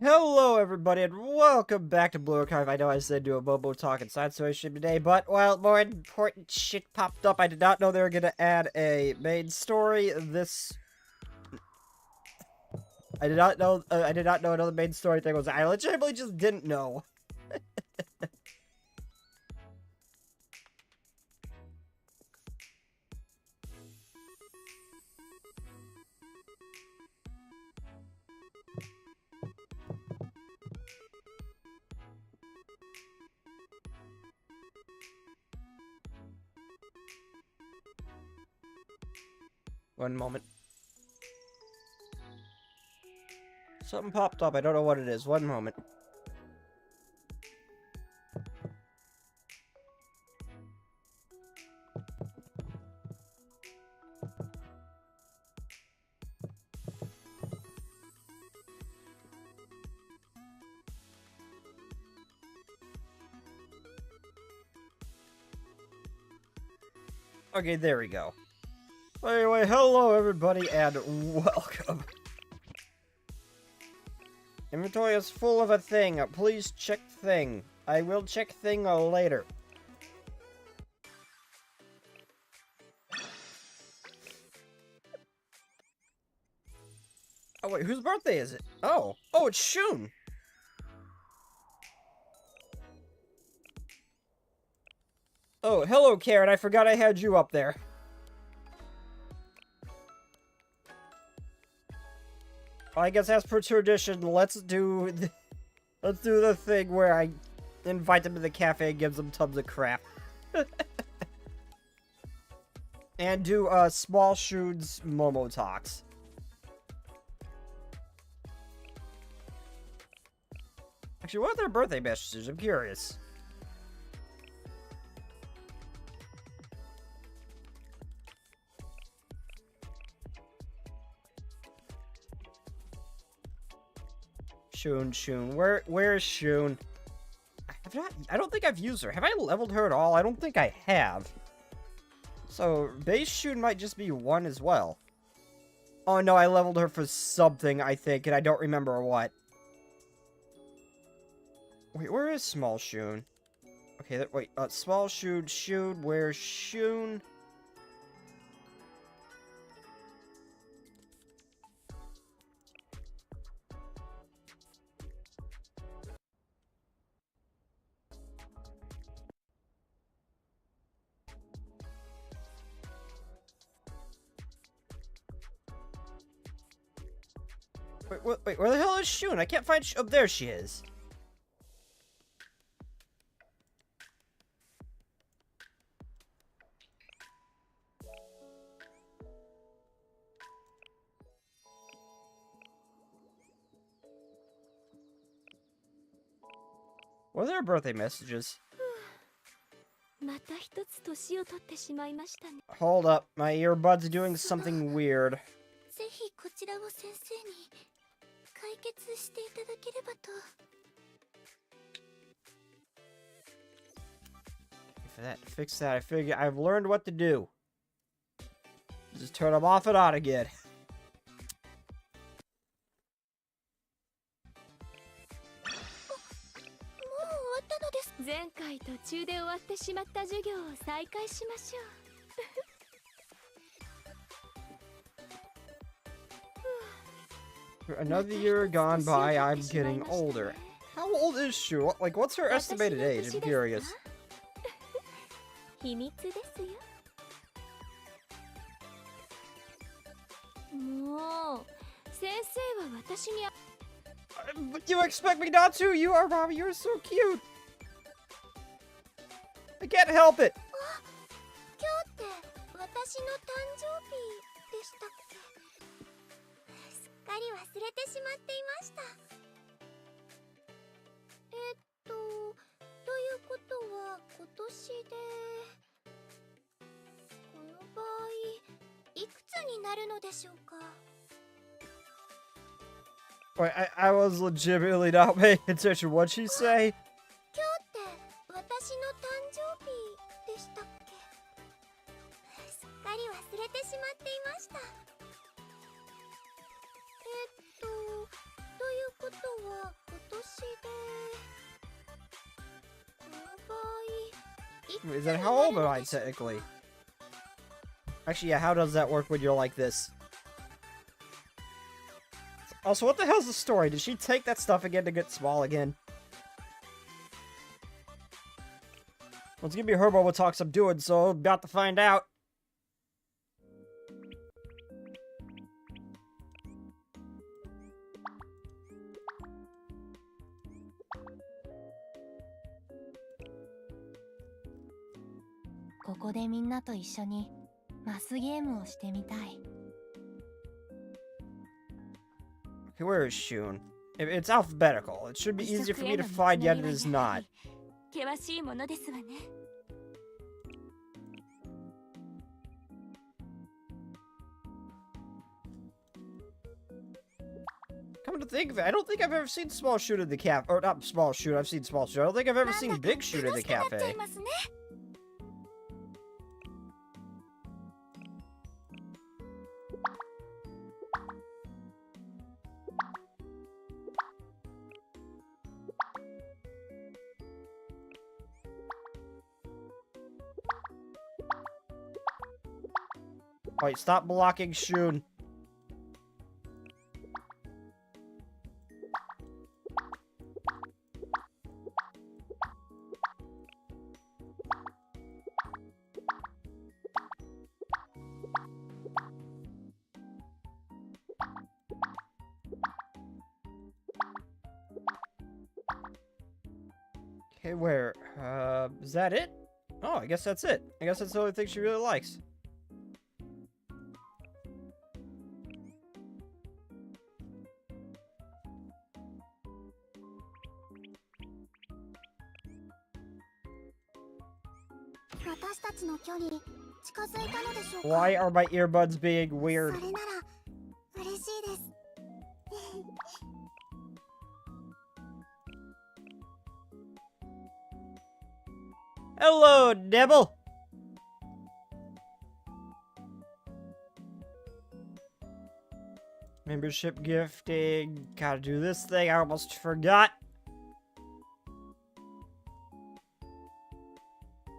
Hello everybody and welcome back to Blue Archive. I know I said do a Bobo Talk and side story stream today, but while more important shit popped up, I did not know they were gonna add a main story. I did not know another main story thing was. I legitimately just didn't know. One moment. Something popped up. I don't know what it is. One moment. Okay, there we go. Anyway, hello everybody and welcome. Inventory is full of a thing. Please check thing. I will check thing later. Oh wait, whose birthday is it? Oh, it's Shun. Oh, hello Karen, I forgot I had you up there. Well, I guess as per tradition, let's do the thing where I invite them to the cafe and gives them tons of crap. And do Small Shun's Momo Talks. Actually, what are their birthday messages? I'm curious. Shun. Where's Shun? I don't think I've used her. Have I leveled her at all? I don't think I have. So, base Shun might just be 1 as well. Oh no, I leveled her for something, I think, and I don't remember what. Wait, where is Small Shun? Okay, wait, Small Shun, where's Shun? Wait, where the hell is Shun? I can't find oh, there she is. What are their birthday messages? Hold up, my earbud's doing something weird. Fix that. I figure I've learned what to do. Just turn them off and on again. Another year gone by, I'm getting older. How old is she? Like, what's her estimated age? I'm curious. But you expect me not to? You are, Mommy. You're so cute. I can't help it. Wait, I was legitimately not paying attention. What'd she say? Is that how old am I technically? Actually, yeah, how does that work when you're like this? Also, what the hell's the story? Did she take that stuff again to get small again? Well, it's gonna be Herbo what talks I'm doing, so about to find out. Okay, where is Shun? It's alphabetical. It should be easier for me to find, yet it is not. Come to think of it, I don't think I've ever seen Small Shun in the cafe. Or not Small Shun, I've seen Small Shun. I don't think I've ever seen Big Shun in the cafe. Wait, stop blocking Shun. Okay, where? Is that it? Oh, I guess that's it. I guess that's the only thing she really likes. Why are my earbuds being weird? Hello, Nibble! Membership gifting. Gotta do this thing. I almost forgot.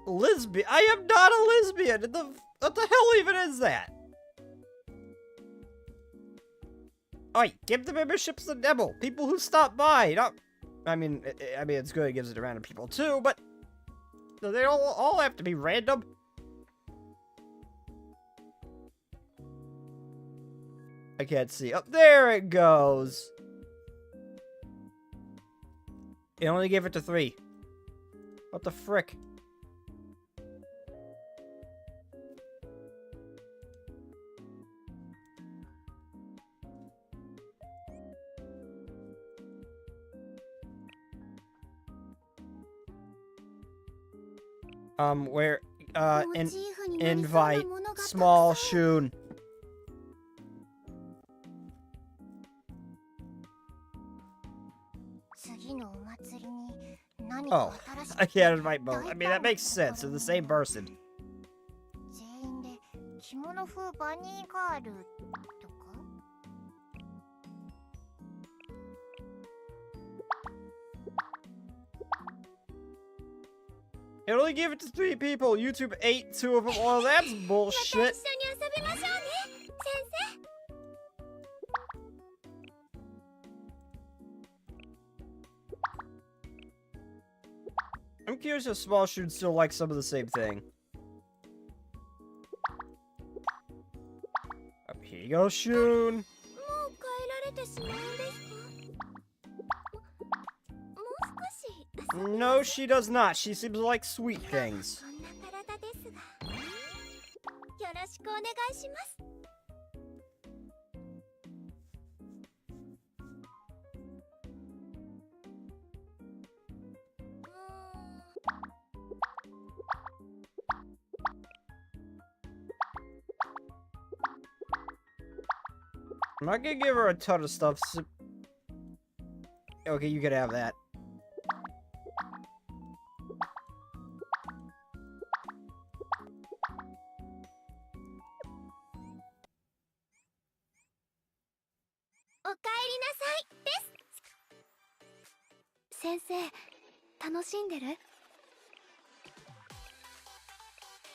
Lesbian. I am not a lesbian. What the hell even is that? Oi, give the memberships to Nibble. People who stop by. Not, I mean, it's good. It gives it to random people too, but they don't all have to be random. I can't see. Oh, there it goes. It only gave it to 3. What the frick? Where, invite Small Shun. Oh, I can't invite both. I mean, that makes sense. They're the same person. It only gave it to 3 people. YouTube ate 2 of them. Well, that's bullshit. I'm curious if Small Shun still likes some of the same thing. Up here you go, Shun. No, she does not. She seems to like sweet things. I'm not gonna give her a ton of stuff. Okay, you can have that. 先生、楽しんでる？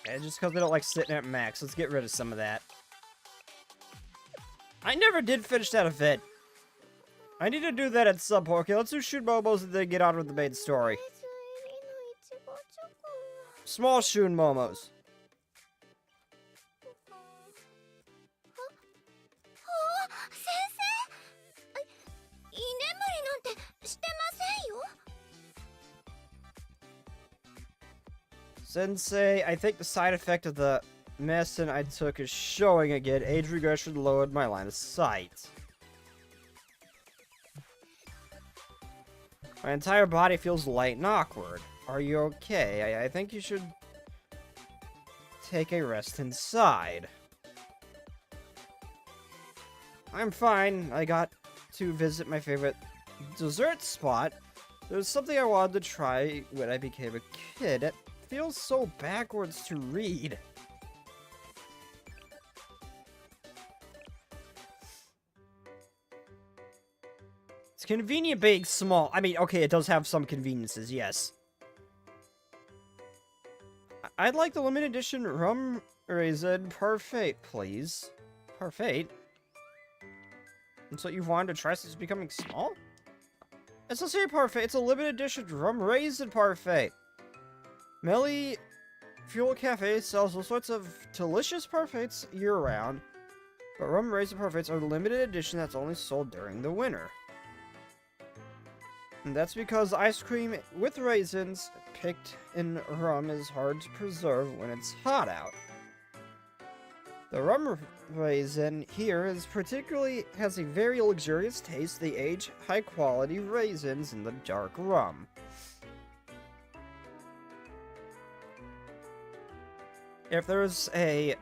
And just because they don't like sitting at max, let's get rid of some of that. I never did finish that event. I need to do that at some point. Okay, let's do Shun Momos and then get on with the main story. Small Shun Momos. 居眠りなんてしてませんよ。 Sensei, I think the side effect of the medicine I took is showing again. Age regression lowered my line of sight. My entire body feels light and awkward. Are you okay? I think you should take a rest inside. I'm fine. I got to visit my favorite dessert spot. There's something I wanted to try when I became a kid. It feels so backwards to read. It's convenient being small. I mean, okay, it does have some conveniences, yes. I'd like the limited edition rum raisin parfait, please. Parfait? And so you've wanted to try since becoming small? It's a serious parfait. It's a limited edition rum raisin parfait. Melly Fuel Cafe sells all sorts of delicious parfaits year-round, but rum raisin parfaits are limited edition that's only sold during the winter. And that's because ice cream with raisins picked in rum is hard to preserve when it's hot out. The rum raisin here has a very luxurious taste. They age high-quality raisins in the dark rum. If there's a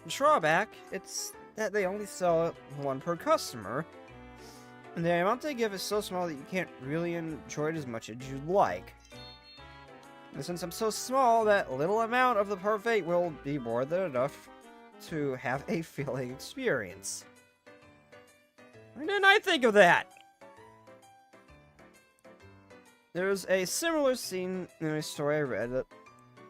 drawback, it's that they only sell one per customer, and the amount they give is so small that you can't really enjoy it as much as you'd like. And since I'm so small, that little amount of the parfait will be more than enough to have a filling experience. Why didn't I think of that? There's a similar scene in a story I read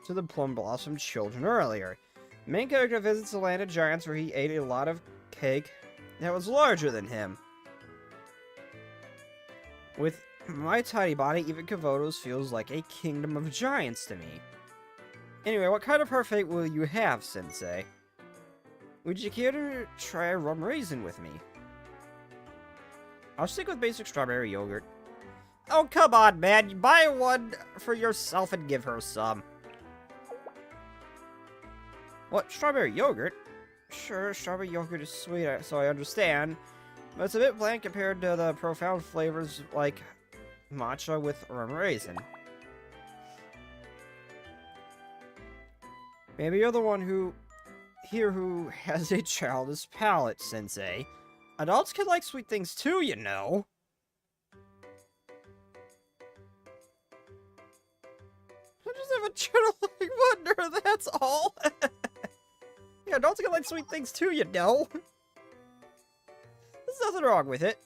to the Plum Blossom children earlier. The main character visits the land of giants where he ate a lot of cake that was larger than him. With my tiny body, even Kavoto's feels like a kingdom of giants to me. Anyway, what kind of parfait will you have, Sensei? Would you care to try a rum raisin with me? I'll stick with basic strawberry yogurt. Oh, come on, man. You buy one for yourself and give her some. What, strawberry yogurt? Sure, strawberry yogurt is sweet, so I understand. But it's a bit bland compared to the profound flavors like matcha with rum raisin. Maybe you're the one who has a childish palate, Sensei. Adults can like sweet things too, you know. I just have a childlike wonder, that's all. Yeah, adults can like sweet things too, you know. There's nothing wrong with it.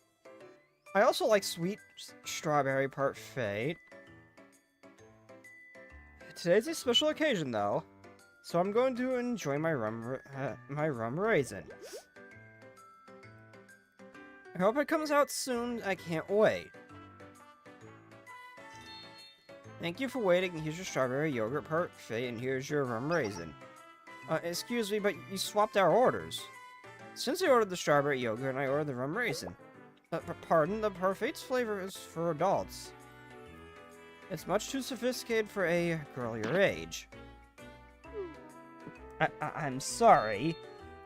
I also like sweet strawberry parfait. Today's a special occasion, though, so I'm going to enjoy my rum raisin. I hope it comes out soon. I can't wait. Thank you for waiting. Here's your strawberry yogurt parfait, and here's your rum raisin. Excuse me, but you swapped our orders. Since I ordered the strawberry yogurt and I ordered the rum raisin. Pardon, the parfait's flavor is for adults. It's much too sophisticated for a girl your age. I'm sorry.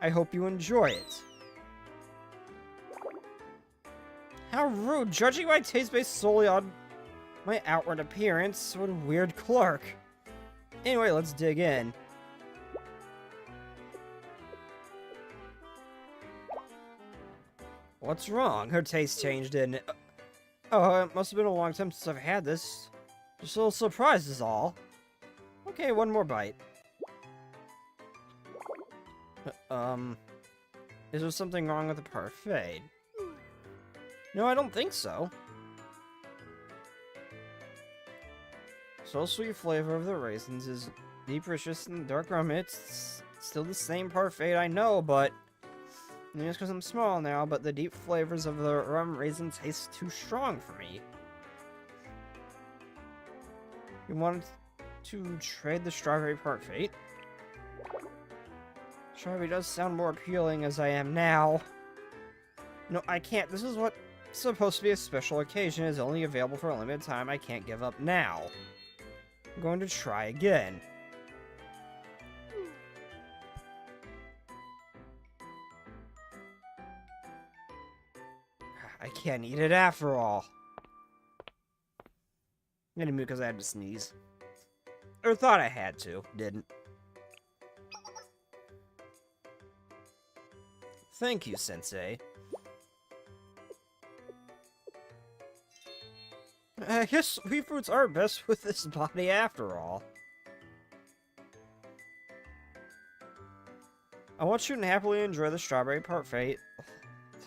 I hope you enjoy it. How rude, judging my taste based solely on my outward appearance. What a weird clerk. Anyway, let's dig in. What's wrong? Her taste changed, didn't it? Oh, it must have been a long time since I've had this. Just a little surprised is all. Okay, one more bite. Is there something wrong with the parfait? No, I don't think so. so sweet flavor of the raisins is deep, richness, and dark rum. It's still the same parfait, I know, but maybe it's because I'm small now, but the deep flavors of the rum raisin taste too strong for me. You wanted to trade the strawberry parfait? Strawberry does sound more appealing as I am now. No, I can't. This is what's supposed to be a special occasion. It's only available for a limited time. I can't give up now. I'm going to try again. I can't eat it after all. I'm gonna mute because I had to sneeze. Or thought I had to. Didn't. Thank you, Sensei. I guess sweet fruits are best with this body after all. I want you to happily enjoy the strawberry parfait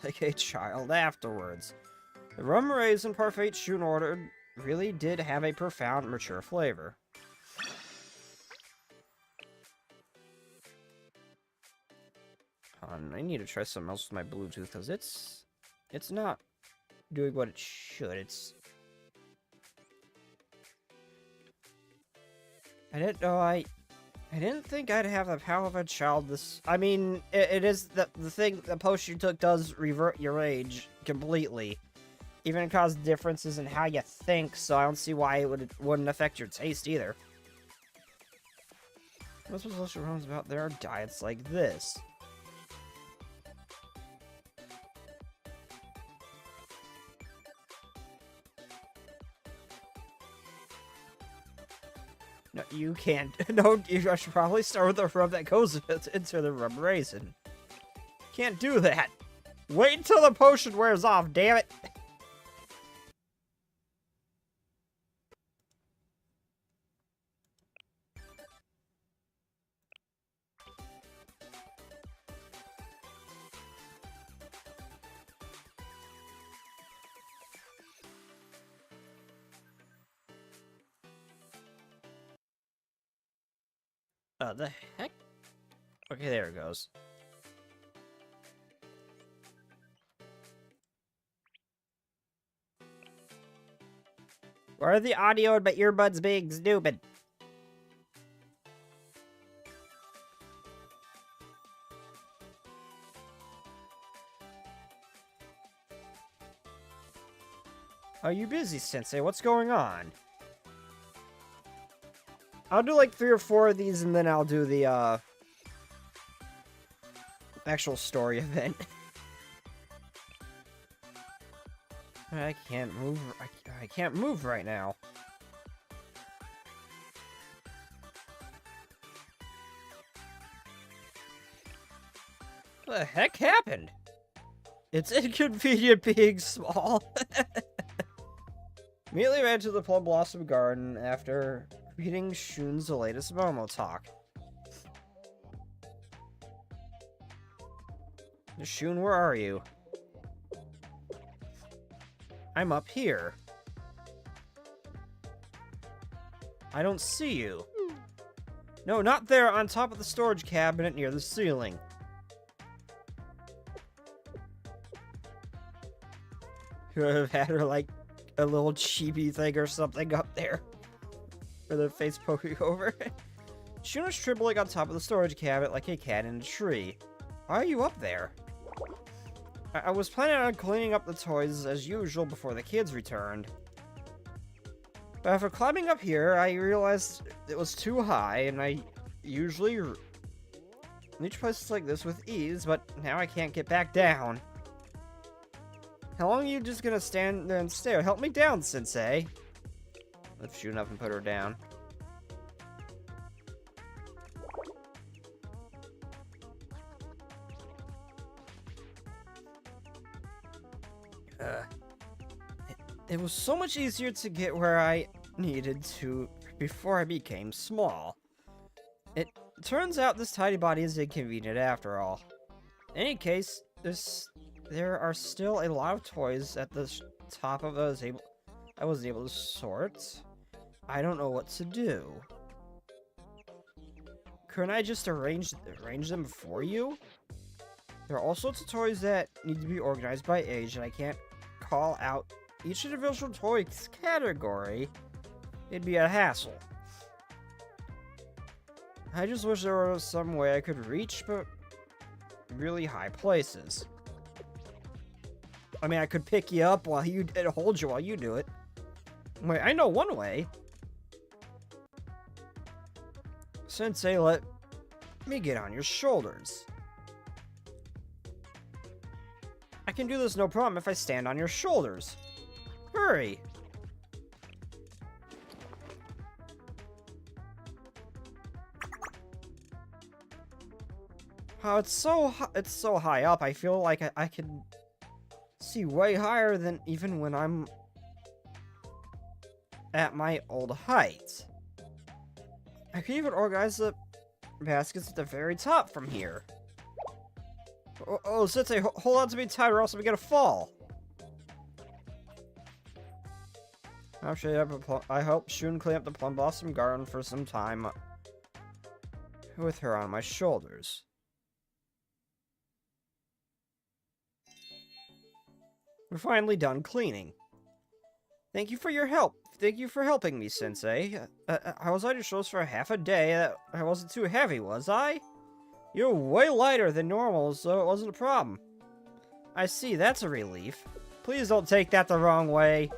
like a child afterwards. The rum raisin parfait Shun ordered really did have a profound, mature flavor. I need to try something else with my Bluetooth, because it's not doing what it should. I didn't know I didn't think I'd have the power of a child this... I mean, it is the thing, the potion you took does revert your age completely. Even it causes differences in how you think, so I don't see why it wouldn't affect your taste either. Most of the runs about there are diets like this. No, you can't. No, I should probably start with the rub that goes into the rum raisin. Can't do that. Wait until the potion wears off, damn it. The heck? Okay, there it goes. Where are the audio and my earbuds being stupid? Are you busy, Sensei? What's going on? I'll do like 3 or 4 of these, and then I'll do the, actual story event. I can't move. I can't move right now. What the heck happened? It's inconvenient being small. Immediately ran to the Plum Blossom Garden after reading Shun's latest Momo talk. Shun, where are you? I'm up here. I don't see you. No, not there, on top of the storage cabinet near the ceiling. Could have had her, like, a little chibi thing or something up there. With her face poking over. Shun was trembling on top of the storage cabinet like a cat in a tree. Why are you up there? I was planning on cleaning up the toys as usual before the kids returned. But after climbing up here, I realized it was too high, and I usually reach places like this with ease, but now I can't get back down. How long are you just gonna stand there and stare? Help me down, Sensei. Lift Shun up and put her down. It was so much easier to get where I needed to before I became small. It turns out this tiny body is inconvenient after all. In any case, there are still a lot of toys at the top of I wasn't able to sort. I don't know what to do. Couldn't I just arrange them for you? There are all sorts of toys that need to be organized by age, and I can't call out each individual toy's category. It'd be a hassle. I just wish there was some way I could reach, but really high places. I mean, I could pick you up while you and hold you while you do it. Wait, I know one way. Sensei, let me get on your shoulders. I can do this no problem if I stand on your shoulders. Hurry. Oh, it's so high up. I feel like I can see way higher than even when I'm at my old height. I can even organize the baskets at the very top from here. Oh, Sensei, hold on to me tight or else I'm gonna fall. I hope Shun clean up the Plum Blossom Garden for some time with her on my shoulders. We're finally done cleaning. Thank you for your help. Thank you for helping me, Sensei. I was on your shoulders for half a day. I wasn't too heavy, was I? You're way lighter than normal, so it wasn't a problem. I see, that's a relief. Please don't take that the wrong way.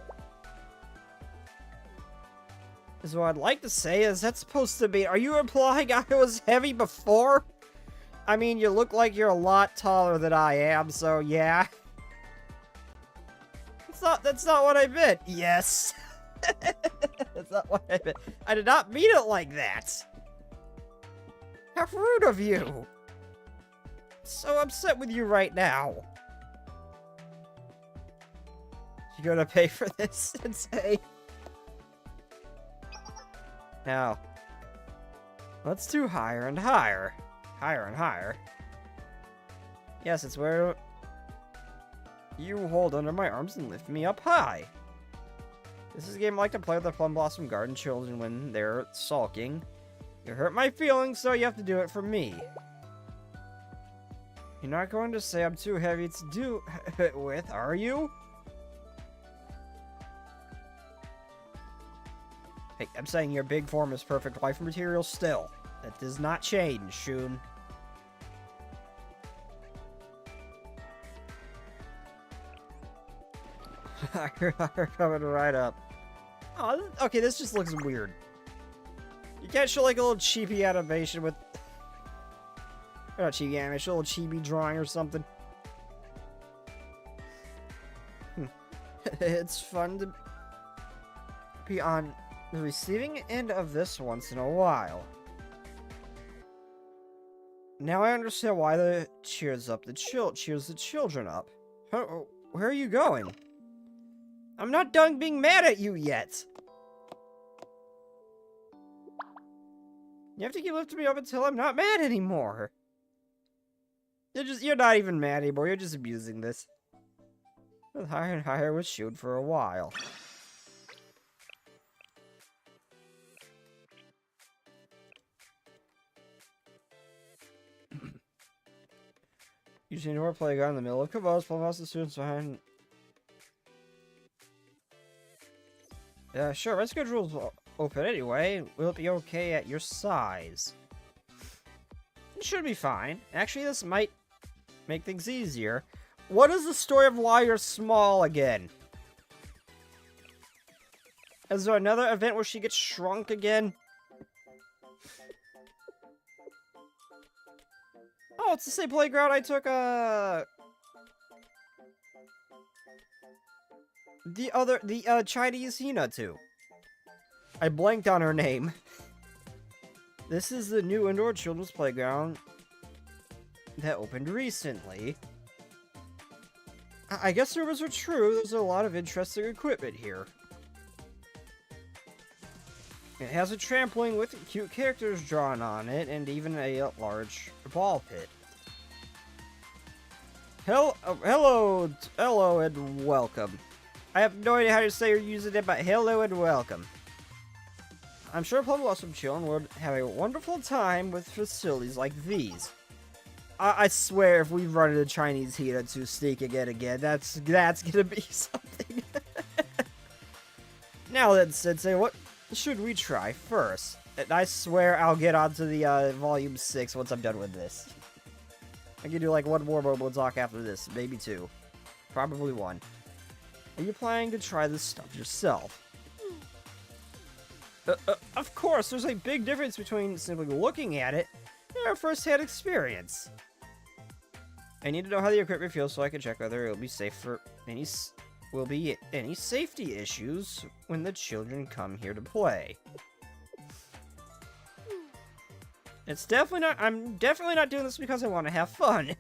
Is what I'd like to say is that's supposed to be... Are you implying I was heavy before? I mean, you look like you're a lot taller than I am, so yeah. That's not what I meant. Yes. That's not what I meant. I did not mean it like that. How rude of you. So upset with you right now. You gonna pay for this, Sensei? Now, let's do higher and higher. Higher and higher. Yes, it's where you hold under my arms and lift me up high. This is a game I like to play with the Plum Blossom Garden children when they're sulking. You hurt my feelings, so you have to do it for me. You're not going to say I'm too heavy to do it with, are you? Hey, I'm saying your big form is perfect wife material still. That does not change, Shun. You're coming right up. Oh, okay, this just looks weird. You can't show like a little chibi animation with... Not chibi animation, a little chibi drawing or something. It's fun to be on the receiving end of this once in a while. Now I understand why the cheers the children up. Where are you going? I'm not done being mad at you yet. You have to keep lifting me up until I'm not mad anymore. You're not even mad anymore. You're just abusing this. Higher and higher with Shun for a while. Using indoor playground in the middle of Cabos, Plum House, the students behind. Yeah, sure, my schedule's open anyway. Will it be okay at your size? It should be fine. Actually, this might make things easier. What is the story of why you're small again? Is there another event where she gets shrunk again? Oh, it's the same playground I took, the Chinese Hina to. I blanked on her name. This is the new indoor children's playground that opened recently. I guess rumors are true. There's a lot of interesting equipment here. It has a trampoline with cute characters drawn on it, and even a large ball pit. Hello, and welcome. I have no idea how to say or use it, but hello and welcome. I'm sure Plum Blossom children would have a wonderful time with facilities like these. I swear, if we run into Chinese Hinatsu sneaking in again, that's gonna be something. Now then, Sensei, what should we try first? And I swear I'll get onto the Volume 6 once I'm done with this. I can do like one more Momo talk after this, maybe two. Probably one. Are you planning to try this stuff yourself? Of course, there's a big difference between simply looking at it and a first-hand experience. I need to know how the equipment feels so I can check whether it'll be safe for any safety issues when the children come here to play. It's definitely not. I'm definitely not doing this because I want to have fun.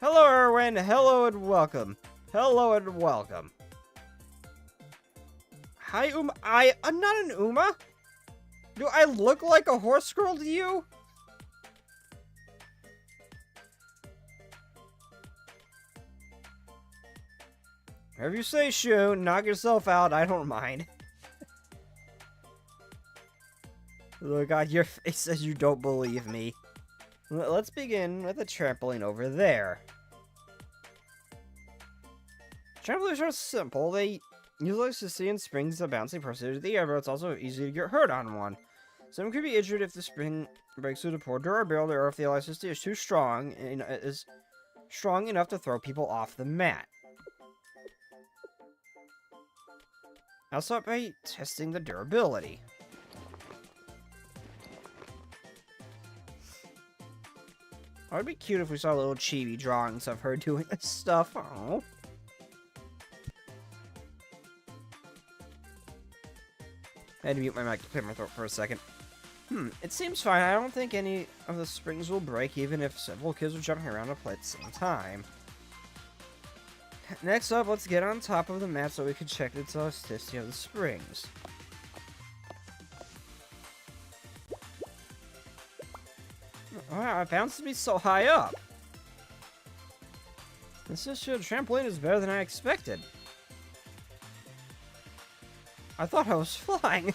Hello, Erwin. Hello and welcome. Hello and welcome. Hi, Uma. I'm not an Uma. Do I look like a horse girl to you? Whatever you say, Shun. Knock yourself out. I don't mind. Look on your face says you don't believe me. Let's begin with a trampoline over there. Trampolines are simple. They use electricity and springs that bounce a person into the air, but it's also easy to get hurt on one. Someone could be injured if the spring breaks through the poor durability, or if the electricity is too strong and is strong enough to throw people off the mat. I'll start by testing the durability. Oh, it'd be cute if we saw little chibi drawings of her doing this stuff. Oh. I had to mute my mic to clear my throat for a second. It seems fine. I don't think any of the springs will break, even if several kids are jumping around to play at the same time. Next up, let's get on top of the mat so we can check the elasticity of the springs. Wow, it bounces me so high up. This trampoline is better than I expected. I thought I was flying.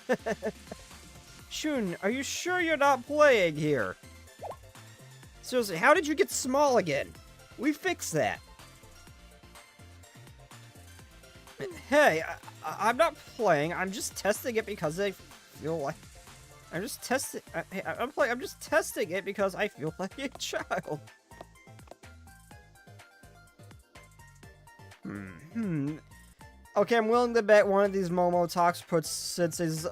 Shun, are you sure you're not playing here? Seriously, how did you get small again? We fixed that. Hey, I'm not playing. I'm just testing it because I feel like... I'm just testing... I'm just testing it because I feel like a child. Okay, I'm willing to bet one of these Momo talks puts Sensei's,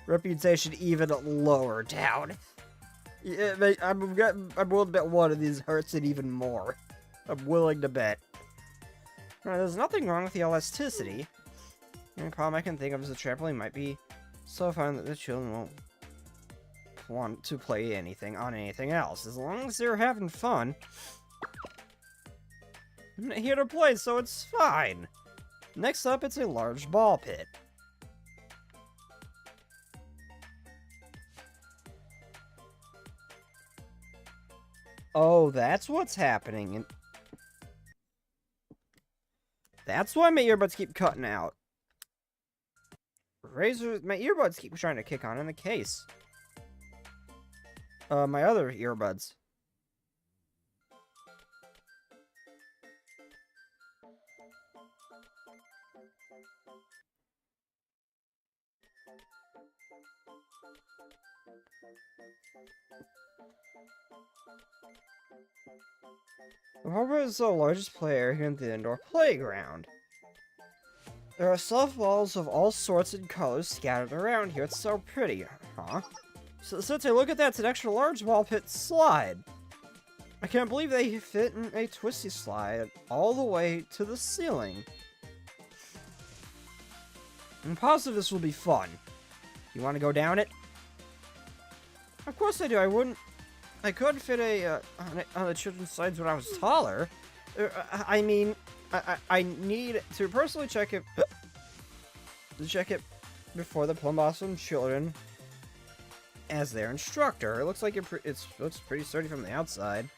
reputation even lower down. Yeah, I'm willing to bet one of these hurts it even more. I'm willing to bet. Now, there's nothing wrong with the elasticity. The only problem I can think of is the trampoline might be so fun that the children won't want to play anything on anything else. As long as they're having fun, I'm not here to play, so it's fine. Next up, it's a large ball pit. Oh, that's what's happening. And that's why my earbuds keep cutting out. My earbuds keep trying to kick on in the case. My other earbuds. Harper is the largest player here in the indoor playground. There are soft balls of all sorts and colors scattered around here. It's so pretty, huh? So since I look at that, it's an extra large ball pit slide. I can't believe they fit in a twisty slide all the way to the ceiling. I'm positive this will be fun. You want to go down it? Of course I do. I could fit on the children's slides when I was taller. I mean, I need to personally check it. Before the Plum Blossom children as their instructor. It looks like it looks pretty sturdy from the outside.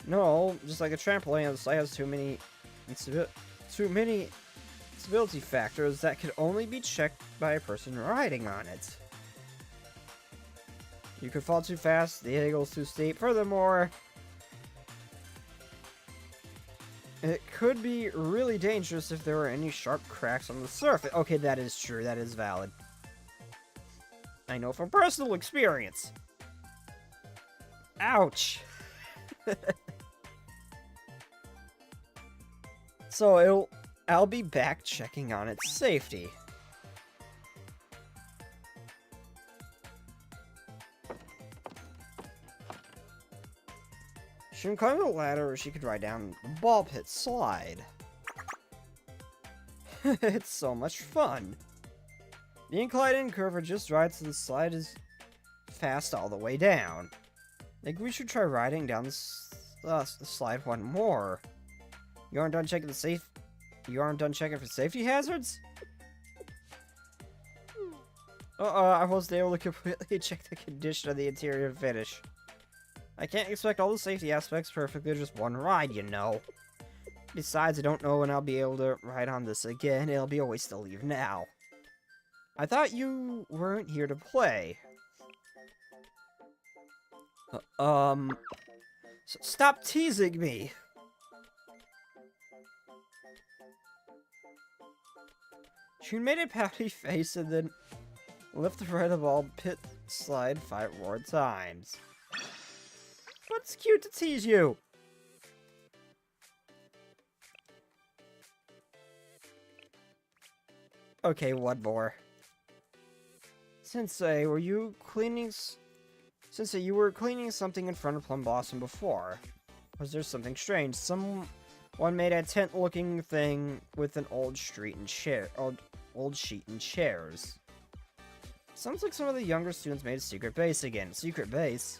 No, just like a trampoline, the site has too many stability factors that could only be checked by a person riding on it. You could fall too fast, the angle's too steep. Furthermore, it could be really dangerous if there were any sharp cracks on the surface. Okay, that is true. That is valid. I know from personal experience. Ouch. So I'll be back checking on its safety. She can climb the ladder or she could ride down the ball pit slide. It's so much fun. The incline and curve are just right, so the slide is fast all the way down. Think we should try riding down the slide one more. You aren't done checking for safety hazards? I wasn't able to completely check the condition of the interior finish. I can't expect all the safety aspects perfectly just one ride, you know. Besides, I don't know when I'll be able to ride on this again. It'll be a waste to leave now. I thought you weren't here to play. Stop teasing me! She made a pouty face and then lift the right of all pit slide 5 more times. What's cute to tease you? Okay, one more. Sensei, were you cleaning... Sensei, you were cleaning something in front of Plum Blossom before. Was there something strange? Someone made a tent-looking thing with an old sheet and chairs. Sounds like some of the younger students made a secret base again. Secret base?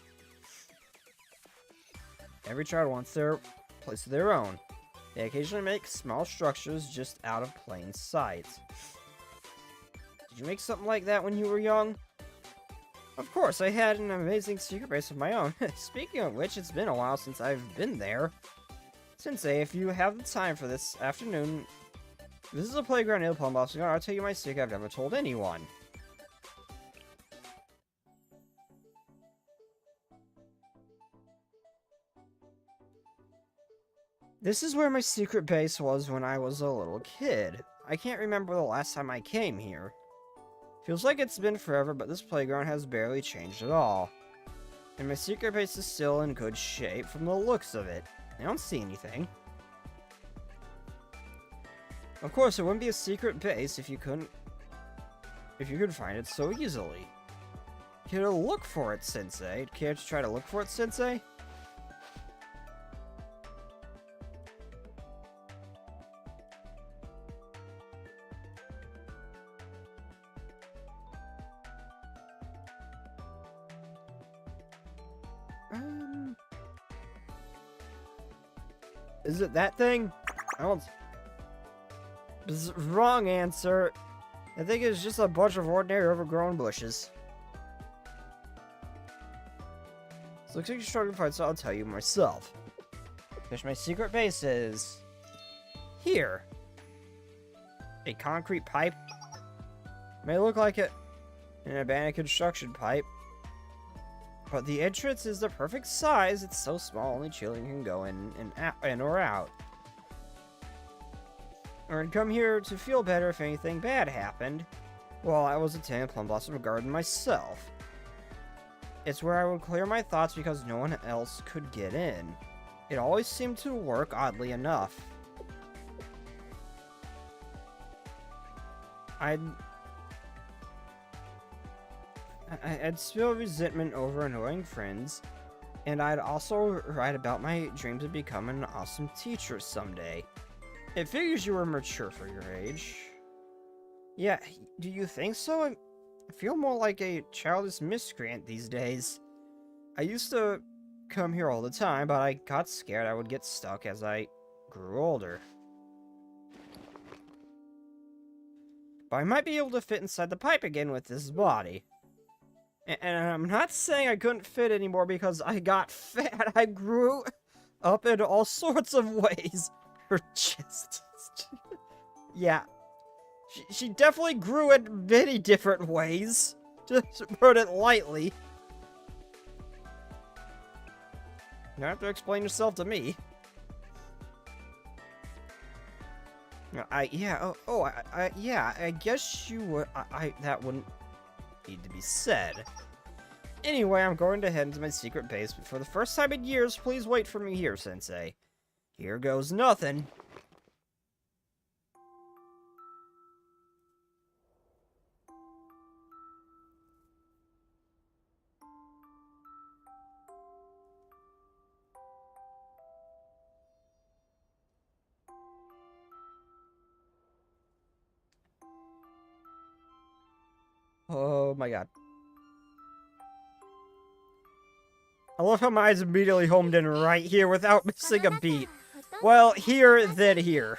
Every child wants their place of their own. They occasionally make small structures just out of plain sight. Did you make something like that when you were young? Of course, I had an amazing secret base of my own. Speaking of which, it's been a while since I've been there. Sensei, if you have the time for this afternoon, this is a playground in Plum Blossom. I'll tell you my secret I've never told anyone. This is where my secret base was when I was a little kid. I can't remember the last time I came here. Feels like it's been forever, but this playground has barely changed at all. And my secret base is still in good shape from the looks of it. I don't see anything. Of course, it wouldn't be a secret base if you could find it so easily. Care to look for it, Sensei? Care to try to look for it, Sensei? Is it that thing? I don't... Wrong answer. I think it's just a bunch of ordinary overgrown bushes. So looks like you're struggling to find, so I'll tell you myself. Because my secret base is... here. A concrete pipe. May look like an abandoned construction pipe. But the entrance is the perfect size. It's so small, only children can go in or out. Or I'd come here to feel better if anything bad happened while I was attending Plum Blossom Garden myself. It's where I would clear my thoughts because no one else could get in. It always seemed to work, oddly enough. I'd spill resentment over annoying friends, and I'd also write about my dreams of becoming an awesome teacher someday. It figures you were mature for your age. Yeah, do you think so? I feel more like a childish miscreant these days. I used to come here all the time, but I got scared I would get stuck as I grew older. But I might be able to fit inside the pipe again with this body. And I'm not saying I couldn't fit anymore because I got fat. I grew up in all sorts of ways. Her chest. Yeah, She definitely grew in many different ways. Just to put it lightly. You don't have to explain yourself to me. Yeah, yeah, I guess you would, that wouldn't need to be said. Anyway, I'm going to head into my secret base, but for the first time in years, please wait for me here, Sensei. Here goes nothing. Oh my god. I love how my eyes immediately homed in right here without missing a beat. Well, here, then here.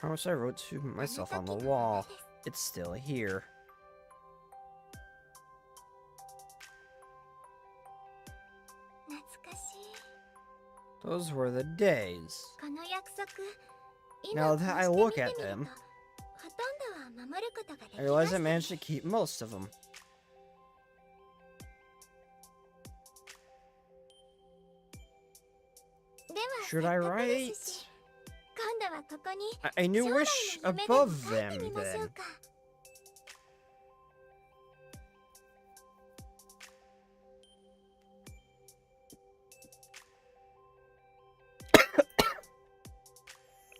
I wish I wrote to myself on the wall. It's still here. Those were the days. Now that I look at them, I realize I managed to keep most of them. Should I write a new wish above them, then?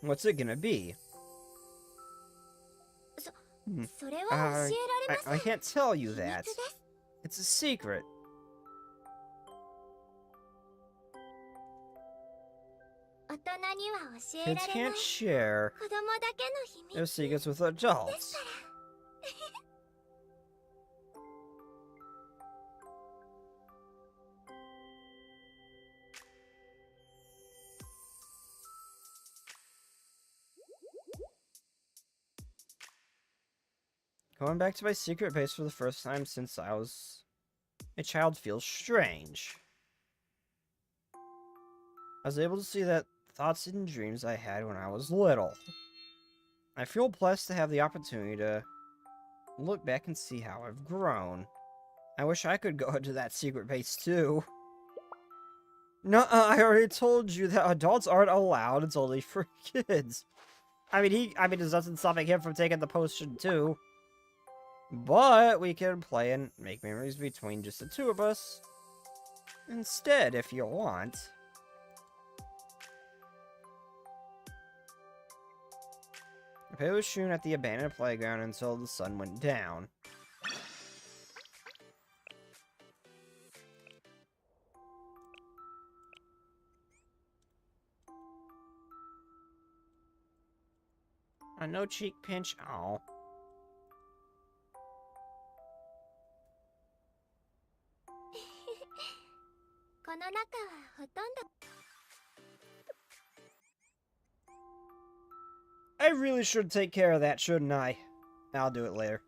What's it gonna be? I can't tell you that. It's a secret. Kids can't share their secrets with adults. Going back to my secret base for the first time since I was a child feels strange. I was able to see that thoughts and dreams I had when I was little. I feel blessed to have the opportunity to look back and see how I've grown. I wish I could go into that secret base too. No, I already told you that adults aren't allowed. It's only for kids. I mean, there's nothing stopping him from taking the potion too. But we can play and make memories between just the two of us instead, if you want. I was shooting at the abandoned playground until the sun went down. A no cheek pinch. Aw. I really should take care of that, shouldn't I? I'll do it later.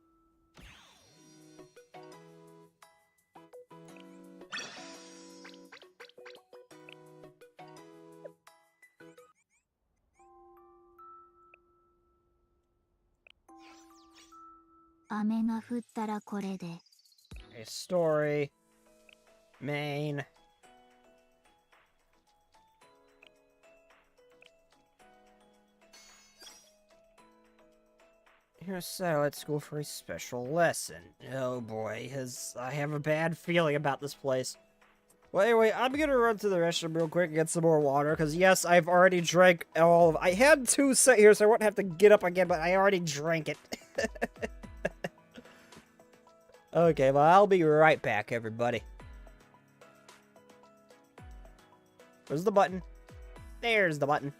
A story. Main. Here's Satellite School for a special lesson. Oh boy, I have a bad feeling about this place. Well, anyway, I'm gonna run to the restroom real quick and get some more water, because yes, I've already drank all of... I had 2 set here, so I wouldn't have to get up again, but I already drank it. Okay, well, I'll be right back, everybody. Where's the button? There's the button.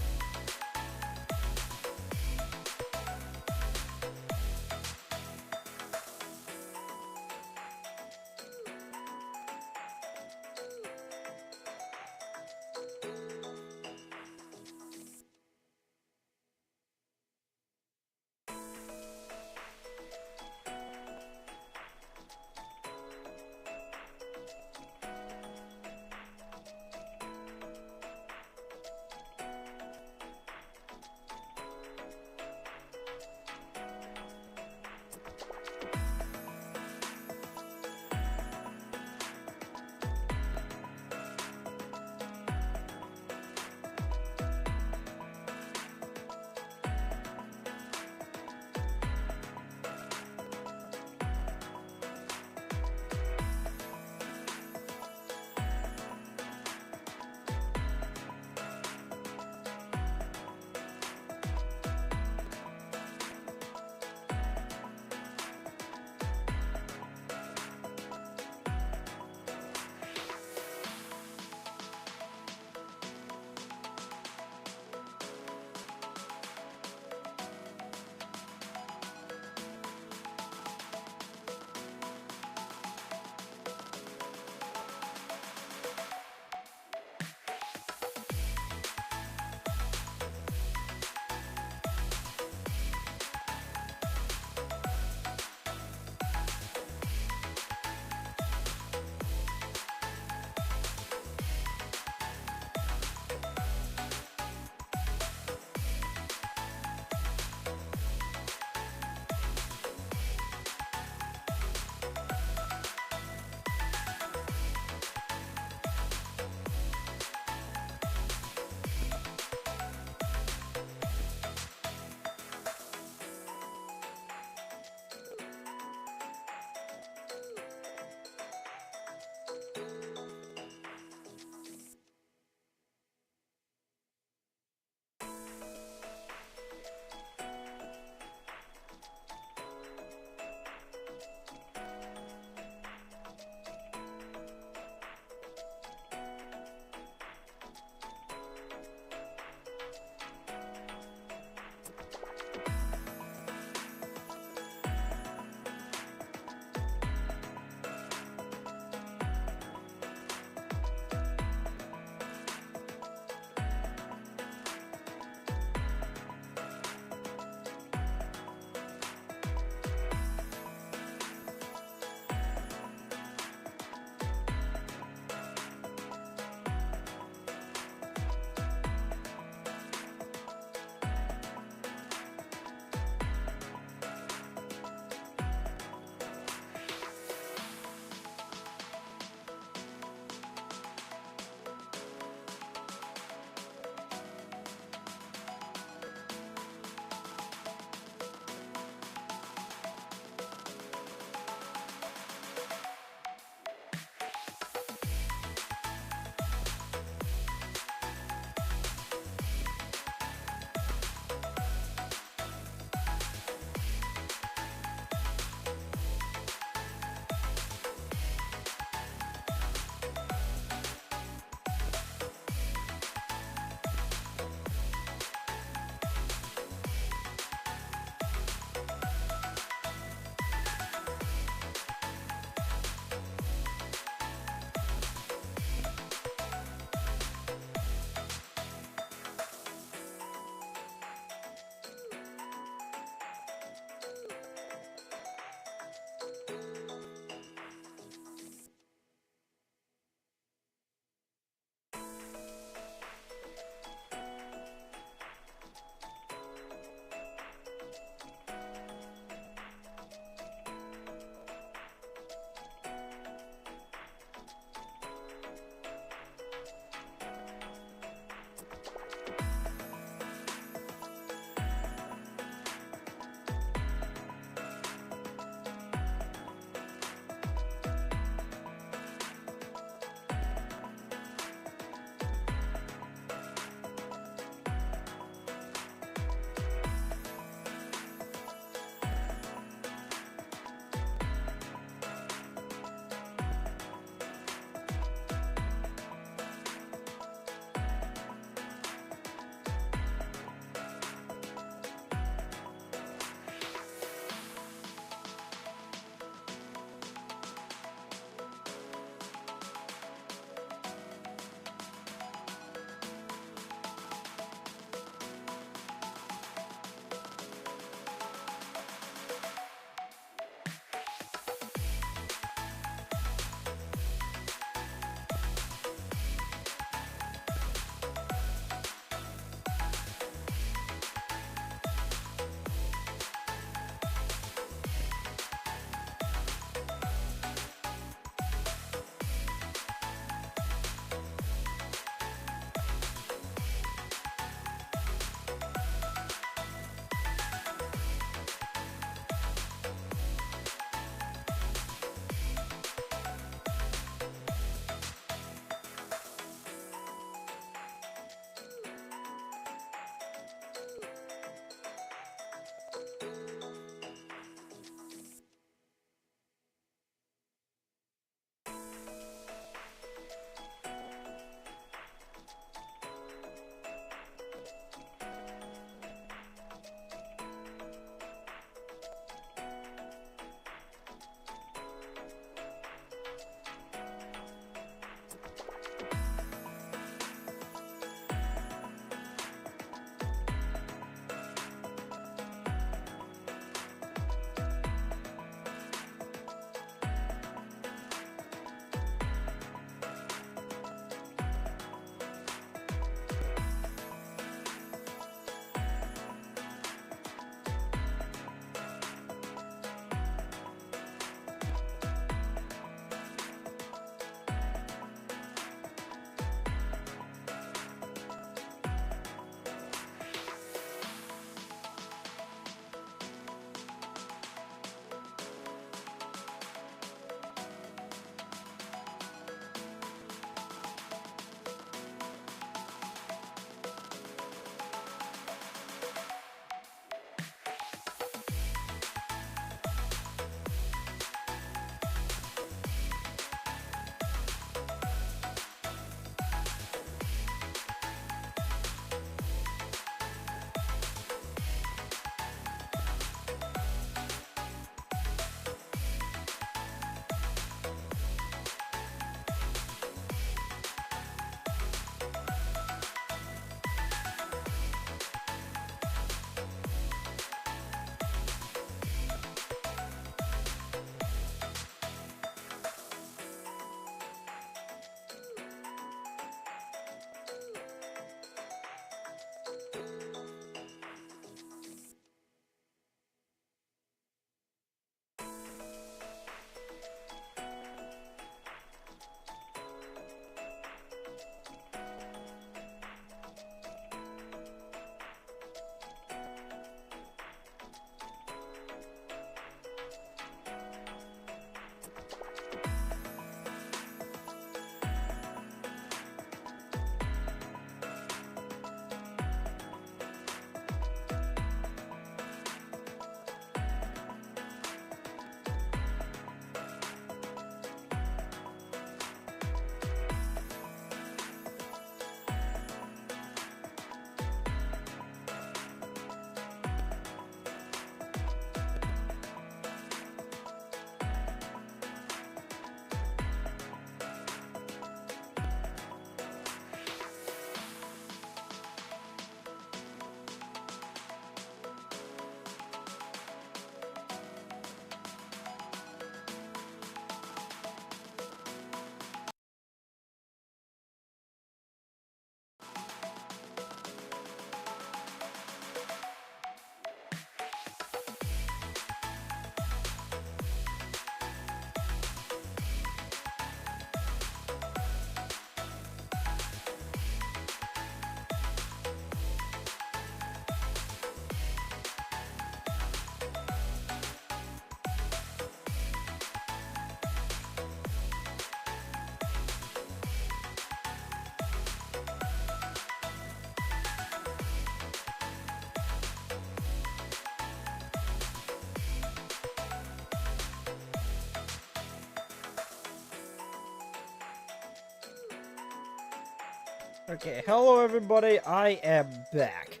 Okay, hello everybody, I am back.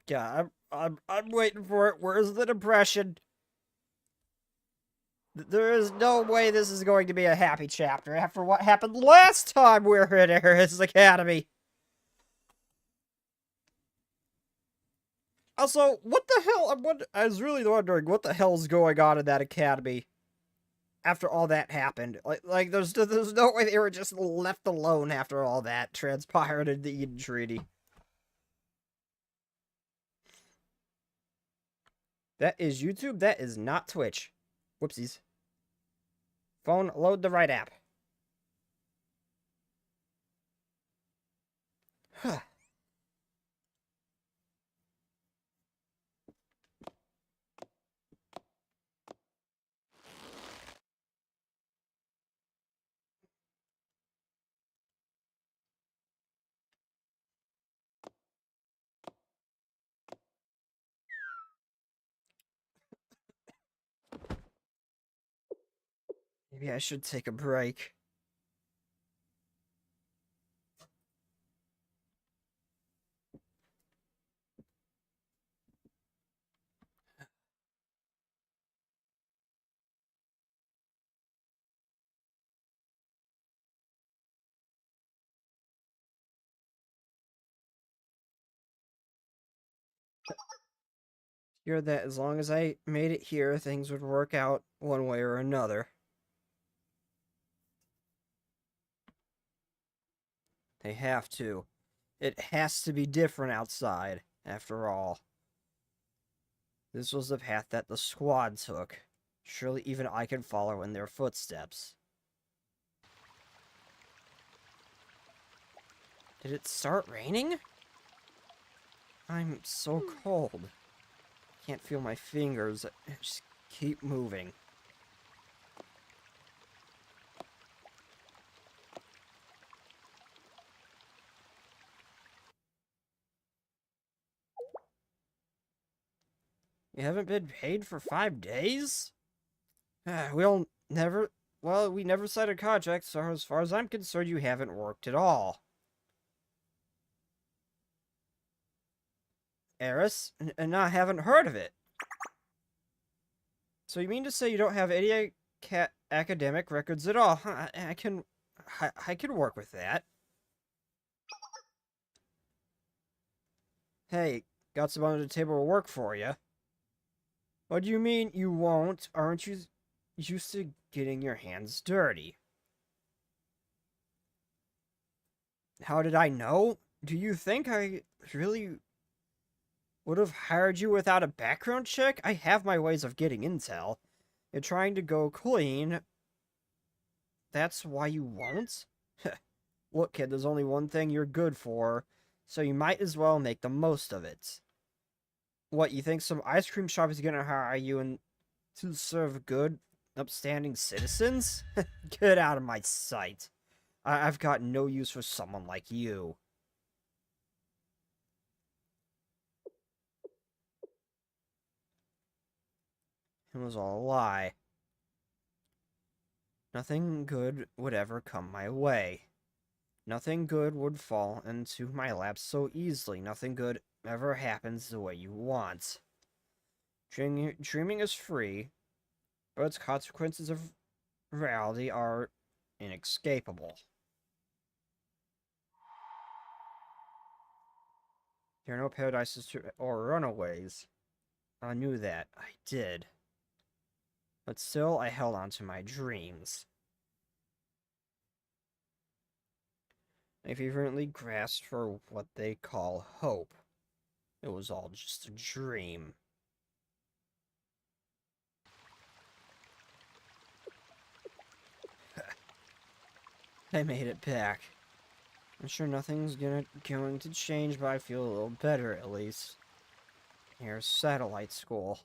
Yeah, I'm waiting for it. Where's the depression? There is no way this is going to be a happy chapter after what happened last time we were in Ares Academy. Also, what the hell? I was really wondering what the hell's going on in that academy after all that happened. Like there's no way they were just left alone after all that transpired in the Eden Treaty. That is YouTube. That is not Twitch. Whoopsies. Phone, load the right app. Huh. Maybe I should take a break. Hear that as long as I made it here, things would work out one way or another. They have to. It has to be different outside, after all. This was the path that the squad took. Surely even I can follow in their footsteps. Did it start raining? I'm so cold. Can't feel my fingers. Just keep moving. You haven't been paid for 5 days? We'll never... Well, we never signed a contract, so as far as I'm concerned, you haven't worked at all. Eris? And I haven't heard of it. So you mean to say you don't have any academic records at all? Huh? I can work with that. Hey, got some under the table work for you. What do you mean you won't? Aren't you used to getting your hands dirty? How did I know? Do you think I really would have hired you without a background check? I have my ways of getting intel. You're trying to go clean. That's why you won't? Look, kid, there's only one thing you're good for, so you might as well make the most of it. What, you think some ice cream shop is gonna hire you and to serve good, upstanding citizens? Get out of my sight. I've got no use for someone like you. It was all a lie. Nothing good would ever come my way. Nothing good would fall into my lap so easily. Nothing good ever happens the way you want. Dreaming is free, but its consequences of reality are inescapable. There are no paradises or runaways. I knew that. I did. But still, I held on to my dreams. I fervently grasped for what they call hope. It was all just a dream. I made it back. I'm sure nothing's going to change, but I feel a little better at least. Here's satellite school.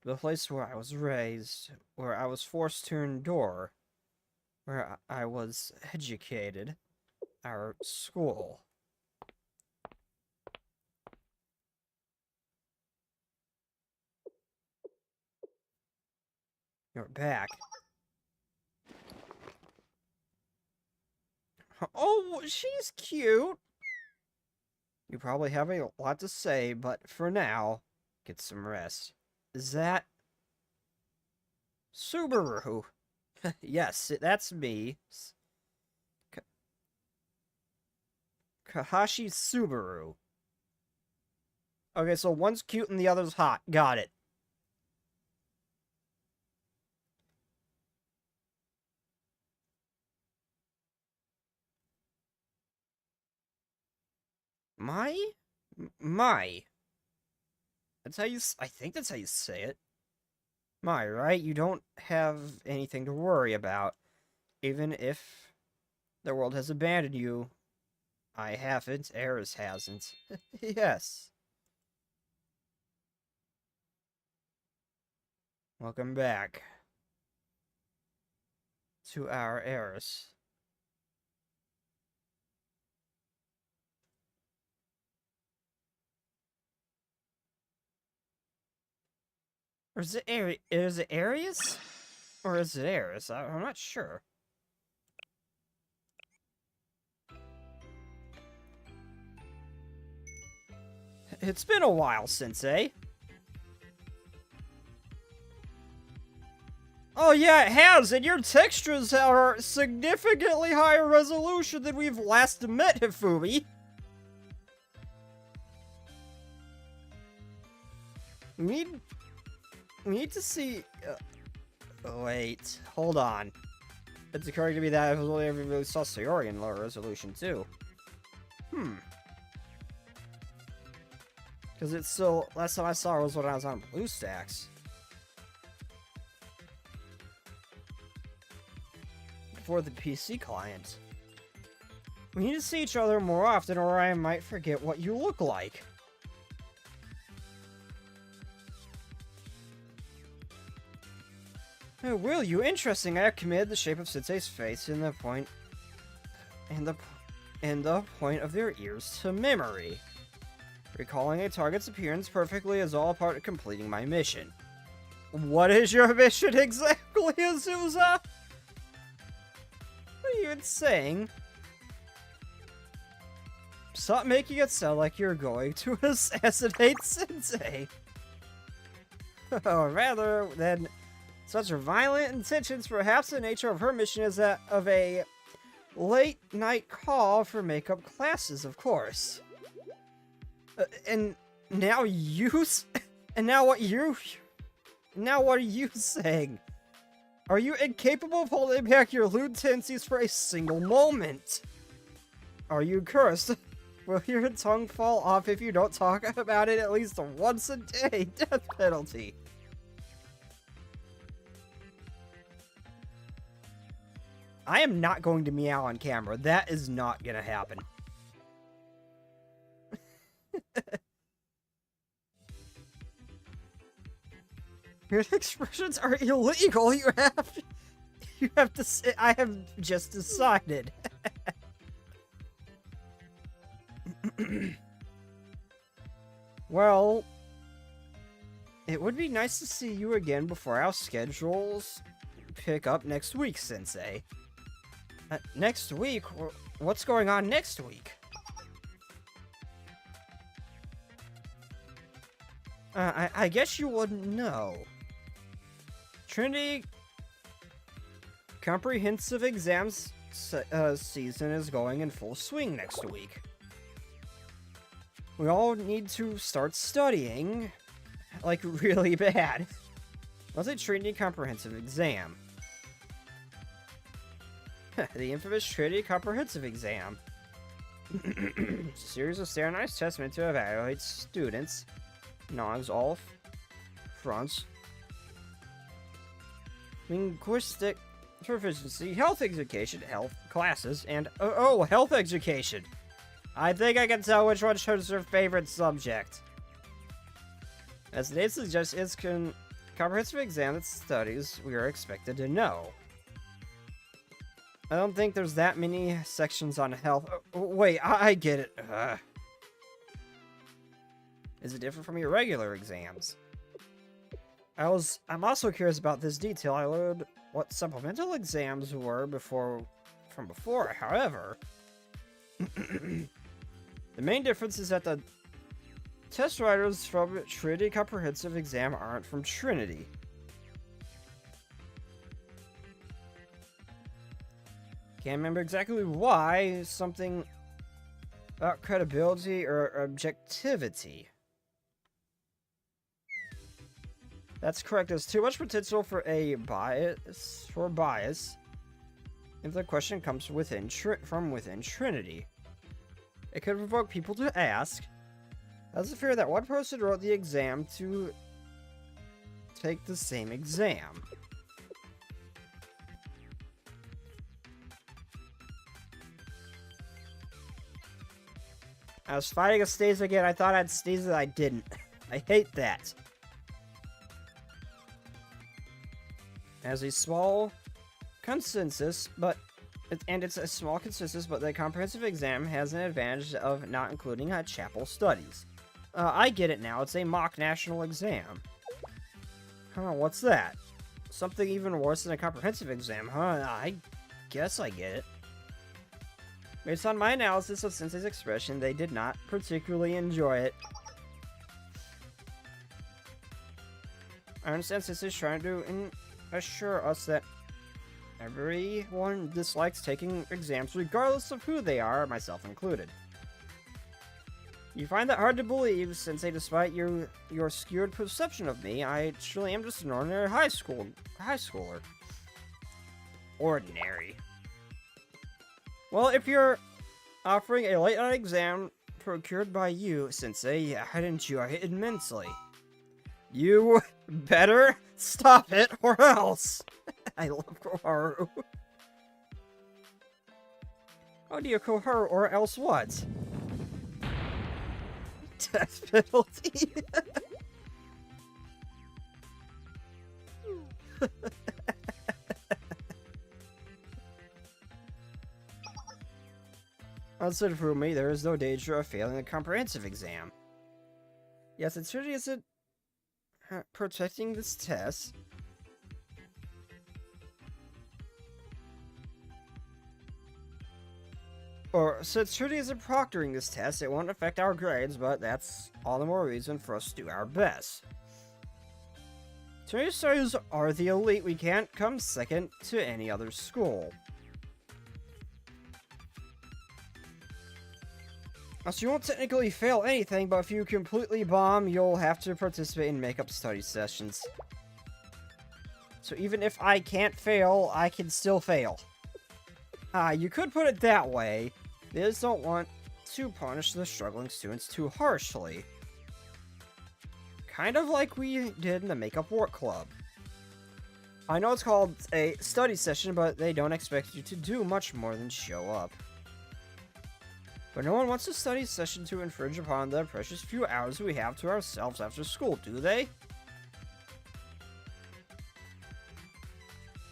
The place where I was raised, where I was forced to endure, where I was educated. Our school. You're back. Oh, she's cute. You probably have a lot to say, but for now, get some rest. Is that Subaru? Yes, that's me. Ka- Kahashi Subaru. Okay, so one's cute and the other's hot. Got it. My? My. That's how you. I think that's how you say it. My, right? You don't have anything to worry about. Even if the world has abandoned you, I haven't, Eris hasn't. Yes. Welcome back to our Eris. Or is it Arius? Or is it Eris? I'm not sure. It's been a while, Sensei. Oh yeah, it has, and your textures are significantly higher resolution than we've last met, Hifumi. We need to see... wait, hold on. It's occurring to me that I only ever really saw Sayori in lower resolution, too. Because it's still... Last time I saw her was when I was on BlueStacks. Before the PC client. We need to see each other more often or I might forget what you look like. Oh, will you? Interesting. I have committed the shape of Sensei's face and the point of their ears to memory. Recalling a target's appearance perfectly is all part of completing my mission. What is your mission exactly, Azusa? What are you even saying? Stop making it sound like you're going to assassinate Sensei. Or rather than such violent intentions, perhaps the nature of her mission is that of a late-night call for makeup classes, of course. And now now what are you saying? Are you incapable of holding back your lewd tendencies for a single moment? Are you cursed? Will your tongue fall off if you don't talk about it at least once a day? Death penalty. I am not going to meow on camera. That is not gonna happen. Your expressions are illegal. You have to say, I have just decided. Well, it would be nice to see you again before our schedules pick up next week, Sensei. Next week? What's going on next week? I guess you wouldn't know. Trinity Comprehensive Exams season is going in full swing next week. We all need to start studying, like, really bad. What's a Trinity Comprehensive Exam? The infamous Trinity Comprehensive Exam. It's a series of standardized tests meant to evaluate students' knowledge all fronts. Linguistic proficiency, health education, health classes, and health education. I think I can tell which one shows her favorite subject. As the name suggests, it's comprehensive exam that studies we are expected to know. I don't think there's that many sections on health. Wait, I get it. Is it different from your regular exams? I'm also curious about this detail. I learned what supplemental exams were from before, however. The main difference is that the test writers from Trinity Comprehensive Exam aren't from Trinity. Can't remember exactly why. Something about credibility or objectivity. That's correct. There's too much potential for bias if the question comes from within Trinity. It could provoke people to ask, does it fear that one person wrote the exam to take the same exam? I was fighting a sneeze again. I thought I'd sneeze and I didn't. I hate that. As a small consensus, it's a small consensus, but the comprehensive exam has an advantage of not including chapel studies. I get it now. It's a mock national exam. Huh, what's that? Something even worse than a comprehensive exam, huh? I guess I get it. Based on my analysis of Sensei's expression, they did not particularly enjoy it. I understand Sensei's trying to assure us that everyone dislikes taking exams regardless of who they are, myself included. You find that hard to believe, Sensei, despite your skewed perception of me. I truly am just an ordinary high schooler. Ordinary. Well, if you're offering a late-night exam procured by you, Sensei, I'd enjoy it immensely. You better stop it, or else. I love Koharu. Oh dear, Koharu, or else what? Death penalty. Outside for me, there is no danger of failing the comprehensive exam. Yes, it certainly isn't protecting this test. Or, since Trudy isn't proctoring this test, it won't affect our grades, but that's all the more reason for us to do our best. Trinity studies are the elite. We can't come second to any other school. So you won't technically fail anything, but if you completely bomb, you'll have to participate in makeup study sessions. So even if I can't fail, I can still fail. You could put it that way. They just don't want to punish the struggling students too harshly. Kind of like we did in the Makeup Work Club. I know it's called a study session, but they don't expect you to do much more than show up. But no one wants a study session to infringe upon the precious few hours we have to ourselves after school, do they?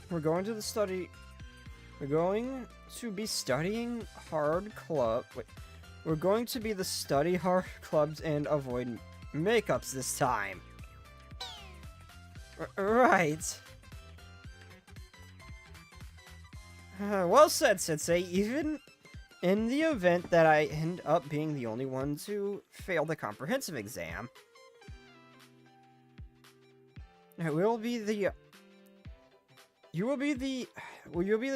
We're going to be studying hard club. Wait, we're going to be the study hard clubs and avoid makeups this time. Right. Well said, Sensei. Even in the event that I end up being the only one to fail the comprehensive exam, you'll be the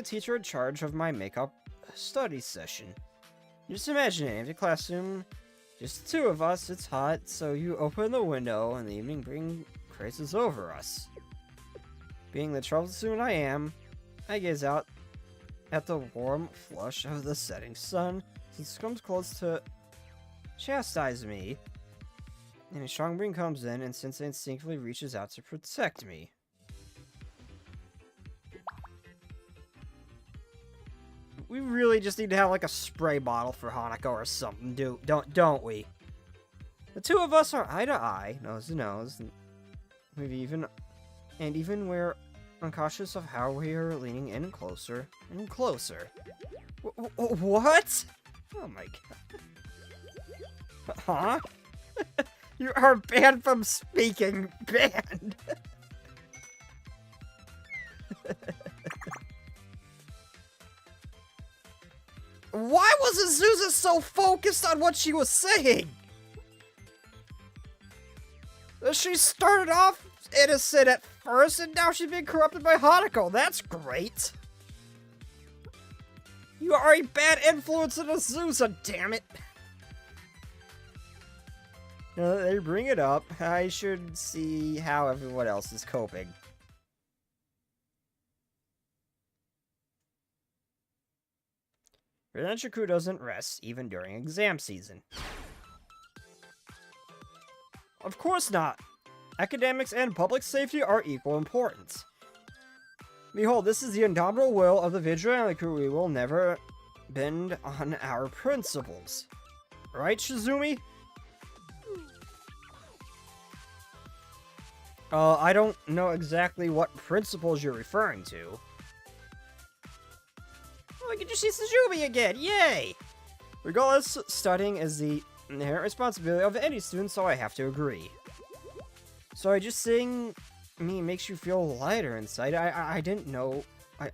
teacher in charge of my makeup study session. Just imagine an empty classroom, just the two of us, it's hot, so you open the window and the evening bring crazes over us. Being the troublesome I am, I gaze out at the warm flush of the setting sun, since it comes close to chastise me, and a strong breeze comes in, and Sensei instinctively reaches out to protect me. We really just need to have like a spray bottle for Hanako or something, don't we? The two of us are eye to eye, nose to nose, and even we're uncautious of how we are leaning in closer and closer. What? Oh my god. Huh? You are banned from speaking. Banned. Why was Azusa so focused on what she was saying? She started off innocent at first, and now she's being corrupted by Hanako. That's great. You are a bad influence on Azusa, damn it. Now that they bring it up, I should see how everyone else is coping. Residential crew doesn't rest, even during exam season. Of course not! Academics and public safety are equal importance. Behold, this is the indomitable will of the Vigilante crew. We will never bend on our principles. Right, Shizumi? I don't know exactly what principles you're referring to. Oh, I get to see Shizumi again! Yay! Regardless, studying is the inherent responsibility of any student, so I have to agree. Sorry, just seeing me makes you feel lighter inside. I didn't know.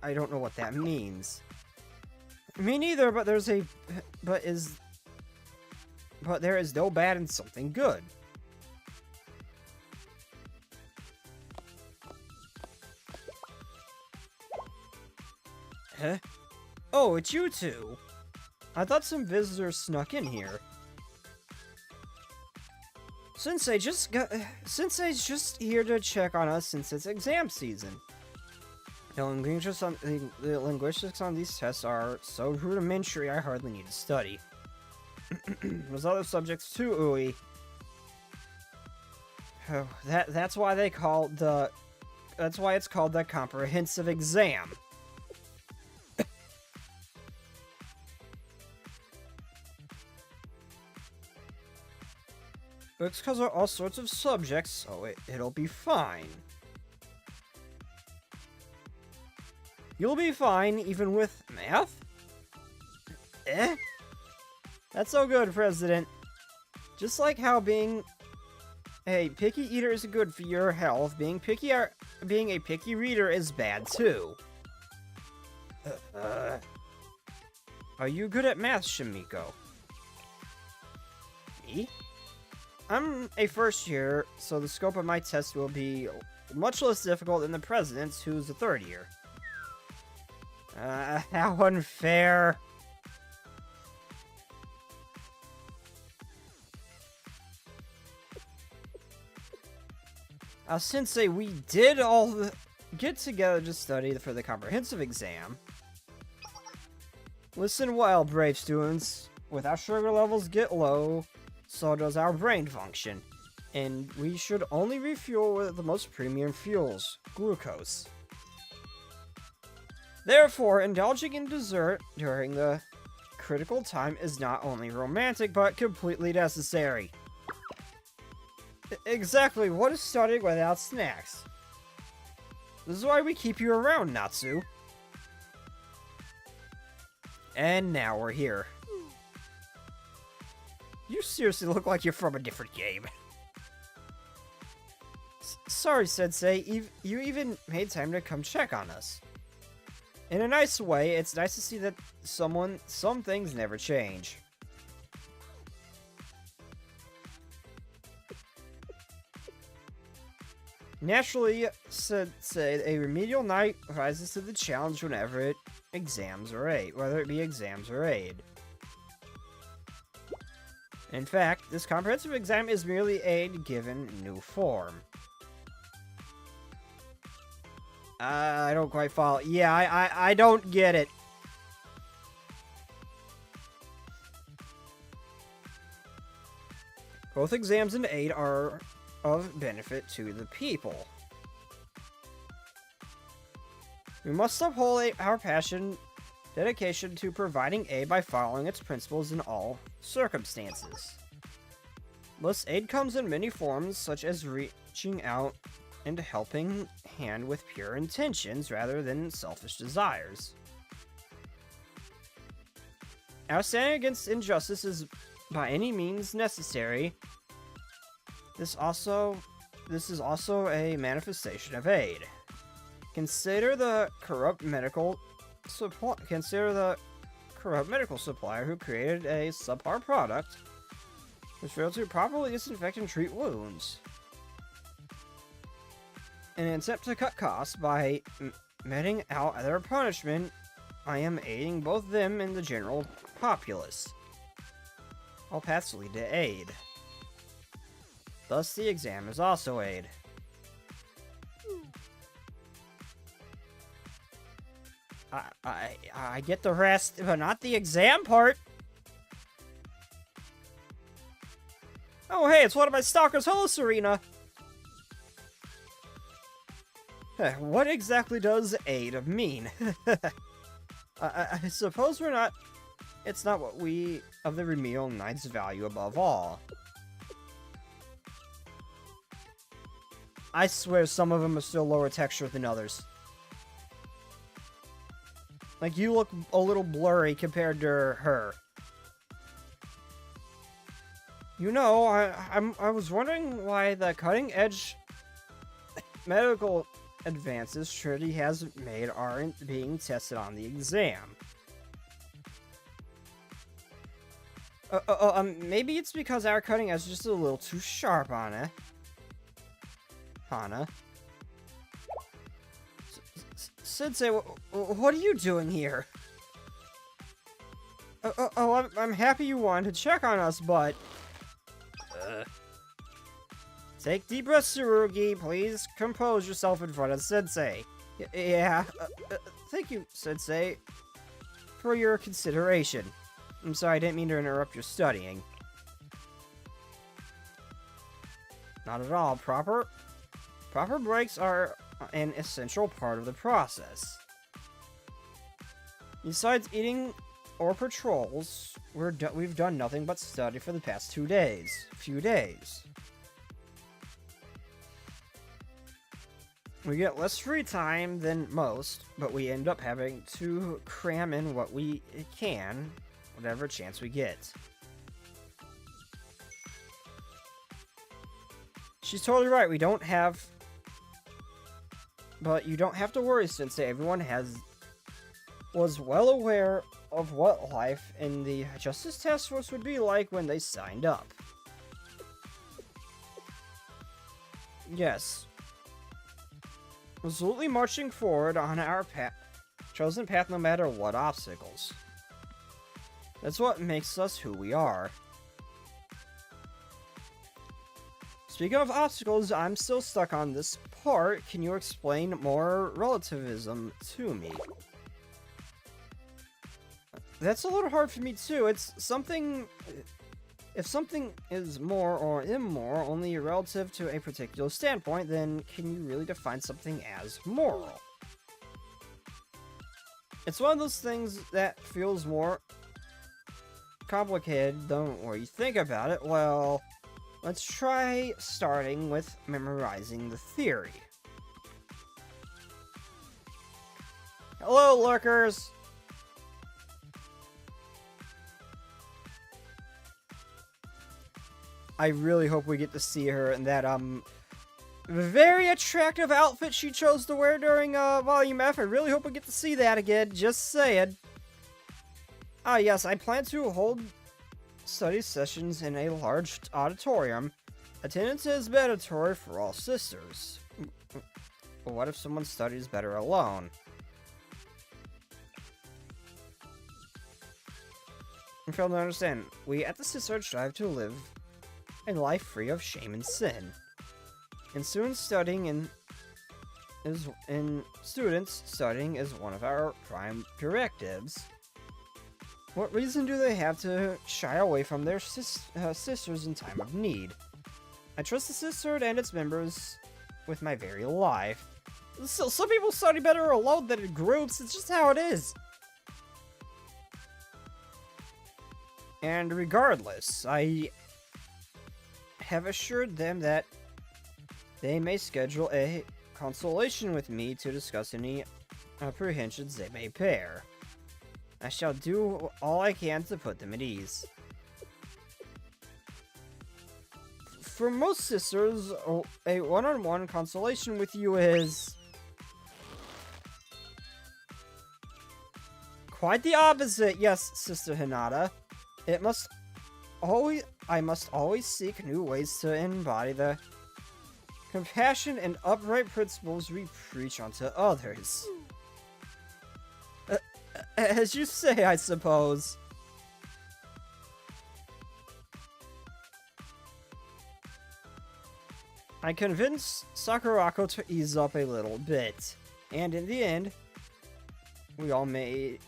I don't know what that means. Me neither, but there is no bad in something good. Huh? Oh, it's you two. I thought some visitors snuck in here. Sensei's just here to check on us since it's exam season. The linguistics on these tests are so rudimentary I hardly need to study. There's other subjects too, ooey. Oh, that's why it's called the comprehensive exam. Books cover all sorts of subjects, so it'll be fine. You'll be fine, even with math? Eh? That's so good, President. Just like how being a picky eater is good for your health, being a picky reader is bad too. Are you good at math, Shimiko? Me? I'm a first year, so the scope of my test will be much less difficult than the President's, who's a third year. How unfair. Sensei, we did all get together to study for the comprehensive exam. Listen well, brave students. With our sugar levels get low, so does our brain function. And we should only refuel with the most premium fuels, glucose. Therefore, indulging in dessert during the critical time is not only romantic, but completely necessary. Exactly, what is studying without snacks? This is why we keep you around, Natsu. And now we're here. You seriously look like you're from a different game. Sorry, Sensei, you even made time to come check on us. In a nice way, it's nice to see that some things never change. Naturally, Sensei, a remedial knight rises to the challenge whenever exams are aid, whether it be exams or aid. In fact, this comprehensive exam is merely aid given new form. I don't quite follow. Yeah, I don't get it. Both exams and aid are of benefit to the people. We must uphold our dedication to providing aid by following its principles in all circumstances. Thus, aid comes in many forms, such as reaching out and helping hand with pure intentions rather than selfish desires. Our standing against injustice is by any means necessary. This is also a manifestation of aid. Consider the corrupt medical supply corrupt medical supplier who created a subpar product which failed to properly disinfect and treat wounds. In an attempt to cut costs by meting out their punishment, I am aiding both them and the general populace. All paths lead to aid. Thus, the exam is also aid. I get the rest, but not the exam part. Oh, hey, it's one of my stalkers. Hello, Serena. What exactly does aid mean? I suppose it's not what we of the remedial knights value above all. I swear some of them are still lower texture than others. Like, you look a little blurry compared to her. You know, I was wondering why the cutting-edge medical advances Trinity has made aren't being tested on the exam. Maybe it's because our cutting edge is just a little too sharp on it. Hana. Sensei, what are you doing here? I'm happy you wanted to check on us, but... Take deep breaths, Tsurugi. Please compose yourself in front of Sensei. Yeah, thank you, Sensei, for your consideration. I'm sorry, I didn't mean to interrupt your studying. Not at all. Proper breaks are an essential part of the process. Besides eating or patrols, we've done nothing but study for the past few days. We get less free time than most, but we end up having to cram in what we can, whatever chance we get. She's totally right, we don't have... But you don't have to worry, Sensei. Everyone was well aware of what life in the Justice Task Force would be like when they signed up. Yes. Resolutely marching forward on our chosen path no matter what obstacles. That's what makes us who we are. Speaking of obstacles, I'm still stuck on this part. Can you explain more relativism to me? That's a little hard for me too. It's something... If something is more or immoral only relative to a particular standpoint, then can you really define something as moral? It's one of those things that feels more complicated the more you think about it. Well, let's try starting with memorizing the theory. Hello, lurkers! I really hope we get to see her in that, very attractive outfit she chose to wear during, Volume F. I really hope we get to see that again, just saying. Ah, yes, I plan to hold study sessions in a large auditorium. Attendance is mandatory for all sisters. But what if someone studies better alone? I fail to understand. We at the sisterhood strive to live a life free of shame and sin. And students studying is one of our prime directives. What reason do they have to shy away from their sisters in time of need? I trust the sisterhood and its members with my very life. So, some people study better alone than in groups. It's just how it is. And regardless, I have assured them that they may schedule a consultation with me to discuss any apprehensions they may bear. I shall do all I can to put them at ease. For most sisters, a one-on-one consultation with you is Quite the opposite, yes, Sister Hinata. I must always seek new ways to embody the compassion and upright principles we preach onto others. As you say, I suppose. I convinced Sakurako to ease up a little bit, and in the end,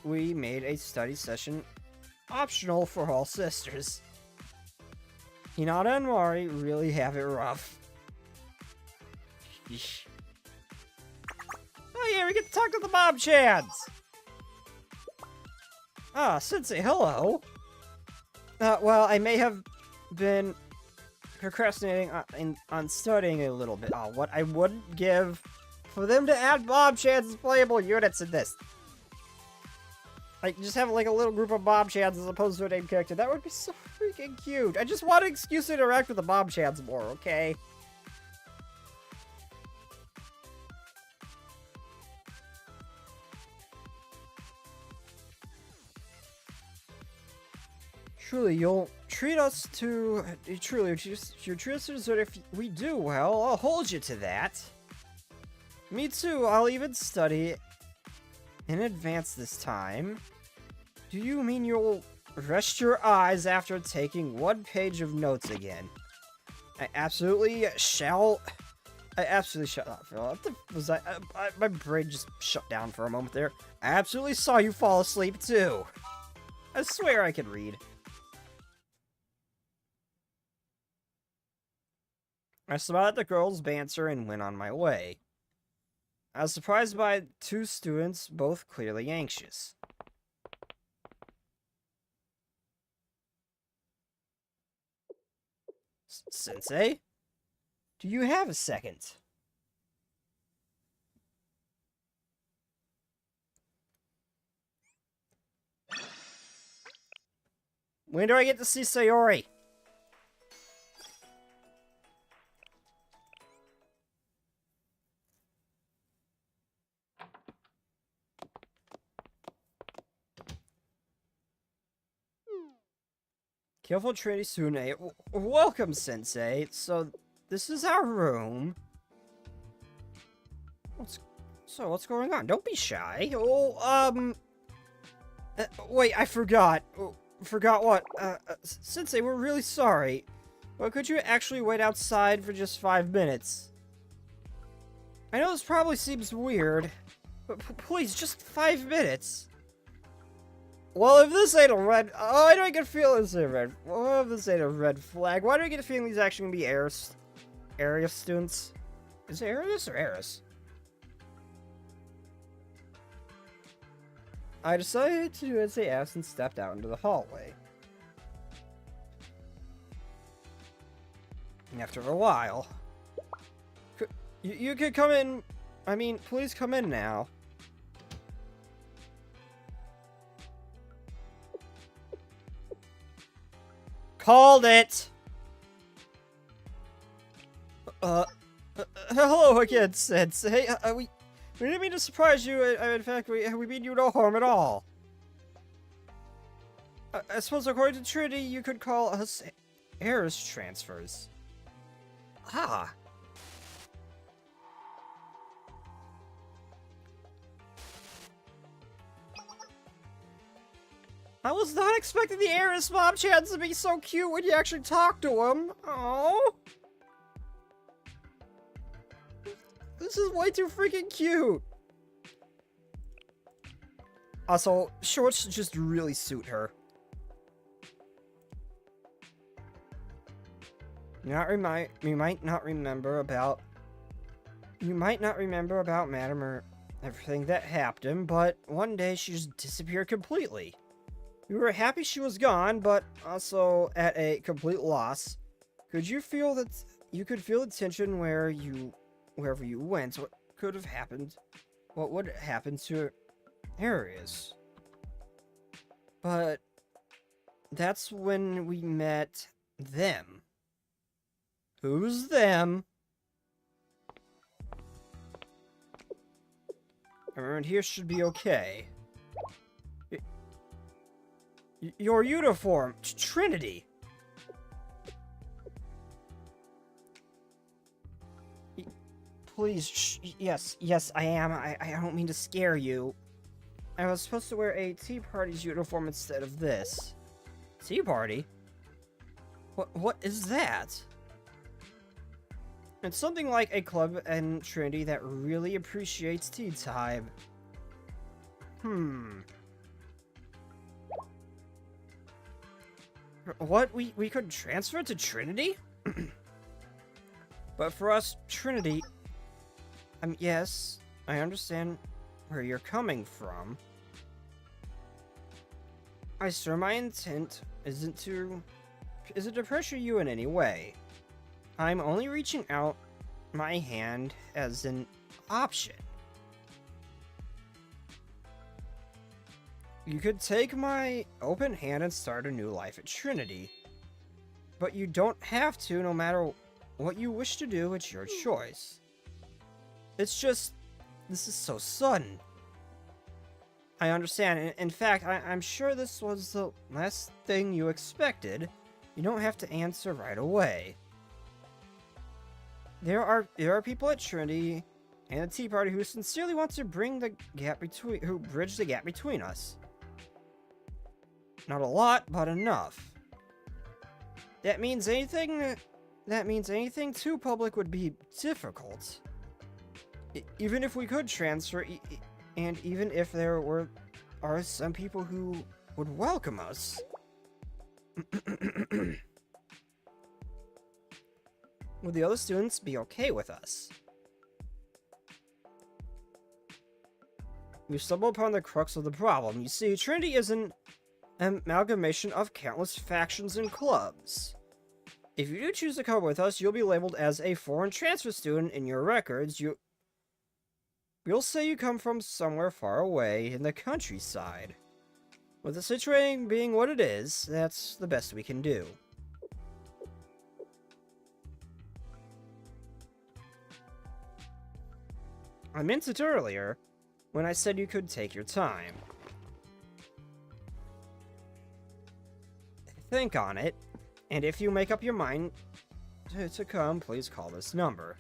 we made a study session optional for all sisters. Hinata and Mari really have it rough. Yeesh. Oh yeah, we get to talk to the Mom-chans! Ah, Sensei, hello! Well, I may have been procrastinating on studying a little bit. Oh, what I wouldn't give for them to add Mom-chans as playable units in this. Like, just have like a little group of Mom-chans as opposed to a named character. That would be so freaking cute. I just want an excuse to interact with the Mom-chans more, okay? Truly, you'll treat us to... Truly, you'll treat us to dessert if we do well. I'll hold you to that. Me too, I'll even study in advance this time. Do you mean you'll rest your eyes after taking one page of notes again? I absolutely shall... What the was that? My brain just shut down for a moment there. I absolutely saw you fall asleep too. I swear I can read. I smiled at the girls' banter and went on my way. I was surprised by two students, both clearly anxious. Sensei? Do you have a second? When do I get to see Sayori? Careful, Trinity Sune. Welcome, Sensei. So, this is our room. What's going on? Don't be shy. Wait, I forgot. Forgot what? Sensei, we're really sorry. But could you actually wait outside for just 5 minutes? I know this probably seems weird, but please, just 5 minutes. Well, if this ain't a red... Oh, I don't get a feeling this ain't a red... Well, if this ain't a red flag, why do I get a feeling these actually gonna be Arius students? Is it Arius or Eris? I decided to do as they asked and stepped out into the hallway. And after a while... You could come in... I mean, please come in now. Called it! Hello again, Sensei. We didn't mean to surprise you. In fact, we mean you no harm at all. I suppose according to Trinity, you could call us Eris transfers. Ah. I was not expecting the Eris Mom-chans to be so cute when you actually talk to him. Oh, this is way too freaking cute. Also, shorts just really suit her. You might not remember about Madam or everything that happened, but one day she just disappeared completely. We were happy she was gone, but also at a complete loss. Could you feel that you could feel the tension wherever you went? What could have happened? What would happen to Arius? But that's when we met them. Who's them? Around here should be okay. Your uniform, Trinity. Please, yes, I am. I don't mean to scare you. I was supposed to wear a Tea Party's uniform instead of this. Tea Party? What is that? It's something like a club in Trinity that really appreciates tea time. What? We could transfer to Trinity? But for us, Trinity... yes, I understand where you're coming from. I swear my intent isn't to pressure you in any way. I'm only reaching out my hand as an option. You could take my open hand and start a new life at Trinity. But you don't have to, no matter what you wish to do, it's your choice. It's just, this is so sudden. I understand. In fact, I'm sure this was the last thing you expected. You don't have to answer right away. There are people at Trinity and the Tea Party who sincerely want to bridge the gap between us. Not a lot, but enough. That means anything too public would be difficult. Even if we could transfer, and even if there are some people who would welcome us. Would the other students be okay with us? You stumble upon the crux of the problem. You see, Trinity is an amalgamation of countless factions and clubs. If you do choose to come with us, you'll be labeled as a foreign transfer student in your records. You'll say you come from somewhere far away in the countryside. With the situation being what it is, that's the best we can do. I meant it earlier, when I said you could take your time. Think on it, and if you make up your mind to come, please call this number.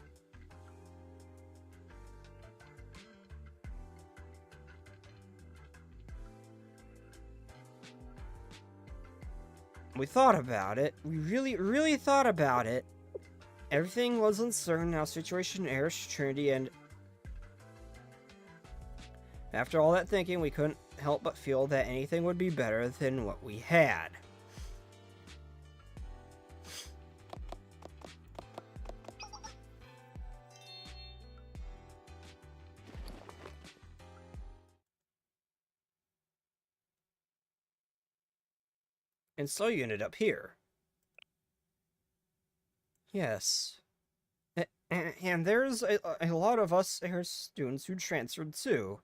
We thought about it. We really thought about it. Everything was uncertain, our situation airs Trinity, and after all that thinking, we couldn't help but feel that anything would be better than what we had. And so you ended up here. Yes. And there's a lot of us here students who transferred too.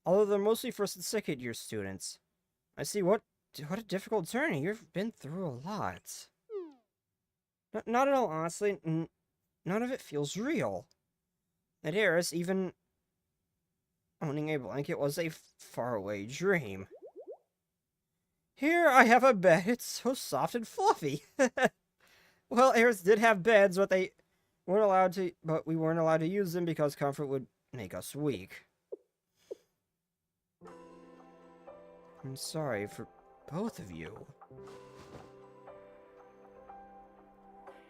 Although they're mostly first and second year students. I see what a difficult journey. You've been through a lot. Not at all, honestly. None of it feels real. At Eris, even owning a blanket was a faraway dream. Here I have a bed. It's so soft and fluffy. Well, Eris did have beds, but we weren't allowed to use them because comfort would make us weak. I'm sorry for both of you.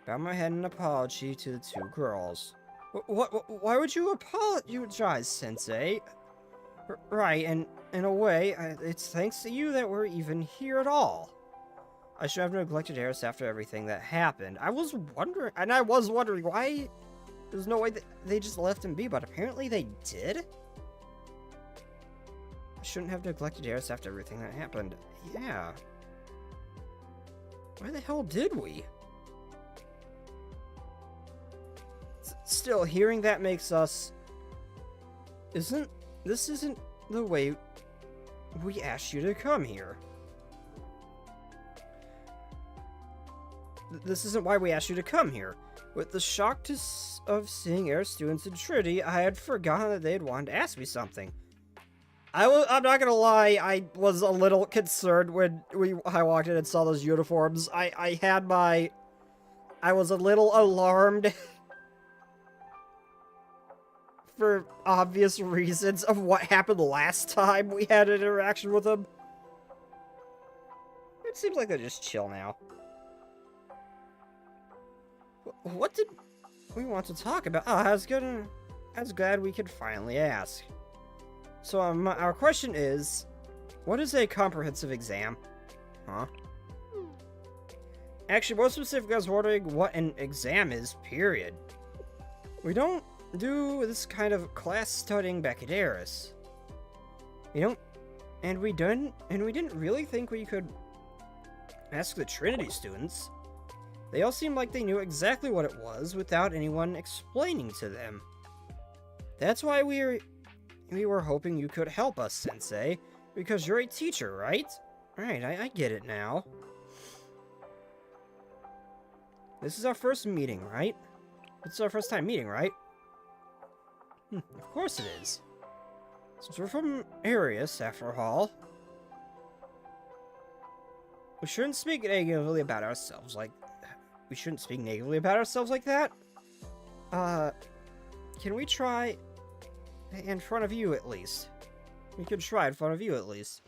Bow my head in apology to the two girls. Why would you apologize, Sensei? Right, and in a way, it's thanks to you that we're even here at all. I should have neglected Eris after everything that happened. I was wondering why there's no way that they just left him be, but apparently they did? I shouldn't have neglected Eris after everything that happened. Yeah. Why the hell did we? Still, hearing that makes us... This isn't the way we asked you to come here. This isn't why we asked you to come here. With the shock of seeing Eris students in Trinity, I had forgotten that they had wanted to ask me something. I'm not gonna lie, I was a little concerned when I walked in and saw those uniforms. I was a little alarmed for obvious reasons of what happened last time we had an interaction with them. It seems like they're just chill now. What did we want to talk about? Oh, I was glad we could finally ask. So, our question is, what is a comprehensive exam? Huh? Actually, more specifically, I was wondering what an exam is, period. We don't do this kind of class studying back at Eris. We didn't really think we could ask the Trinity students. They all seemed like they knew exactly what it was without anyone explaining to them. That's why we were hoping you could help us, Sensei, because you're a teacher, right? Right, I get it now. This is our first meeting, right? It's our first time meeting, right? Of course it is. Since we're from Arius, after all. We shouldn't speak negatively about ourselves like... We shouldn't speak negatively about ourselves like that? Can we try... in front of you, at least? We could try in front of you, at least.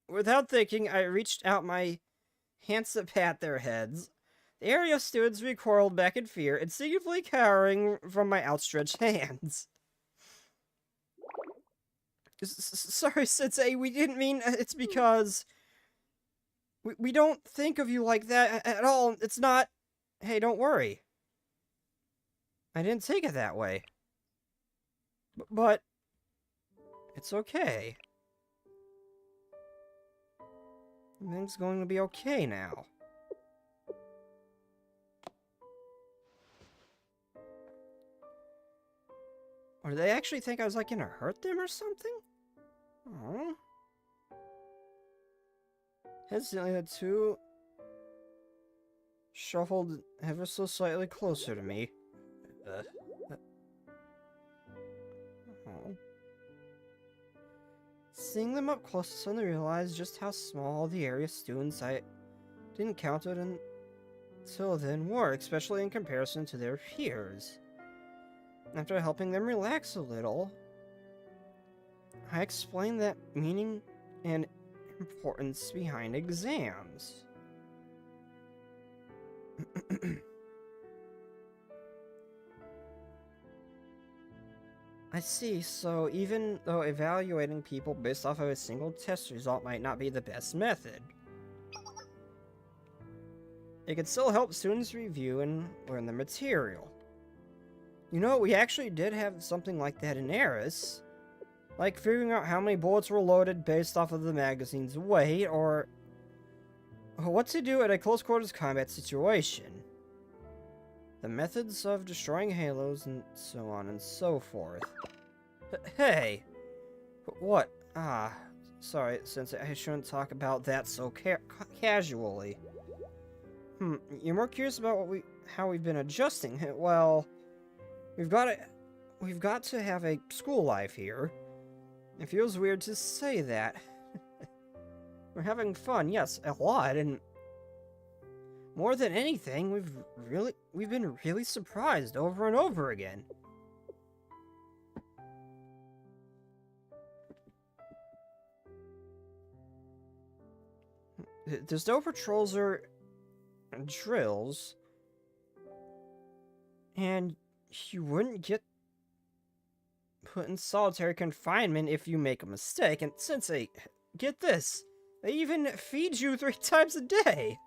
Without thinking, I reached out my hands to pat their heads. The area students recoiled back in fear, instinctively cowering from my outstretched hands. Sorry, Sensei, we didn't mean... It's because... We don't think of you like that at all. It's not... Hey, don't worry. I didn't take it that way. But... It's okay. Everything's going to be okay now. Or do they actually think I was, like, gonna hurt them or something? Oh. Hesitantly, the two shuffled ever so slightly closer to me. Oh. Seeing them up close, I suddenly realized just how small the area students I didn't count it until then were, especially in comparison to their peers. After helping them relax a little, I explained that meaning and importance behind exams. I see, so even though evaluating people based off of a single test result might not be the best method, it can still help students review and learn the material. You know, we actually did have something like that in Eris. Like figuring out how many bullets were loaded based off of the magazine's weight, or what to do at a close quarters combat situation. The methods of destroying halos, and so on and so forth. Hey! What? Sorry, Sensei, I shouldn't talk about that so casually. You're more curious about how we've been adjusting. Well, we've got to have a school life here. It feels weird to say that. We're having fun, yes, a lot, and more than anything, we've been really surprised over and over again. There's no patrols or drills, and you wouldn't get put in solitary confinement if you make a mistake. And Sensei, get this, they even feed you 3 times a day.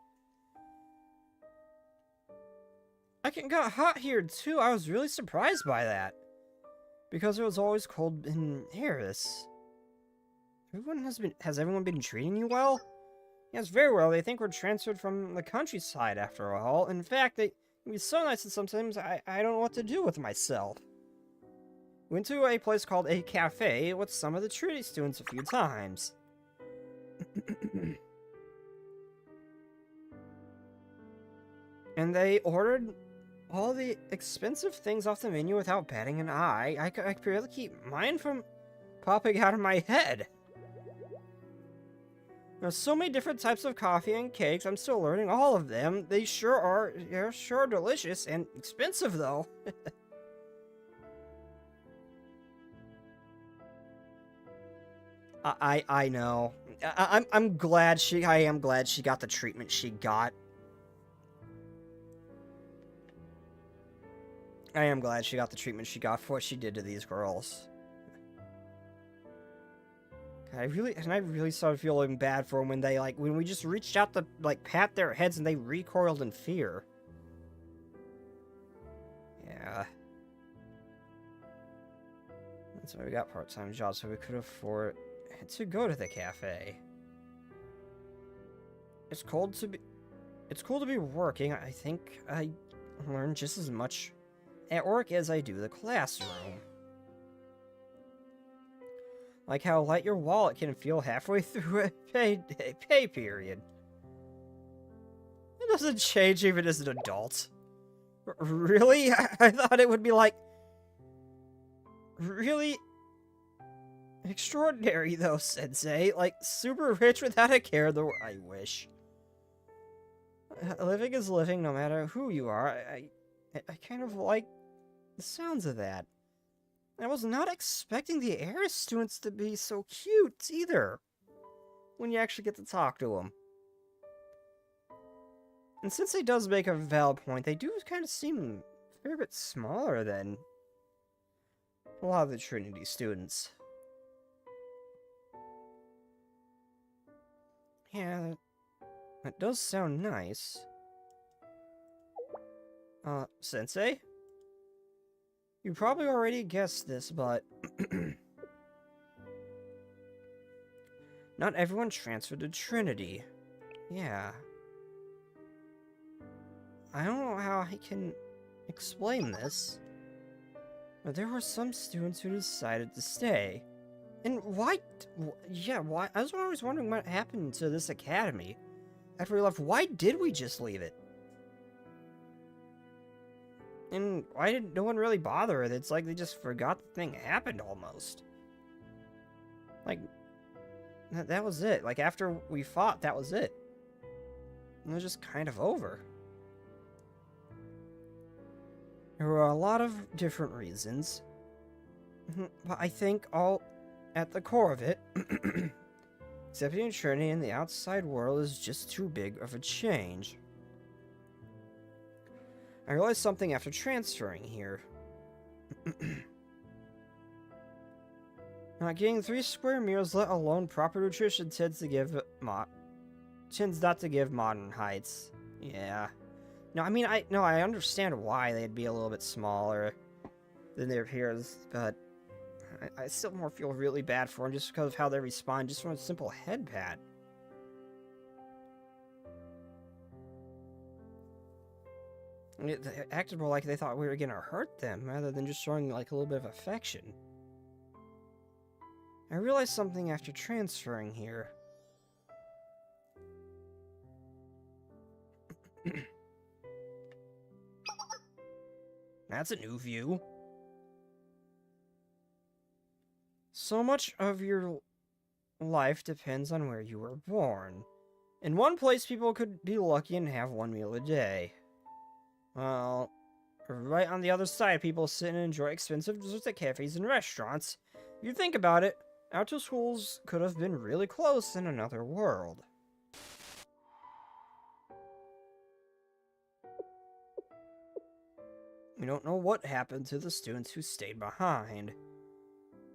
It got hot here too. I was really surprised by that, because it was always cold in Eris. Has everyone been treating you well? Yes, very well. They think we're transferred from the countryside after all. In fact, they can be so nice that sometimes I don't know what to do with myself. Went to a place called a cafe with some of the Trinity students a few times. And they ordered all the expensive things off the menu without batting an eye. I could barely keep mine from popping out of my head. There's so many different types of coffee and cakes. I'm still learning all of them. They sure are, they're sure delicious and expensive though. I know. I am glad she got the treatment she got. I am glad she got the treatment she got for what she did to these girls. I really started feeling bad for them when they, like, when we just reached out to, like, pat their heads and they recoiled in fear. Yeah. That's why we got part-time jobs, so we could afford to go to the cafe. It's cool to be working. I think I learned just as much at work as I do the classroom. Like how light your wallet can feel halfway through a pay period. It doesn't change even as an adult. Really? I thought it would be like... really... extraordinary though, Sensei. Like, super rich without a care, though I wish. Living is living no matter who you are. I kind of like the sounds of that. I was not expecting the Air students to be so cute, either. When you actually get to talk to them. And since he does make a valid point, they do kind of seem a fair bit smaller than a lot of the Trinity students. Yeah, that does sound nice. Sensei? You probably already guessed this, but... not everyone transferred to Trinity. Yeah. I don't know how I can explain this, but there were some students who decided to stay. And why? Yeah, why? I was always wondering what happened to this academy after we left. Why did we just leave it? And why did no one really bother with it? It's like they just forgot the thing happened almost. Like, that was it. Like, after we fought, that was it. And it was just kind of over. There were a lot of different reasons. But I think all at the core of it, accepting Trinity in the outside world is just too big of a change. I realized something after transferring here. Not getting 3 square meals, let alone proper nutrition, tends not to give modern heights. Yeah. No, I mean, I understand why they'd be a little bit smaller than their peers, but I still more feel really bad for them just because of how they respond just from a simple head pat. They acted more like they thought we were gonna hurt them, rather than just showing, like, a little bit of affection. I realized something after transferring here. That's a new view. So much of your life depends on where you were born. In one place, people could be lucky and have 1 meal a day. Well, right on the other side, people sit and enjoy expensive desserts at cafes and restaurants. If you think about it, our 2 schools could have been really close in another world. We don't know what happened to the students who stayed behind.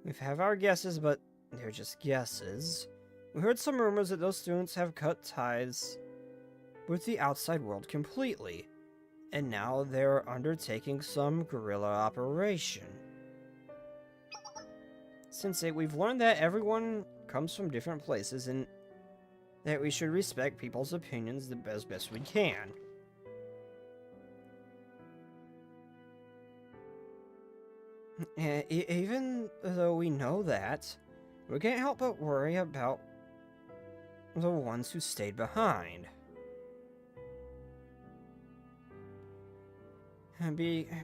We have our guesses, but they're just guesses. We heard some rumors that those students have cut ties with the outside world completely, and now they're undertaking some guerrilla operation. Sensei, we've learned that everyone comes from different places and that we should respect people's opinions the best we can. Even though we know that, we can't help but worry about the ones who stayed behind.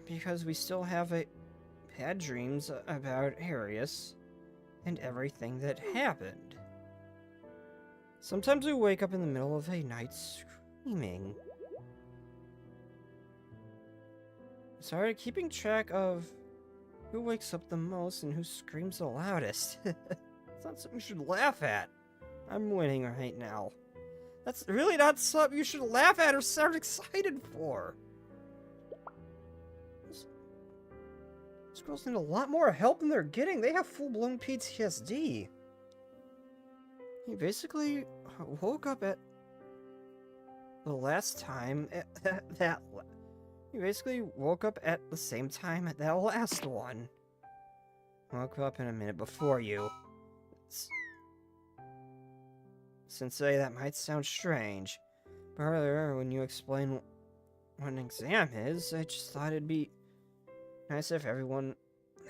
Because we still have bad dreams about Arius and everything that happened. Sometimes we wake up in the middle of a night screaming. Started keeping track of who wakes up the most and who screams the loudest. It's not something you should laugh at. I'm winning right now. That's really not something you should laugh at or sound excited for. These girls need a lot more help than they're getting. They have full-blown PTSD. He basically woke up at the last time he basically woke up at the same time at that last one. Woke up in a minute before you. Sensei, that might sound strange, but earlier when you explained what an exam is, I just thought it'd be nice if everyone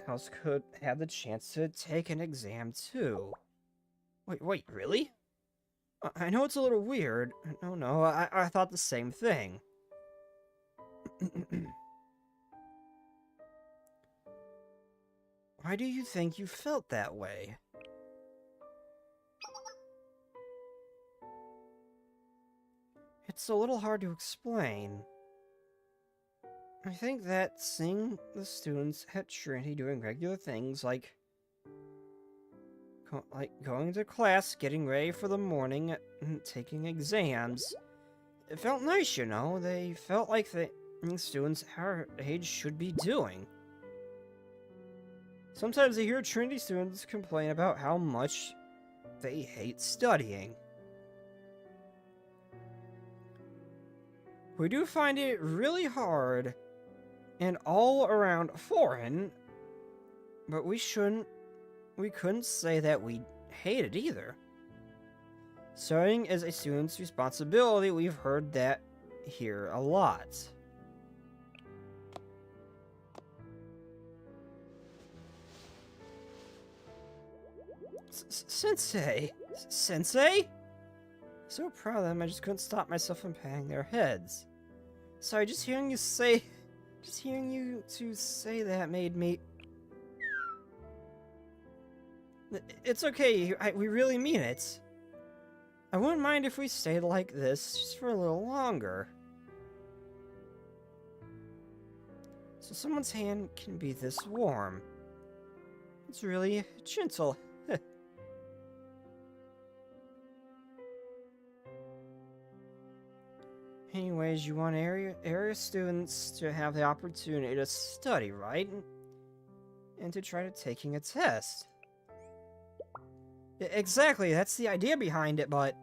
else could have the chance to take an exam too. Wait, really? I know it's a little weird. No, I thought the same thing. Why do you think you felt that way? It's a little hard to explain. I think that seeing the students at Trinity doing regular things like going to class, getting ready for the morning, and taking exams, it felt nice, you know? They felt like the students our age should be doing. Sometimes I hear Trinity students complain about how much they hate studying. We do find it really hard and all around foreign, but we couldn't say that we hate it either. Studying is a student's responsibility. We've heard that here a lot. Sensei? Sensei? So proud of them, I just couldn't stop myself from patting their heads. Sorry, just hearing you say that made me... It's okay, we really mean it. I wouldn't mind if we stayed like this just for a little longer. So someone's hand can be this warm. It's really gentle. Anyways, you want area students to have the opportunity to study, right? And to try to taking a test. Exactly, that's the idea behind it, but...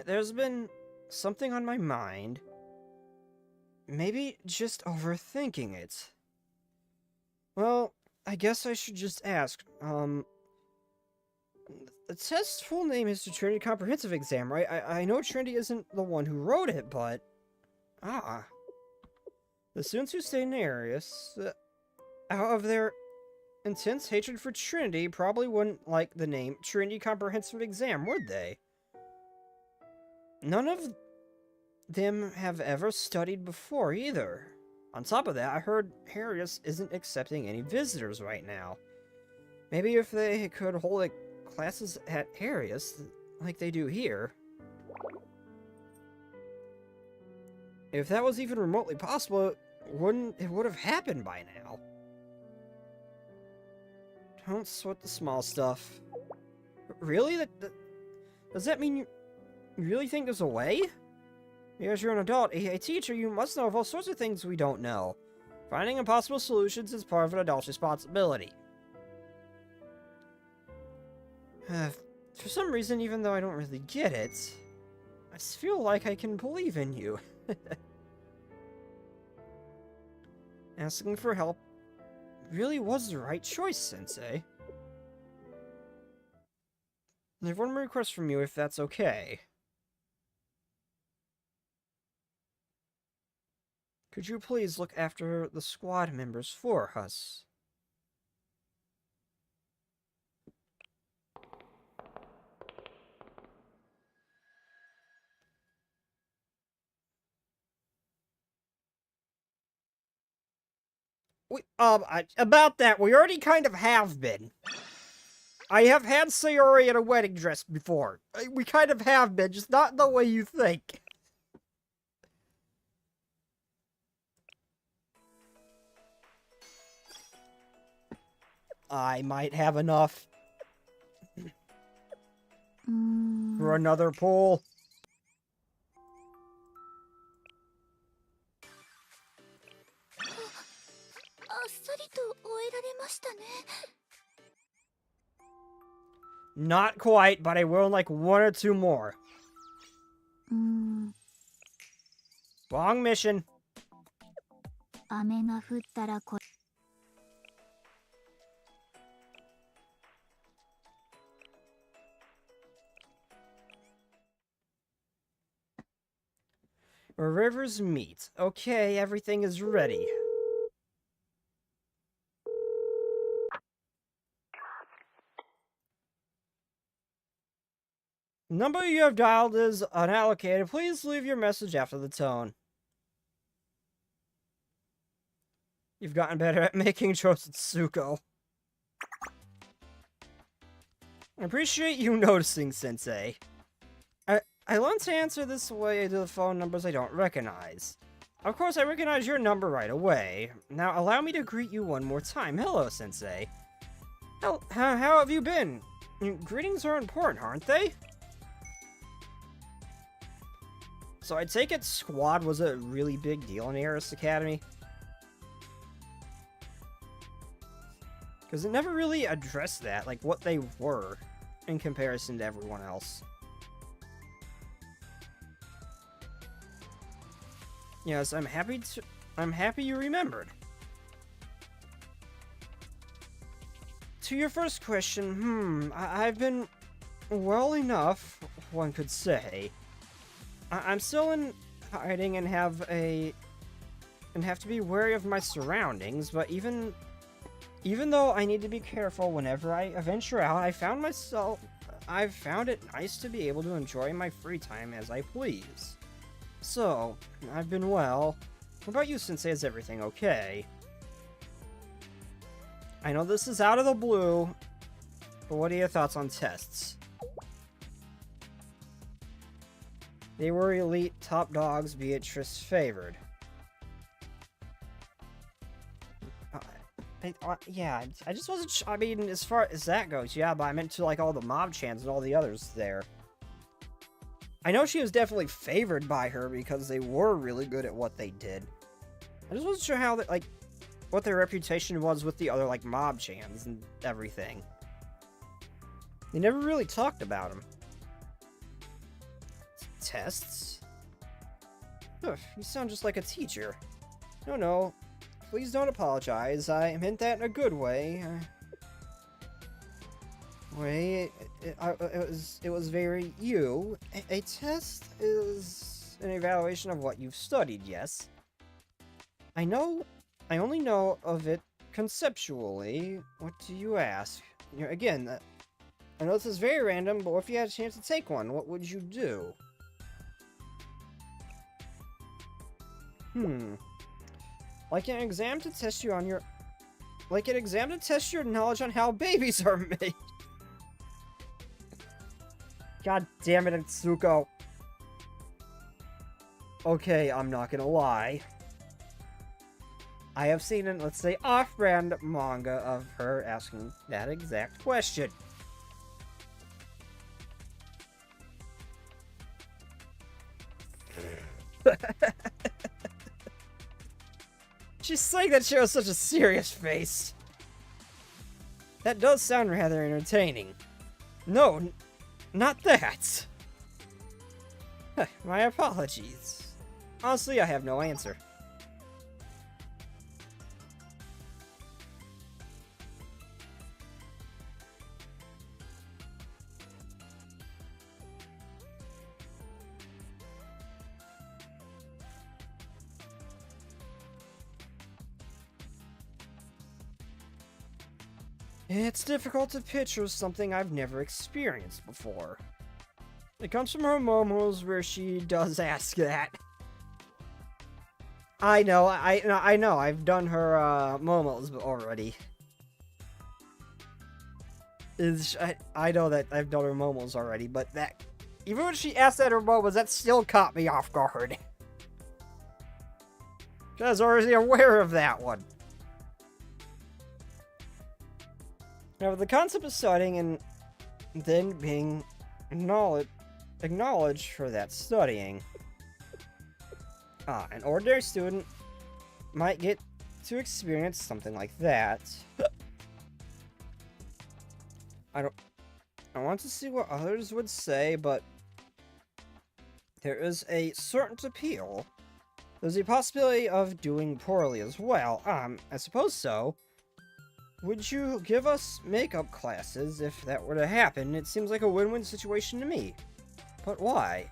There's been something on my mind. Maybe just overthinking it. Well, I guess I should just ask, the test's full name is the Trinity Comprehensive Exam, right? I know Trinity isn't the one who wrote it, but... The students who stay in Arius, out of their intense hatred for Trinity, probably wouldn't like the name Trinity Comprehensive Exam, would they? None of them have ever studied before, either. On top of that, I heard Arius isn't accepting any visitors right now. Maybe if they could hold classes at Arius, like they do here. If that was even remotely possible, it would have happened by now. Don't sweat the small stuff. Really? Does that mean you really think there's a way? Because you're an adult, a teacher, you must know of all sorts of things we don't know. Finding impossible solutions is part of an adult's responsibility. For some reason, even though I don't really get it, I feel like I can believe in you. Asking for help really was the right choice, Sensei. I have one more request from you, if that's okay. Could you please look after the squad members for us? About that, we already kind of have been. I have had Sayori in a wedding dress before. We kind of have been, just not the way you think. I might have enough for another pool. あっさりと終えられましたね。 Not quite, but I will in like one or two more. Wrong mission. 雨が降ったらこ Where rivers meet. Okay, everything is ready. The number you have dialed is unallocated. Please leave your message after the tone. You've gotten better at making Chosutsuko. I appreciate you noticing, Sensei. I learned to answer this way to the phone numbers I don't recognize. Of course, I recognize your number right away. Now, allow me to greet you one more time. Hello, Sensei. How have you been? Greetings are important, aren't they? So I take it Squad was a really big deal in Aris Academy? Because it never really addressed that, like what they were, in comparison to everyone else. Yes, I'm happy you remembered. To your first question, I've been well enough, one could say. I'm still in hiding and have to be wary of my surroundings, but even though I need to be careful whenever I venture out, I've found it nice to be able to enjoy my free time as I please. So, I've been well. What about you, Sensei? Is everything okay? I know this is out of the blue, but what are your thoughts on tests? They were elite top dogs Beatrice favored. Yeah, I just wasn't I mean, as far as that goes, yeah, but I meant to like all the mob chants and all the others there. I know she was definitely favored by her because they were really good at what they did. I just wasn't sure how, like, what their reputation was with the other, like, mob chants and everything. They never really talked about them. Tests? Ugh, you sound just like a teacher. No, please don't apologize. I meant that in a good way. It was very you. A test is an evaluation of what you've studied, yes. I only know of it conceptually. What do you ask? Again, I know this is very random, but if you had a chance to take one, what would you do? Like an exam to test your knowledge on how babies are made. God damn it, Itsuko. Okay, I'm not gonna lie. I have seen an, let's say, off-brand manga of her asking that exact question. She's saying that she has such a serious face. That does sound rather entertaining. No, not that. My apologies. Honestly, I have no answer. It's difficult to picture something I've never experienced before. It comes from her momos where she does ask that. I know, I know, I've done her, momos already. I know that I've done her momos already, but that... Even when she asked that her momos, that still caught me off guard. I was already aware of that one. Now, the concept of studying and then being acknowledged for that studying. An ordinary student might get to experience something like that. I want to see what others would say, but there is a certain appeal. There's a possibility of doing poorly as well. I suppose so. Would you give us makeup classes if that were to happen? It seems like a win-win situation to me. But why?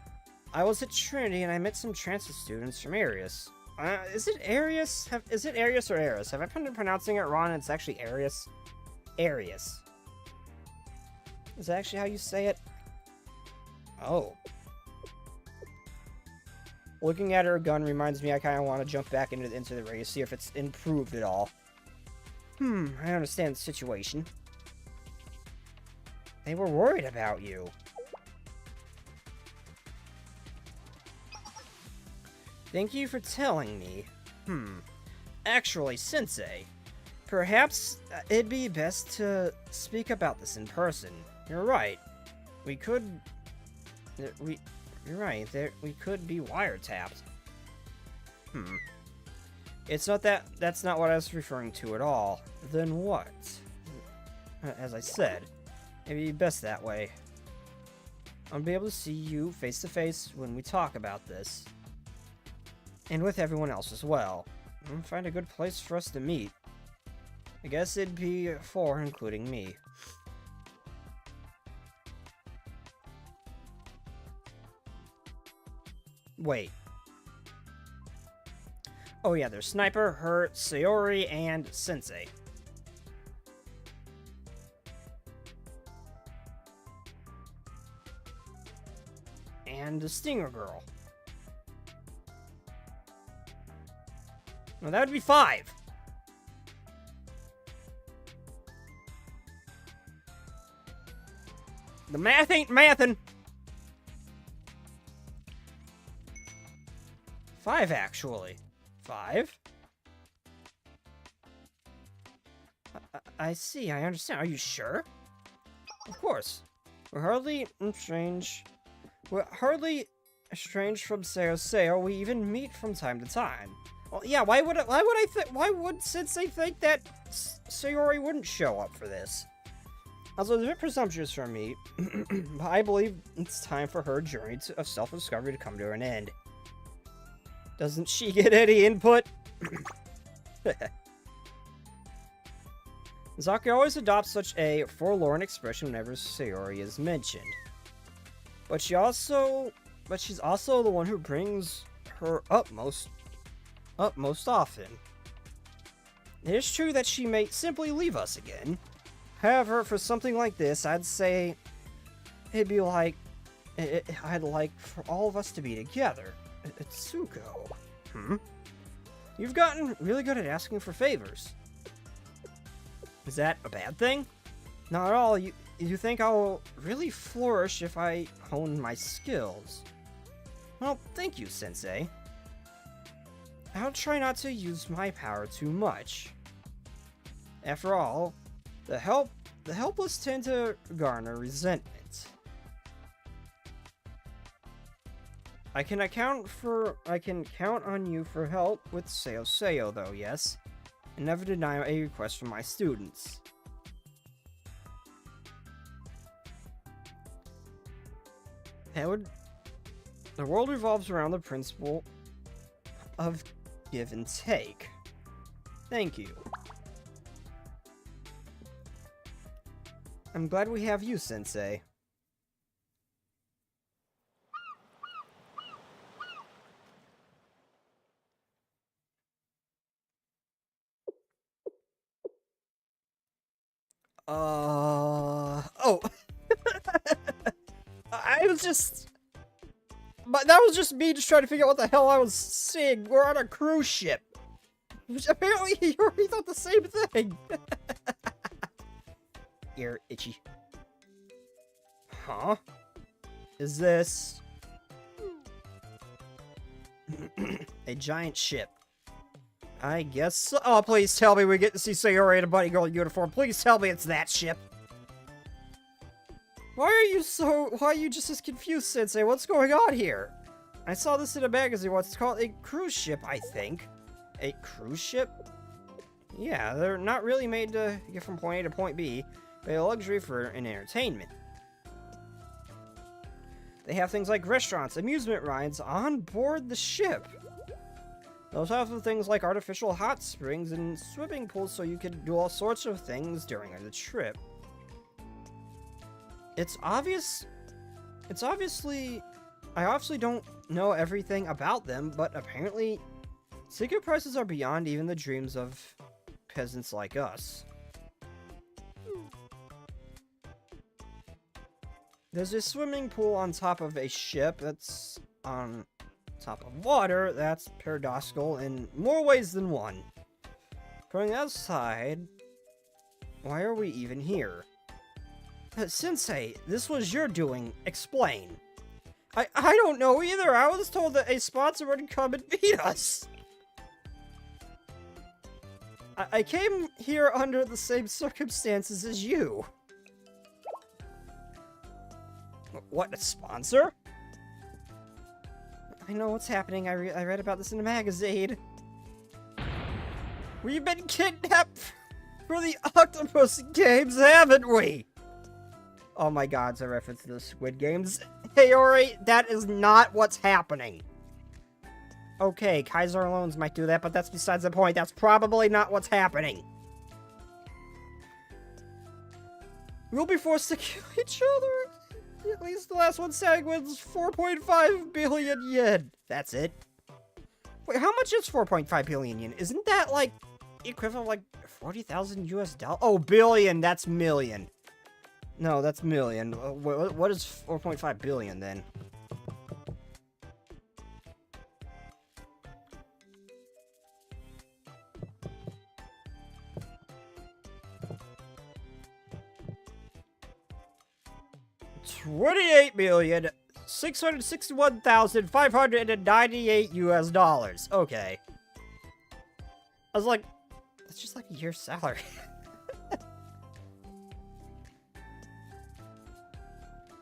I was at Trinity and I met some transfer students from Arius. Is it Arius? Is it Arius or Arius? Have I been pronouncing it wrong and it's actually Arius? Arius. Is that actually how you say it? Oh. Looking at her gun reminds me I kind of want to jump back into the race, see if it's improved at all. I understand the situation. They were worried about you. Thank you for telling me. Actually, Sensei, perhaps it'd be best to speak about this in person. You're right. We could... You're right, we could be wiretapped. It's not that... That's not what I was referring to at all. Then what? As I said, it'd be best that way. I'll be able to see you face to face when we talk about this. And with everyone else as well. And find a good place for us to meet. I guess it'd be 4, including me. Wait. Oh yeah, there's Sniper, her, Sayori, and Sensei. And the Stinger Girl. No, that would be 5. The math ain't mathin'. 5, actually. 5? I see, I understand. Are you sure? Of course. We're hardly estranged from Sayo. We even meet from time to time. Well, yeah, why would Sensei think that Sayori wouldn't show up for this? Also, it's a bit presumptuous for me, but I believe it's time for her journey of self-discovery to come to an end. Doesn't she get any input? Zaki always adopts such a forlorn expression whenever Sayori is mentioned. But she's also the one who brings her utmost often. It is true that she may simply leave us again. However, for something like this, I'd say it'd be like I'd like for all of us to be together. Tsuko. You've gotten really good at asking for favors. Is that a bad thing? Not at all. You think I'll really flourish if I hone my skills? Well, thank you, Sensei. I'll try not to use my power too much. After all, the helpless tend to garner resentment. I can count on you for help with Sayo though, yes? And never deny a request from my students. The world revolves around the principle of give and take. Thank you. I'm glad we have you, Sensei. Oh. I was just... but that was just me just trying to figure out what the hell I was seeing. We're on a cruise ship. Which apparently he already thought the same thing. Ear itchy. Huh? Is this... a giant ship? I guess so. Oh, please tell me we get to see Sayori in a bunny girl uniform. Please tell me it's that ship. Why are you just as confused, Sensei? What's going on here? I saw this in a magazine once. It's called a cruise ship, I think. A cruise ship? Yeah, they're not really made to get from point A to point B, but a luxury for an entertainment. They have things like restaurants, amusement rides on board the ship. Those have things like artificial hot springs and swimming pools, so you can do all sorts of things during the trip. I obviously don't know everything about them, but apparently ticket prices are beyond even the dreams of peasants like us. There's a swimming pool on top of a ship that's on top of water. That's paradoxical in more ways than one. Putting that aside, why are we even here? Sensei, this was your doing. Explain. I don't know either. I was told that a sponsor would come and beat us. I came here under the same circumstances as you. What, a sponsor? I know what's happening. I read about this in a magazine. We've been kidnapped for the Octopus Games, haven't we? Oh my god, it's a reference to the Squid Games. Hey, Ori, that is not what's happening. Okay, Kaiser loans might do that, but that's besides the point. That's probably not what's happening. We'll be forced to kill each other. At least the last one sang wins 4.5 billion yen. That's it. Wait, how much is 4.5 billion yen? Isn't that like equivalent like 40,000 US dollars? Oh, billion, that's million. No, that's million. What is 4.5 billion then? $28,661,598 US dollars. Okay. I was like, that's just like a year's salary.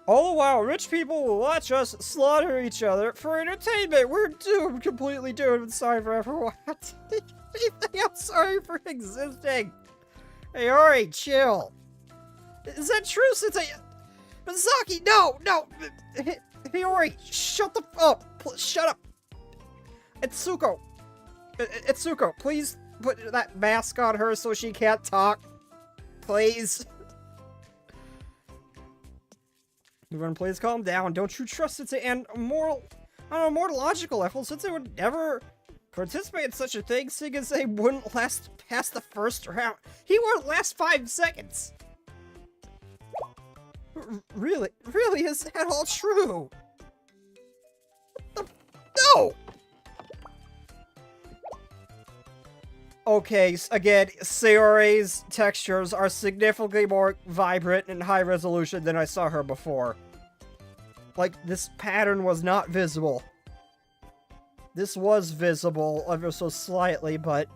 All the while, rich people will watch us slaughter each other for entertainment. We're doomed, completely doomed. I'm sorry for everyone. I'm sorry for existing. Hey, Ori, chill. Is that true? Since Misaki, no. Hey, Ori, shut the up. Shut up. Itsuko, please put that mask on her so she can't talk. Please. Everyone, please calm down. Don't you trust Sensei and more logical level. Sensei would never participate in such a thing, seeing as they wouldn't last past the first round. He wouldn't last 5 seconds. Really, is that all true? No! Okay, again, Sayori's textures are significantly more vibrant and high resolution than I saw her before. Like, this pattern was not visible. This was visible ever so slightly, but...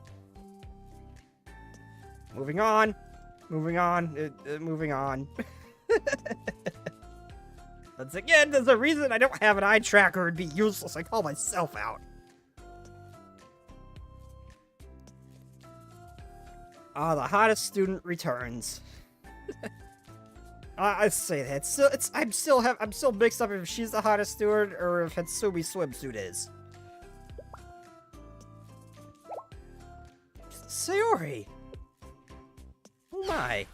Moving on. Moving on. Once again, there's a reason I don't have an eye tracker. It'd be useless. I call myself out. Ah, the hottest student returns. I say that. I'm still mixed up if she's the hottest student or if Hitsumi's swimsuit is. Sayori. Oh my.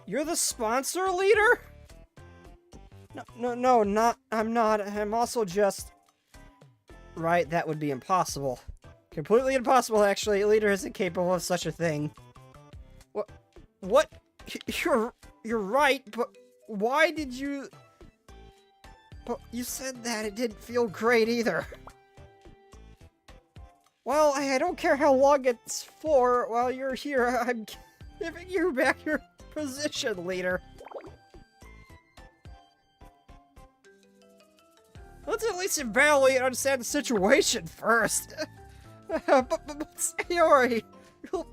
You're the sponsor leader? No, not. I'm not. I'm also just... Right, that would be impossible. Completely impossible, actually. A leader isn't capable of such a thing. What? You're right, but why did you... But you said that it didn't feel great either. Well, I don't care how long it's for. While you're here, I'm giving you back your position, leader. Let's at least evaluate and understand the situation first. but Sayori, we'll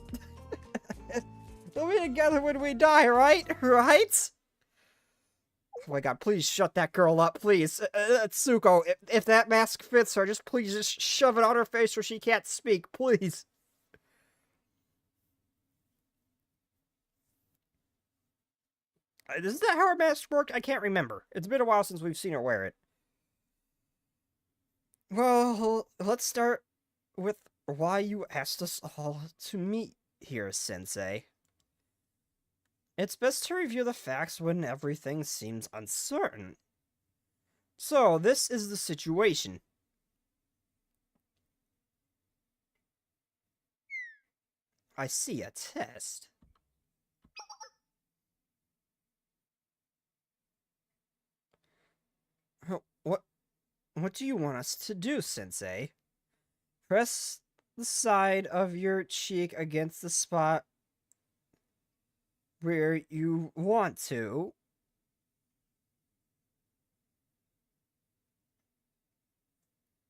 be together when we die, right? Right? Oh my god, please shut that girl up, please. Tsuko, if that mask fits her, please just shove it on her face where she can't speak, please. Is that how her mask worked? I can't remember. It's been a while since we've seen her wear it. Well, let's start with why you asked us all to meet here, Sensei. It's best to review the facts when everything seems uncertain. So, this is the situation. I see a test. What do you want us to do, Sensei? Press the side of your cheek against the spot where you want to.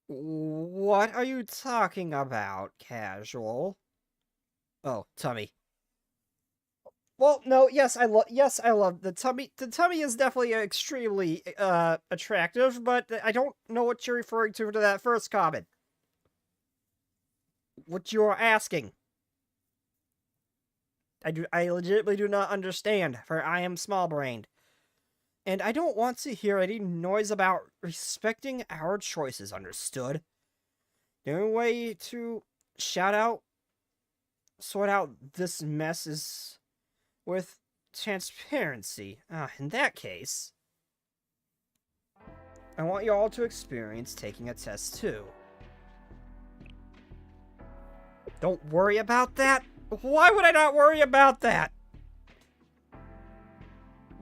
What are you talking about, casual? Oh, tummy. Well, no, yes, I love the tummy. The tummy is definitely extremely attractive, but I don't know what you're referring to that first comment. What you are asking. I legitimately do not understand, for I am small-brained. And I don't want to hear any noise about respecting our choices, understood? The only way to sort out this mess is with transparency. In that case, I want you all to experience taking a test too. Don't worry about that? Why would I not worry about that?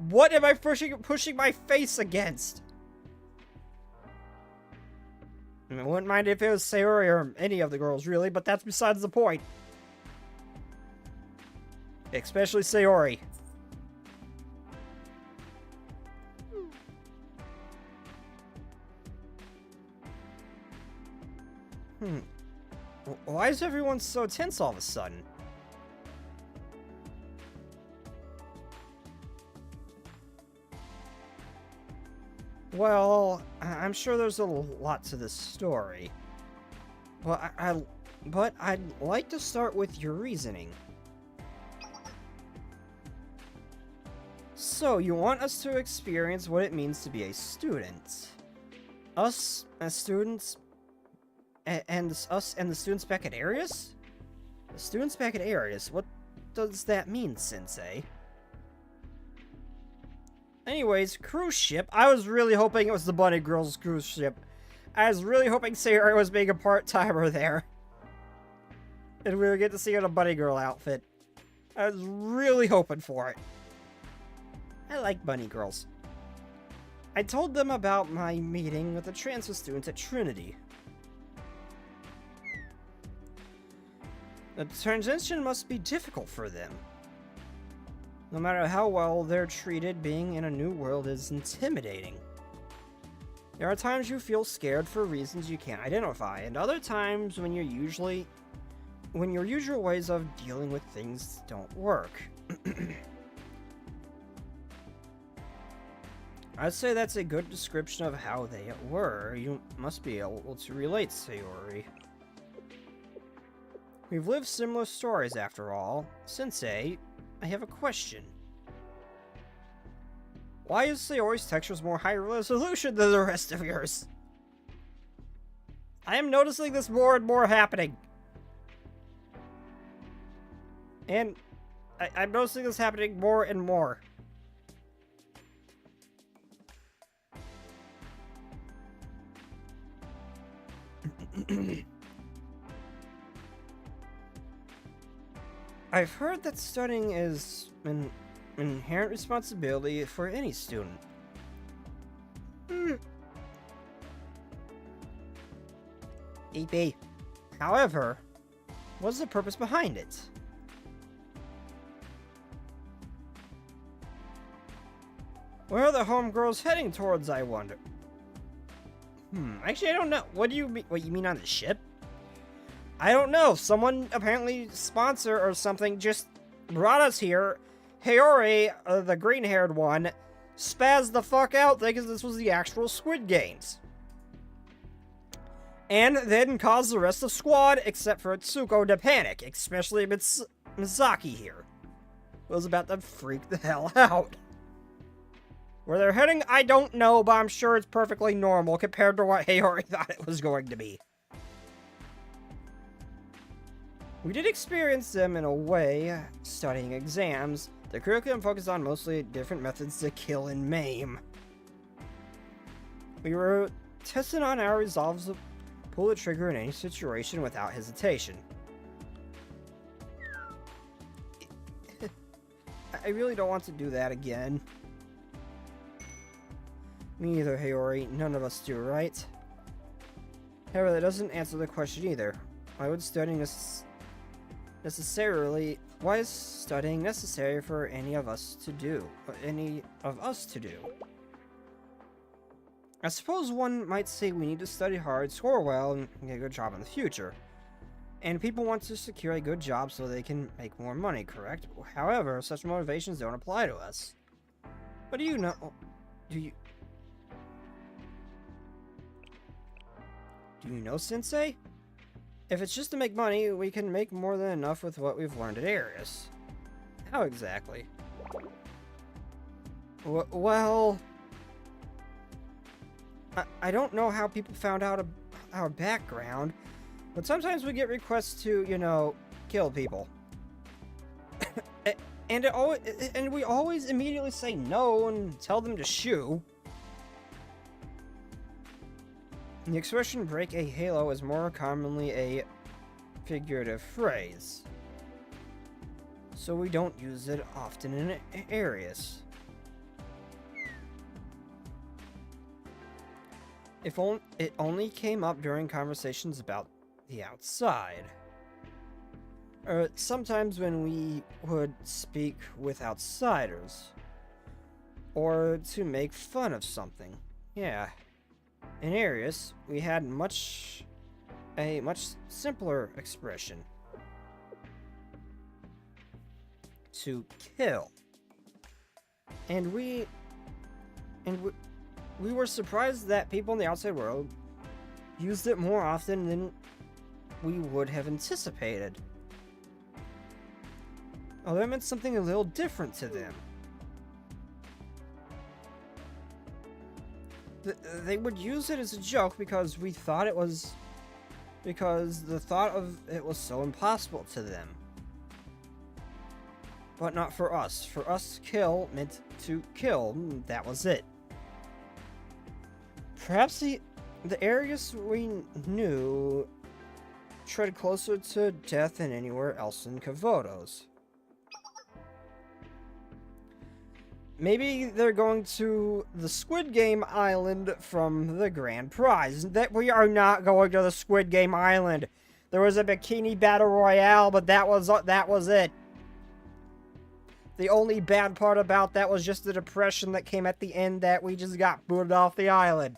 What am I pushing my face against? I wouldn't mind if it was Sayori or any of the girls, really, but that's besides the point. Especially Sayori. Why is everyone so tense all of a sudden? Well, I'm sure there's a lot to this story. But I'd like to start with your reasoning. So, you want us to experience what it means to be a student. Us as students, and us and the students back at Arius? The students back at Arius, what does that mean, Sensei? Anyways, cruise ship. I was really hoping it was the Bunny Girls cruise ship. I was really hoping Sayori was being a part-timer there. And we would get to see her in a Bunny Girl outfit. I was really hoping for it. I like Bunny Girls. I told them about my meeting with the transfer students at Trinity. The transition must be difficult for them. No matter how well they're treated, being in a new world is intimidating. There are times you feel scared for reasons you can't identify, and other times when your usual ways of dealing with things don't work. I'd say that's a good description of how they were. You must be able to relate, Sayori. We've lived similar stories after all. Sensei, I have a question. Why is Sayori's textures more high resolution than the rest of yours? I am noticing this more and more happening. And I'm noticing this happening more and more. I've heard that studying is an inherent responsibility for any student. EP. However, what's the purpose behind it? Where are the homegirls heading towards, I wonder? Actually, I don't know. What do you mean? What you mean on the ship? I don't know. Someone, apparently sponsor or something, just brought us here. Hiyori, the green-haired one, spazzed the fuck out thinking this was the actual Squid Games. And then caused the rest of squad, except for Itsuko, to panic, especially Misaki here, who was about to freak the hell out. Where they're heading, I don't know, but I'm sure it's perfectly normal compared to what Hiyori thought it was going to be. We did experience them in a way, studying exams. The curriculum focused on mostly different methods to kill and maim. We were tested on our resolves to pull the trigger in any situation without hesitation. I really don't want to do that again. Me either, Hiyori. None of us do, right? However, that doesn't answer the question either. Why is studying necessary for any of us to do? I suppose one might say we need to study hard, score well, and get a good job in the future. And people want to secure a good job so they can make more money, correct? However, such motivations don't apply to us. What do you know? Do you know, Sensei? If it's just to make money, we can make more than enough with what we've learned at Arius. How exactly? Well... I don't know how people found out our background, but sometimes we get requests to, you know, kill people. and we always immediately say no and tell them to shoo. The expression break a halo is more commonly a figurative phrase, so we don't use it often in Arius. It only came up during conversations about the outside. Or sometimes when we would speak with outsiders. Or to make fun of something. Yeah. In Arius, we had a much simpler expression. To kill. And we were surprised that people in the outside world used it more often than we would have anticipated. Oh, that meant something a little different to them. They would use it as a joke because we thought it was... because the thought of it was so impossible to them. But not for us. For us, kill meant to kill. That was it. Perhaps the Arius we knew tread closer to death than anywhere else in Kavotos. Maybe they're going to the Squid Game Island from the grand prize. That we are not going to the Squid Game Island. There was a bikini battle royale, but that was it. The only bad part about that was just the depression that came at the end that we just got booted off the island.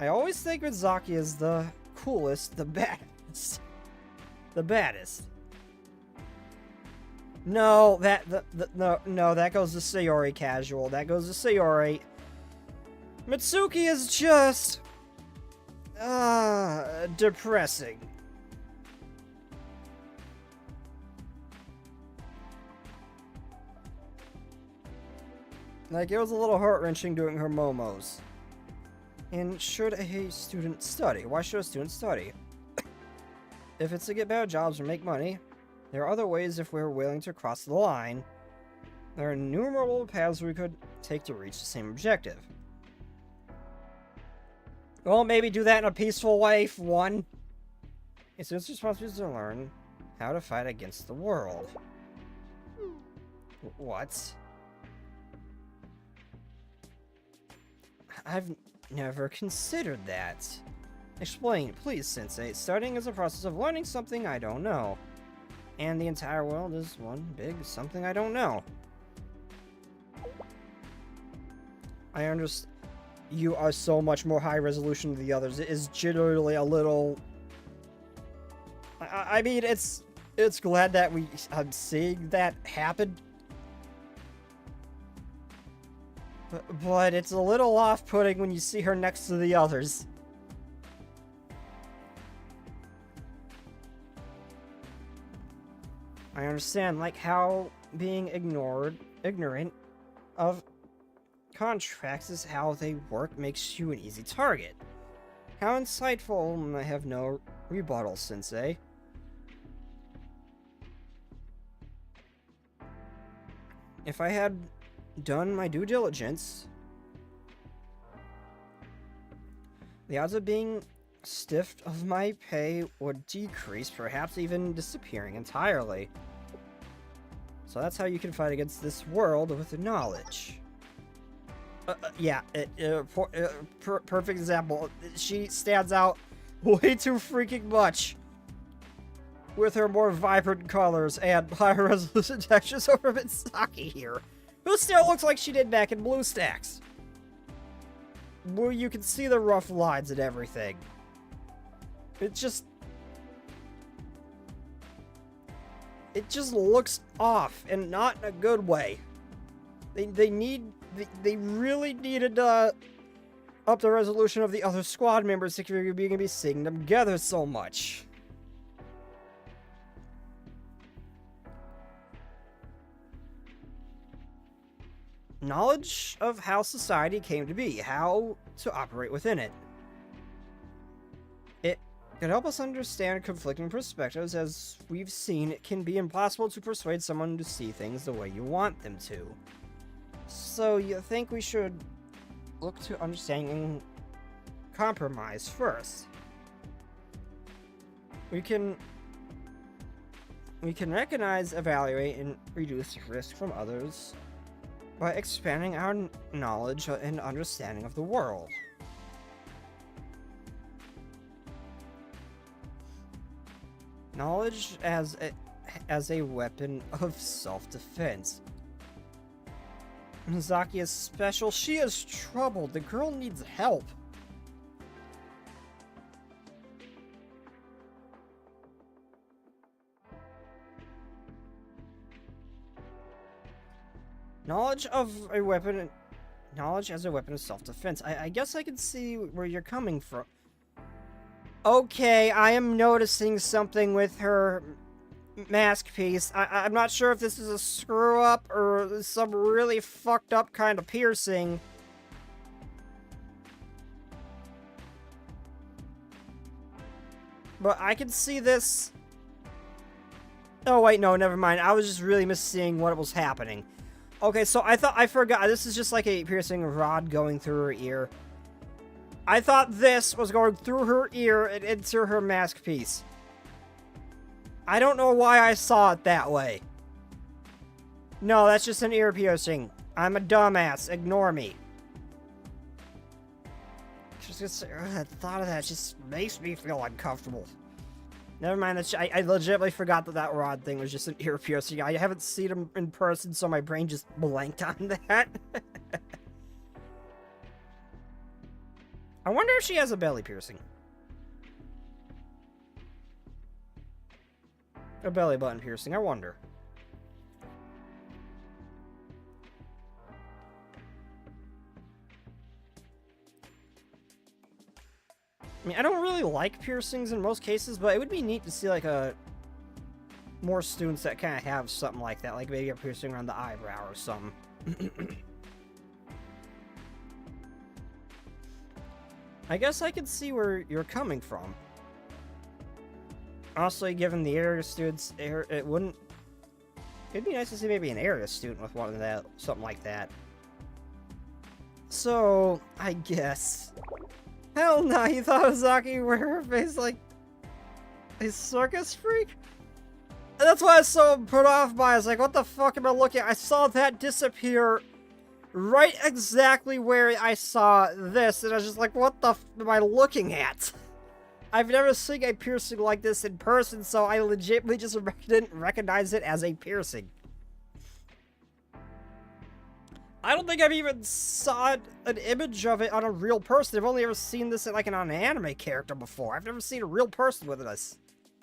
I always think Mizaki is the coolest, the baddest. The baddest. No, that goes to Sayori casual. That goes to Sayori. Mitsuki is just depressing. Like, it was a little heart-wrenching doing her momos. And should a student study? Why should a student study? If it's to get better jobs or make money, there are other ways if we're willing to cross the line. There are innumerable paths we could take to reach the same objective. Well, maybe do that in a peaceful way, for one. A student's responsibility is to learn how to fight against the world. What? I've never considered that. Explain, please, Sensei. Studying is a process of learning something I don't know. And the entire world is one big something I don't know. I understand. You are so much more high resolution than the others. It is generally a little... I mean, it's glad that I'm seeing that happen. But it's a little off-putting when you see her next to the others. I understand, like, how being ignorant of contracts is how they work makes you an easy target. How insightful. I have no rebuttal, Sensei. If I had done my due diligence, the odds of being stiffed of my pay would decrease, perhaps even disappearing entirely. So that's how you can fight against this world with knowledge. Yeah, perfect example. She stands out way too freaking much with her more vibrant colors and higher resolution textures over Misaki here, who still looks like she did back in BlueStacks, where you can see the rough lines and everything. It just looks off, and not in a good way. They really needed to up the resolution of the other squad members if you're going to be seeing them together so much. Knowledge of how society came to be, how to operate within it. It can help us understand conflicting perspectives. As we've seen, it can be impossible to persuade someone to see things the way you want them to. So you think we should look to understanding compromise first? We can recognize, evaluate, and reduce risk from others by expanding our knowledge and understanding of the world. Knowledge as a weapon of self-defense. Misaki is special. She is troubled. The girl needs help. Knowledge as a weapon of self-defense. I guess I can see where you're coming from. Okay, I am noticing something with her mask piece. I'm not sure if this is a screw-up or some really fucked up kind of piercing. But I can see this... Oh wait, no, never mind. I was just really misseeing what was happening. Okay, so I forgot. This is just like a piercing rod going through her ear. I thought this was going through her ear and into her mask piece. I don't know why I saw it that way. No, that's just an ear piercing. I'm a dumbass. Ignore me. Just the thought of that just makes me feel uncomfortable. Never mind. I legitimately forgot that rod thing was just an ear piercing. I haven't seen him in person, so my brain just blanked on that. I wonder if she has a belly piercing. A belly button piercing, I wonder. I mean, I don't really like piercings in most cases, but it would be neat to see, like, more students that kind of have something like that. Like, maybe a piercing around the eyebrow or something. I guess I can see where you're coming from. Honestly, given the area students, it wouldn't... It'd be nice to see maybe an area student with one of that, something like that. So, I guess... Hell no, you thought Ozaki wear her face like a circus freak? That's why I was so put off by it. I was like, what the fuck am I looking at? I saw that disappear right exactly where I saw this, and I was just like, what the f am I looking at? I've never seen a piercing like this in person, so I legitimately just didn't recognize it as a piercing. I don't think I've even saw an image of it on a real person. I've only ever seen this on an anime character before. I've never seen a real person with this.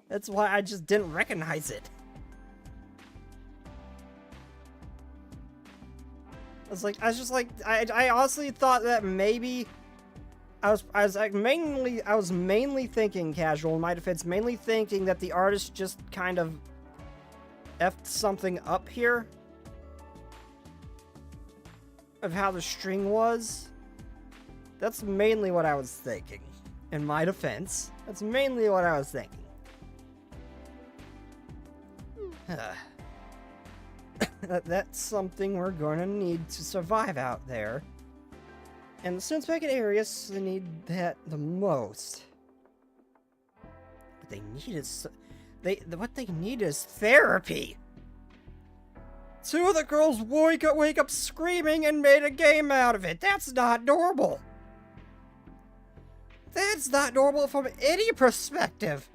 That's why I just didn't recognize it. I honestly thought that maybe I was mainly thinking, casual in my defense, mainly thinking that the artist just kind of effed something up here of how the string was. That's mainly what I was thinking. In my defense, that's mainly what I was thinking. That's something we're gonna need to survive out there. And the students back in areas, they need that the most. What they need is... what they need is therapy! Two of the girls wake up screaming and made a game out of it. That's not normal. That's not normal from any perspective.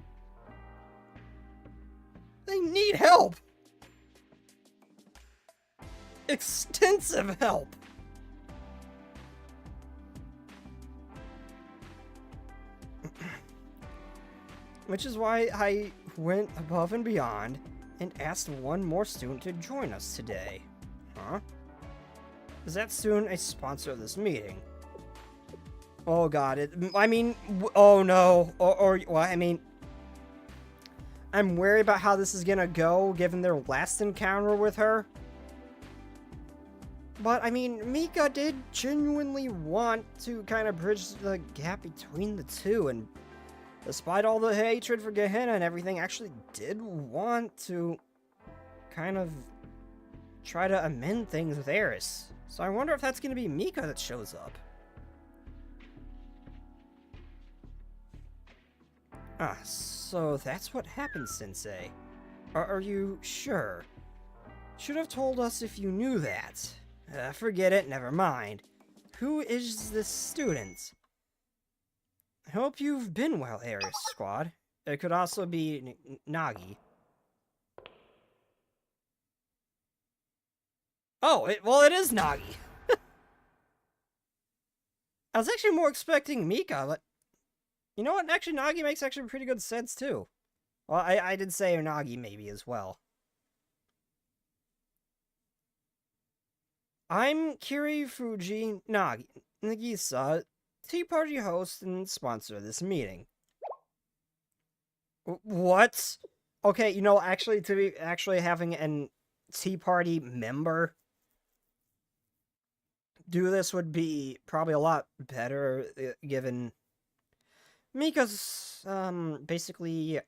They need help. Extensive help. Which is why I went above and beyond and asked one more student to join us today. Huh? Is that student a sponsor of this meeting? Oh god, oh no. I'm worried about how this is gonna go, given their last encounter with her. But, Mika did genuinely want to kind of bridge the gap between the two, and despite all the hatred for Gehenna and everything, actually did want to kind of try to amend things with Eris. So I wonder if that's going to be Mika that shows up. Ah, so that's what happened, Sensei. Are you sure? Should have told us if you knew that. Forget it, never mind. Who is this student? I hope you've been well, Aries Squad. It could also be Nagi. Oh, it is Nagi. I was actually more expecting Mika, but you know what? Actually, Nagi makes actually pretty good sense, too. Well, I did say Nagi maybe as well. I'm Kiri Fuji Nagisa, Tea Party host and sponsor of this meeting. What? Okay, actually, to be having an Tea Party member do this would be probably a lot better, given Mika's, basically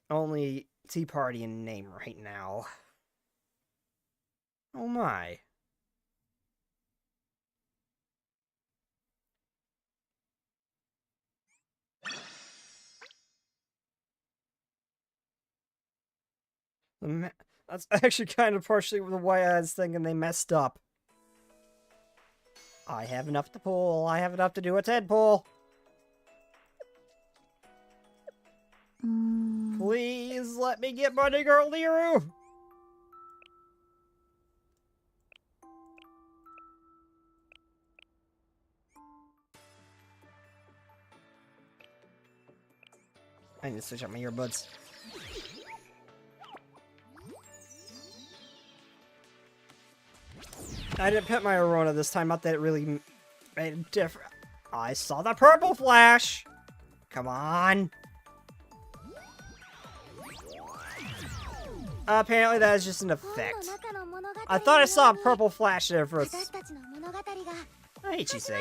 only Tea Party in name right now. Oh my. That's actually kind of partially the way I was thinking they messed up. I have enough to pull. I have enough to do a 10 pull. Please let me get Bunny Girl Liru. I need to switch out my earbuds. I didn't pet my Arona this time, not that it really made a difference. I saw the purple flash! Come on! Apparently that is just an effect. I thought I saw a purple flash there for a... I hate you, say.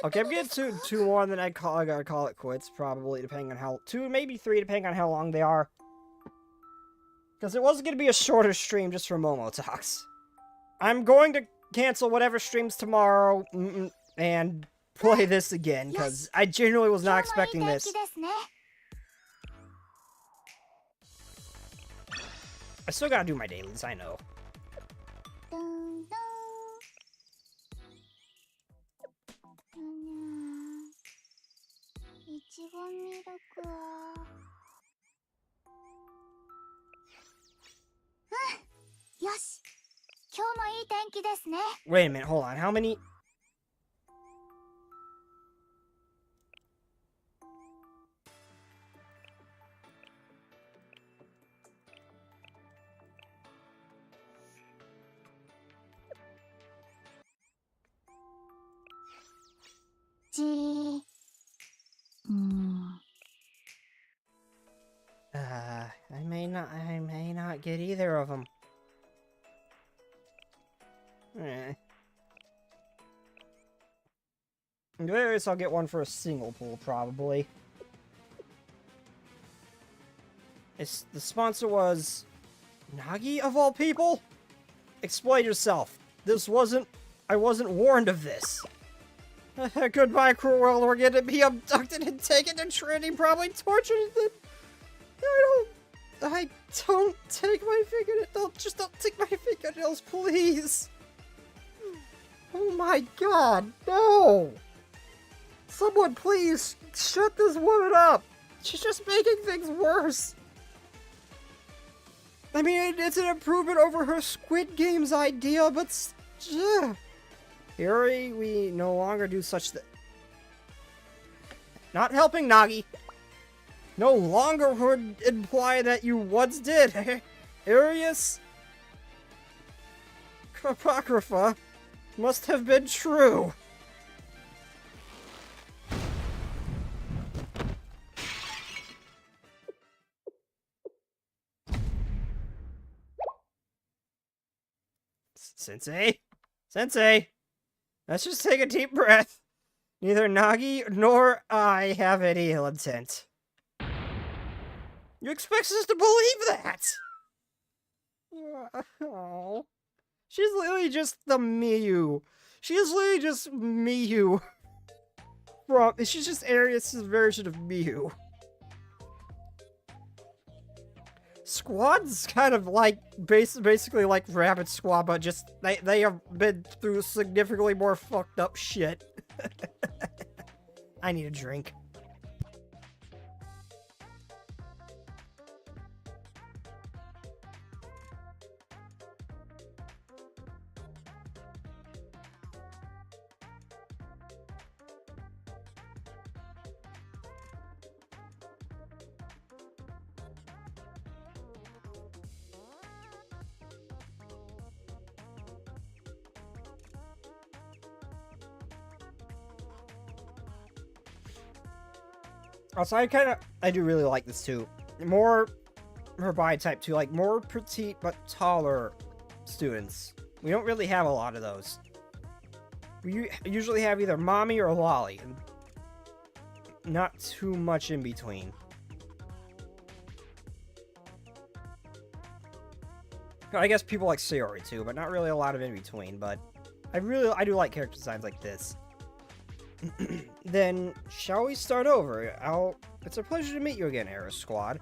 Okay, I'm getting two more, and then I gotta call it quits, probably, depending on how... 2, maybe 3, depending on how long they are. Because it wasn't gonna be a shorter stream just for Momo Talks. I'm going to cancel whatever streams tomorrow, and play this again, because I genuinely was not expecting this. I still gotta do my dailies, I know. Wait a minute, hold on. How many? I may not get either of them. Anyways, I'll get one for a single pool, probably. The sponsor was Nagi, of all people? Explain yourself. I wasn't warned of this. Goodbye, cruel world. We're gonna be abducted and taken to Trinity, probably tortured. I don't take my fingernails. Just don't take my fingernails, please. Oh my god, no! Someone please shut this woman up. She's just making things worse. I mean, it's an improvement over her Squid Games idea, but Yuri, we no longer do such Not helping, Nagi. No longer would imply that you once did. Arius Apocrypha must have been true. Sensei, let's just take a deep breath. Neither Nagi nor I have any ill intent. You expect us to believe that? Oh. She's literally just the Miyu. She is literally just Miyu. She's just Arius' version of Miyu. Squad's kind of like, basically like Rabbit Squad, but just, they have been through significantly more fucked up shit. I need a drink. Also, I do really like this too. More her body type too, like more petite but taller students. We don't really have a lot of those. We usually have either mommy or lolly, and not too much in between. I guess people like Sayori too, but not really a lot of in between. But I do like character designs like this. Then, shall we start over? It's a pleasure to meet you again, Era Squad.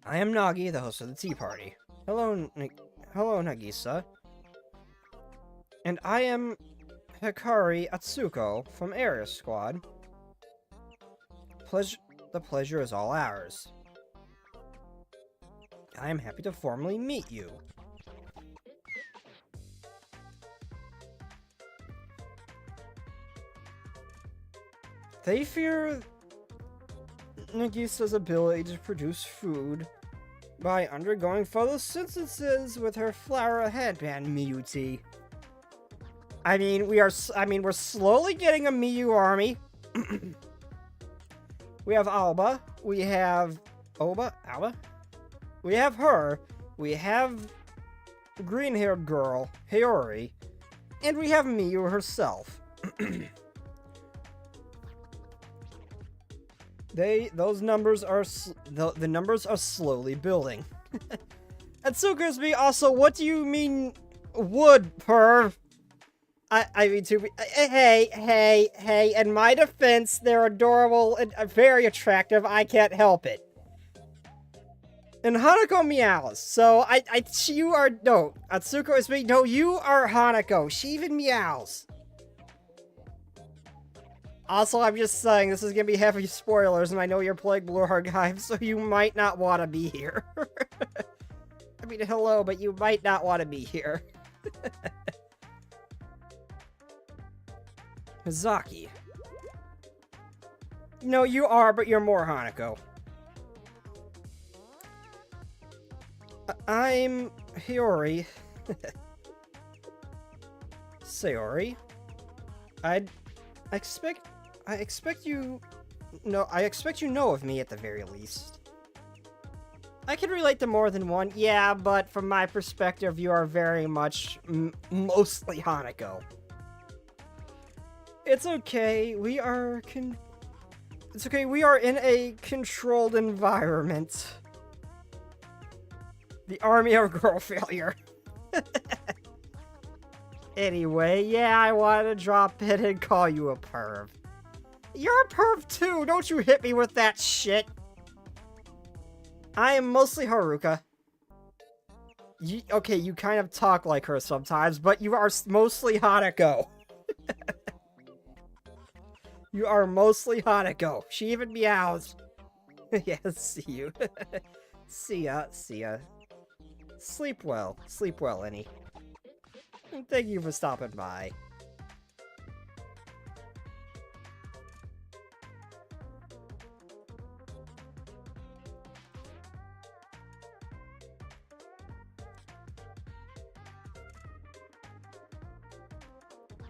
I am Nagi, the host of the tea party. Hello, Nagisa. And I am Hikari Atsuko from Area Squad. The pleasure is all ours. I am happy to formally meet you. They fear Nagisa's ability to produce food by undergoing photosynthesis with her flower headband, Miyu. I mean, we're slowly getting a Miyu army. We have Alba. We have Alba. We have her. We have green-haired girl, Hiyori. And we have Miyu herself. Those numbers are the numbers are slowly building. Atsuka's me also. What do you mean, wood, perv? I mean, hey, in my defense, they're adorable and very attractive. I can't help it. And Hanako meows, so you are, no, Atsuko is me, no, you are Hanako. She even meows. Also, I'm just saying, this is gonna be heavy spoilers, and I know you're playing Blue Archive, so you might not want to be here. I mean, hello, but you might not want to be here. Mizaki. No, you are, but you're more Hanako. I'm Hiyori. Sayori. I expect you know of me at the very least. I can relate to more than one, yeah, but from my perspective, you are very much mostly Hanako. It's okay, we are in a controlled environment. The army of girl failure. Anyway, yeah, I wanted to drop it and call you a perv. You're a perv too, don't you hit me with that shit. I am mostly Haruka. Okay, you kind of talk like her sometimes, but you are mostly Hanako. You are mostly Hanako. She even meows. Yeah, see you. See ya. Sleep well, Annie. Thank you for stopping by.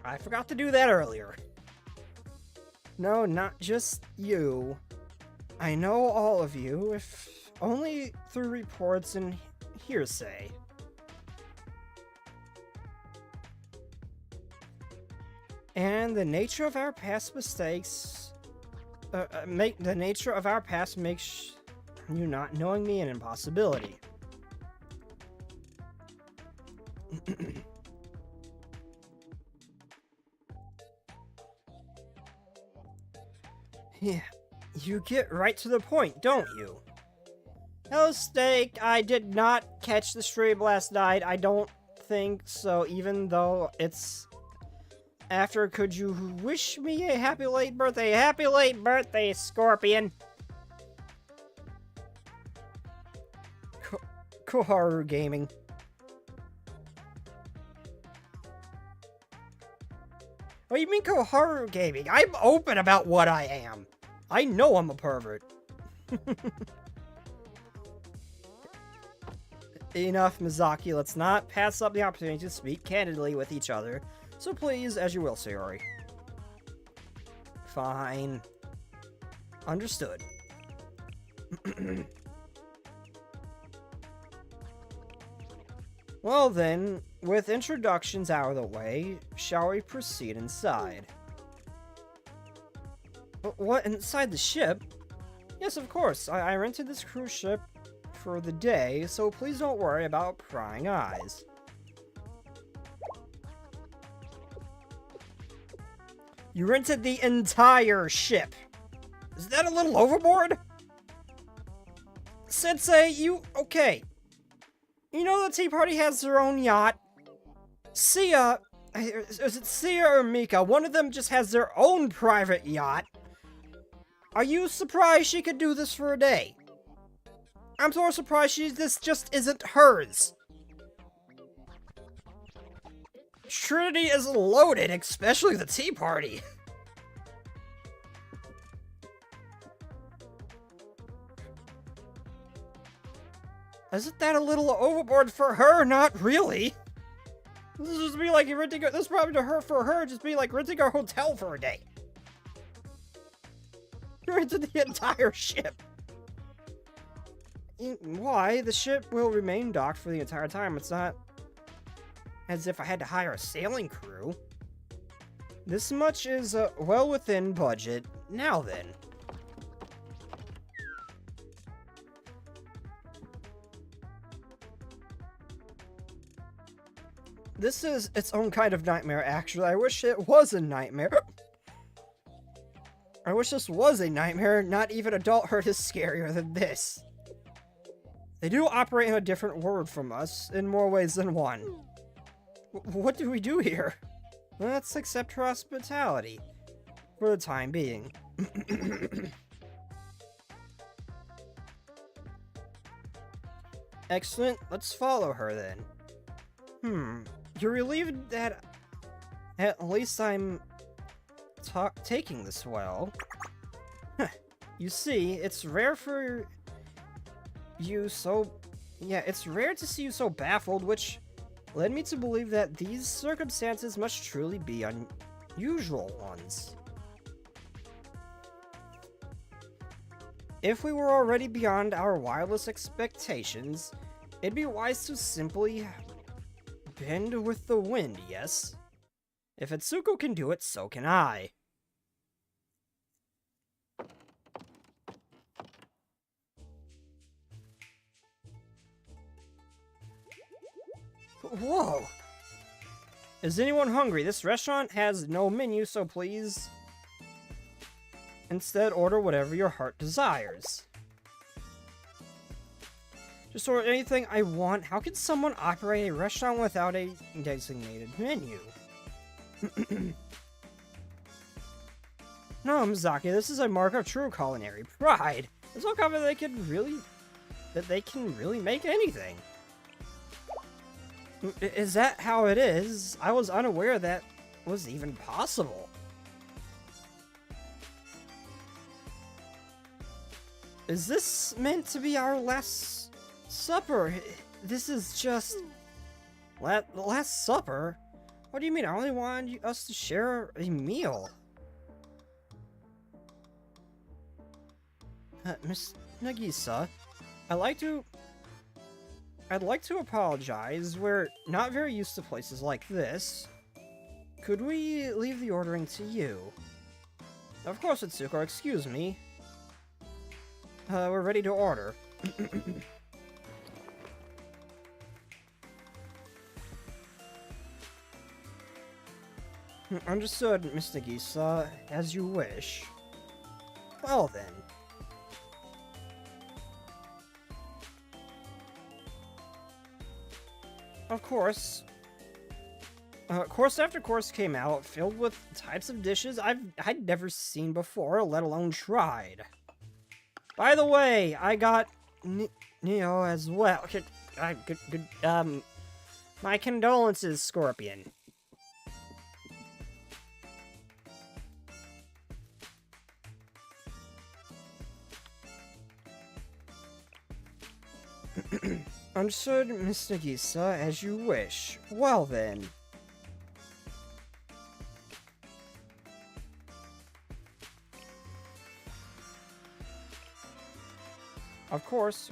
I forgot to do that earlier. No, not just you. I know all of you, if only through reports and hearsay. And the nature of our past mistakes... the nature of our past makes you not knowing me an impossibility. Yeah, you get right to the point, don't you? Hello, Steak. I did not catch the stream last night. I don't think so, even though it's after. Could you wish me a happy late birthday? Happy late birthday, Scorpion. Koharu Gaming. What do you mean Koharu Gaming? I'm open about what I am. I know I'm a pervert. Enough, Mizaki. Let's not pass up the opportunity to speak candidly with each other. So please, as you will, Sayori. Fine. Understood. Well then, with introductions out of the way, shall we proceed inside? What, inside the ship? Yes, of course. I rented this cruise ship for the day, so please don't worry about prying eyes. You rented the entire ship. Is that a little overboard? Sensei, okay. You know the Tea Party has their own yacht. Sia, is it Sia or Mika? One of them just has their own private yacht. Are you surprised she could do this for a day? I'm so surprised this just isn't hers. Trinity is loaded, especially the Tea Party. Isn't that a little overboard for her? Not really. This is just be like renting. This is probably for her. Just be like renting our hotel for a day. You rented the entire ship. Why? The ship will remain docked for the entire time. It's not as if I had to hire a sailing crew. This much is well within budget. Now then. This is its own kind of nightmare, actually. I wish it was a nightmare. I wish this was a nightmare. Not even adulthood is scarier than this. They do operate in a different world from us, in more ways than one. What do we do here? Let's accept her hospitality. For the time being. Excellent. Let's follow her then. You're relieved that at least I'm taking this well. You see, it's rare for you so... Yeah, it's rare to see you so baffled, which led me to believe that these circumstances must truly be unusual ones. If we were already beyond our wildest expectations, it'd be wise to simply bend with the wind, yes? If Itsuko can do it, so can I. Whoa! Is anyone hungry? This restaurant has no menu, so please... Instead, order whatever your heart desires. Just order anything I want. How can someone operate a restaurant without a designated menu? No, Mizaki, this is a mark of true culinary pride. It's so confident they can really make anything. Is that how it is? I was unaware that was even possible. Is this meant to be our last supper? This is just... Last supper? What do you mean? I only wanted us to share a meal. Miss Nagisa, I'd like to apologize. We're not very used to places like this. Could we leave the ordering to you? Of course, Itsuko, excuse me. We're ready to order. Understood, Miss Nagisa. As you wish. Well then. Of course. Course after course came out, filled with types of dishes I'd never seen before, let alone tried. By the way, I got Neo as well. My condolences, Scorpion. Understood, Miss Nagisa, as you wish. Well then. Of course,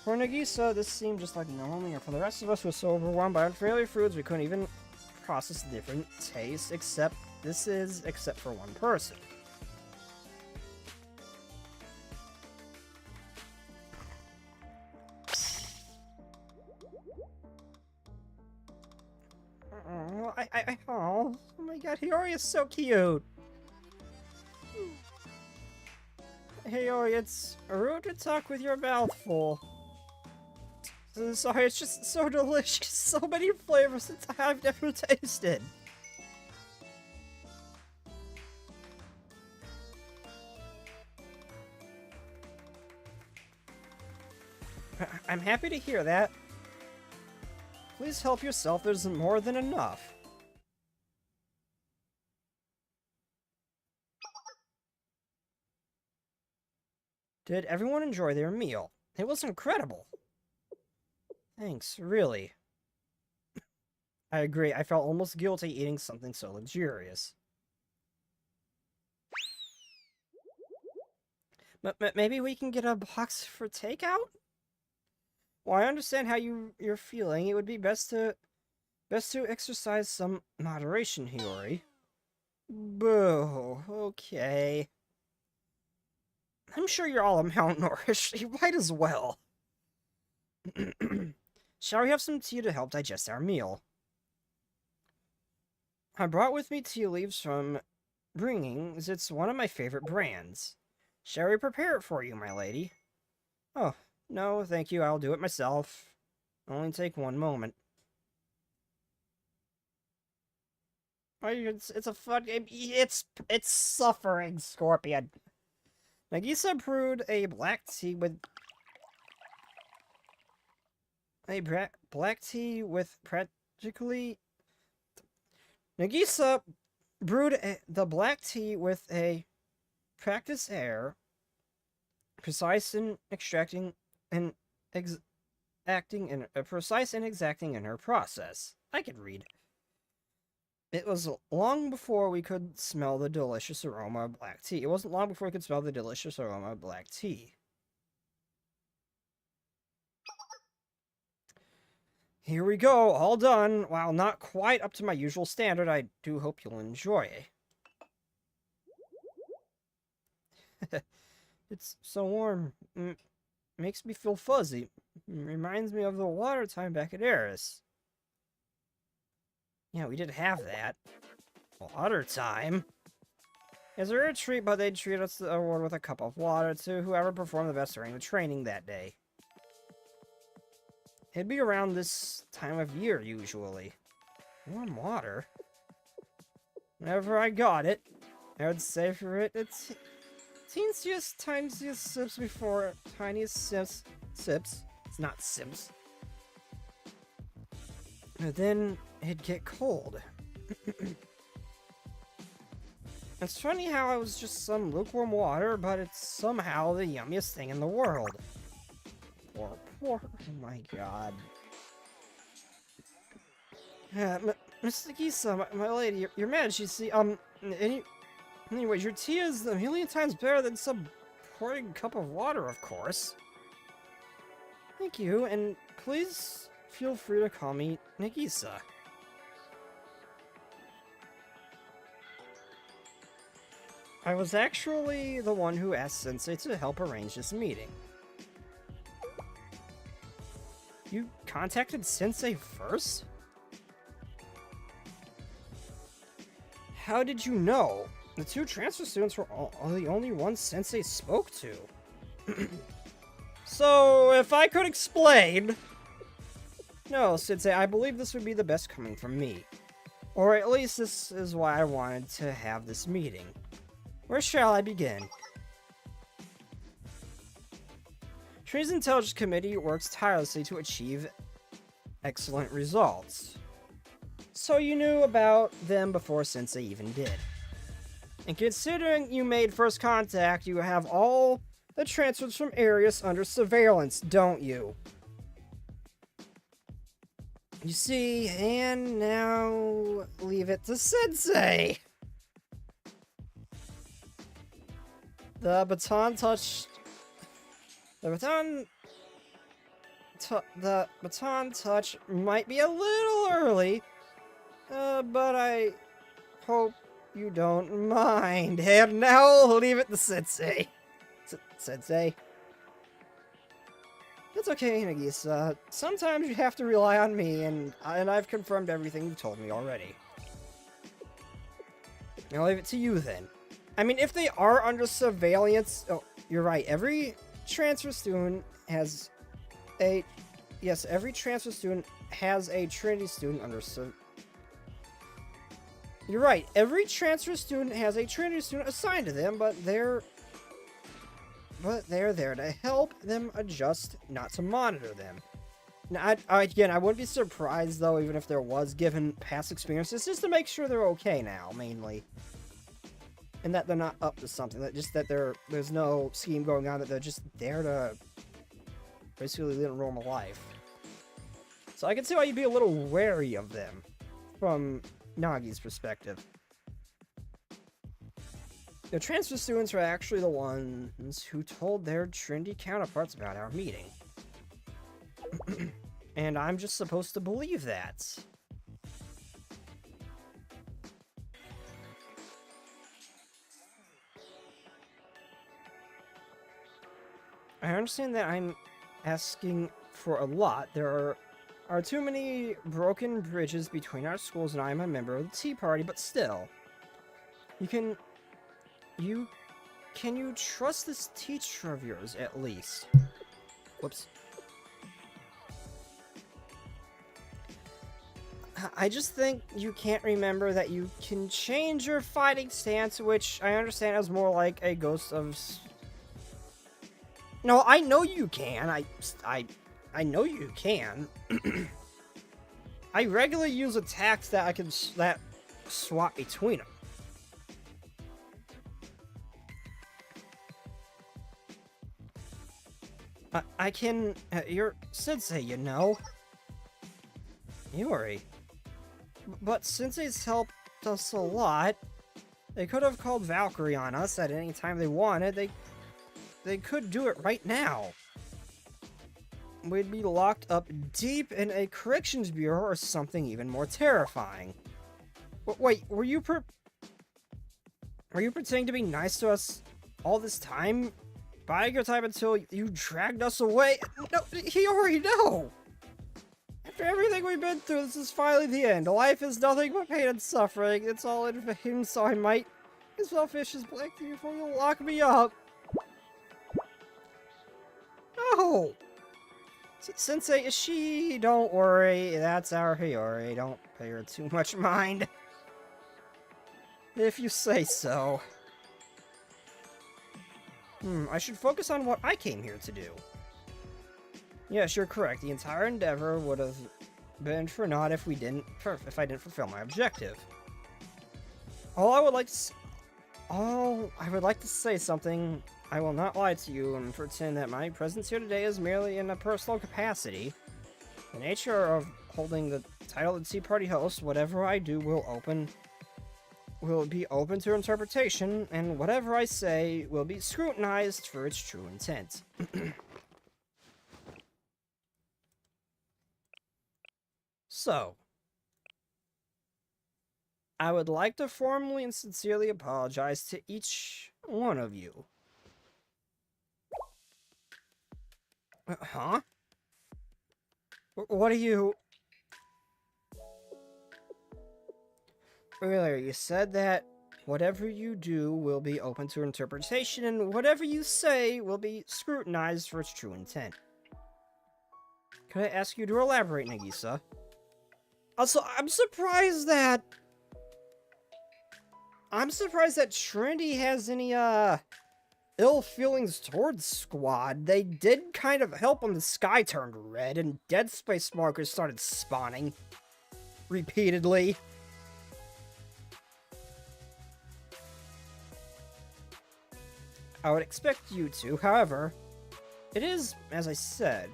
for Nagisa, this seemed just like normal, and for the rest of us, we're so overwhelmed by unfamiliar foods we couldn't even process different tastes, except for one person. Oh my god, Hiyori is so cute! Hiyori, it's rude to talk with your mouth full. Sorry, it's just so delicious. So many flavors that I've never tasted. I'm happy to hear that. Please help yourself, there's more than enough. Did everyone enjoy their meal? It was incredible. Thanks, really. I agree, I felt almost guilty eating something so luxurious. Maybe we can get a box for takeout? Well, I understand how you're feeling. It would be best to exercise some moderation, Hiyori. Boo, okay. I'm sure you're all malnourished. You might as well. Shall we have some tea to help digest our meal? I brought with me tea leaves from Bringing, as it's one of my favorite brands. Shall we prepare it for you, my lady? Oh, no, thank you, I'll do it myself. Only take one moment. It's a fun game. It's suffering, Scorpion. Nagisa brewed a black tea with practically. Nagisa brewed the black tea with a practiced air, precise in extracting and precise and exacting in her process. I could read. It was long before we could smell the delicious aroma of black tea. It wasn't long before we could smell the delicious aroma of black tea. Here we go, all done. While not quite up to my usual standard, I do hope you'll enjoy it. It's so warm. Makes me feel fuzzy. Reminds me of the water time back at Eris. Yeah, we did have that. Water time? It's a rare treat, but they'd treat us the award with a cup of water to whoever performed the best during the training that day. It'd be around this time of year, usually. Warm water? Whenever I got it, I would savor it. It's teensiest, tiniest sips before tiniest sips. It's not sips. And then it'd get cold. It's funny how it was just some lukewarm water, but it's somehow the yummiest thing in the world. Poor, oh my god. Miss Nagisa, my lady, your majesty, see, anyways, your tea is a million times better than some pouring cup of water, of course. Thank you, and please feel free to call me Nagisa. I was actually the one who asked Sensei to help arrange this meeting. You contacted Sensei first? How did you know? The two transfer students were the only ones Sensei spoke to. So, if I could explain... No, Sensei, I believe this would be the best coming from me. Or at least this is why I wanted to have this meeting. Where shall I begin? Trinity's Intelligence Committee works tirelessly to achieve excellent results. So you knew about them before Sensei even did. And considering you made first contact, you have all the transfers from Arius under surveillance, don't you? You see, and now leave it to Sensei. The baton touch might be a little early, but I hope you don't mind. And now leave it to Sensei. Sensei? It's okay, Nagisa. Sometimes you have to rely on me, and I've confirmed everything you've told me already. I'll leave it to you then. I mean, if they are under surveillance... Oh, you're right. Every transfer student has a... Yes, every transfer student has a Trinity student under You're right. Every transfer student has a Trinity student assigned to them, but they're there to help them adjust, not to monitor them. Now, again, I wouldn't be surprised, though, even if there was, given past experiences, just to make sure they're okay now, mainly. And that they're not up to something, that there's no scheme going on, that they're just there to basically live a normal life. So I can see why you'd be a little wary of them, from Nagi's perspective. The transfer students are actually the ones who told their Trinity counterparts about our meeting. And I'm just supposed to believe that. I understand that I'm asking for a lot. There are are too many broken bridges between our schools, and I am a member of the Tea Party, but still. Can you trust this teacher of yours, at least? Whoops. I just think you can't remember that you can change your fighting stance, which I understand is more like a ghost of... No, I know you can. I know you can. I regularly use attacks that that swap between them. I can... you're Sensei, you know. Yuri. But Sensei's helped us a lot. They could have called Valkyrie on us at any time they wanted. They could do it right now. We'd be locked up deep in a corrections bureau or something even more terrifying. Wait, were you pretending to be nice to us all this time? Biding your time until you dragged us away? No, he already know! After everything we've been through, this is finally the end. Life is nothing but pain and suffering. It's all in vain, so I might as well fish his black before you lock me up. No! Sensei, she... Don't worry, that's our Hiyori. Don't pay her too much mind. If you say so. I should focus on what I came here to do. Yes, you're correct. The entire endeavor would have been for naught if I didn't fulfill my objective. I would like to say something. I will not lie to you and pretend that my presence here today is merely in a personal capacity. The nature of holding the title of the Tea Party host, whatever I do will be open to interpretation, and whatever I say will be scrutinized for its true intent. So, I would like to formally and sincerely apologize to each one of you. Huh? What are you... Earlier, you said that whatever you do will be open to interpretation, and whatever you say will be scrutinized for its true intent. Could I ask you to elaborate, Nagisa? Also, I'm surprised that Trinity has any, ill feelings towards Squad. They did kind of help when the sky turned red and dead space markers started spawning repeatedly. I would expect you to, however, it is, as I said,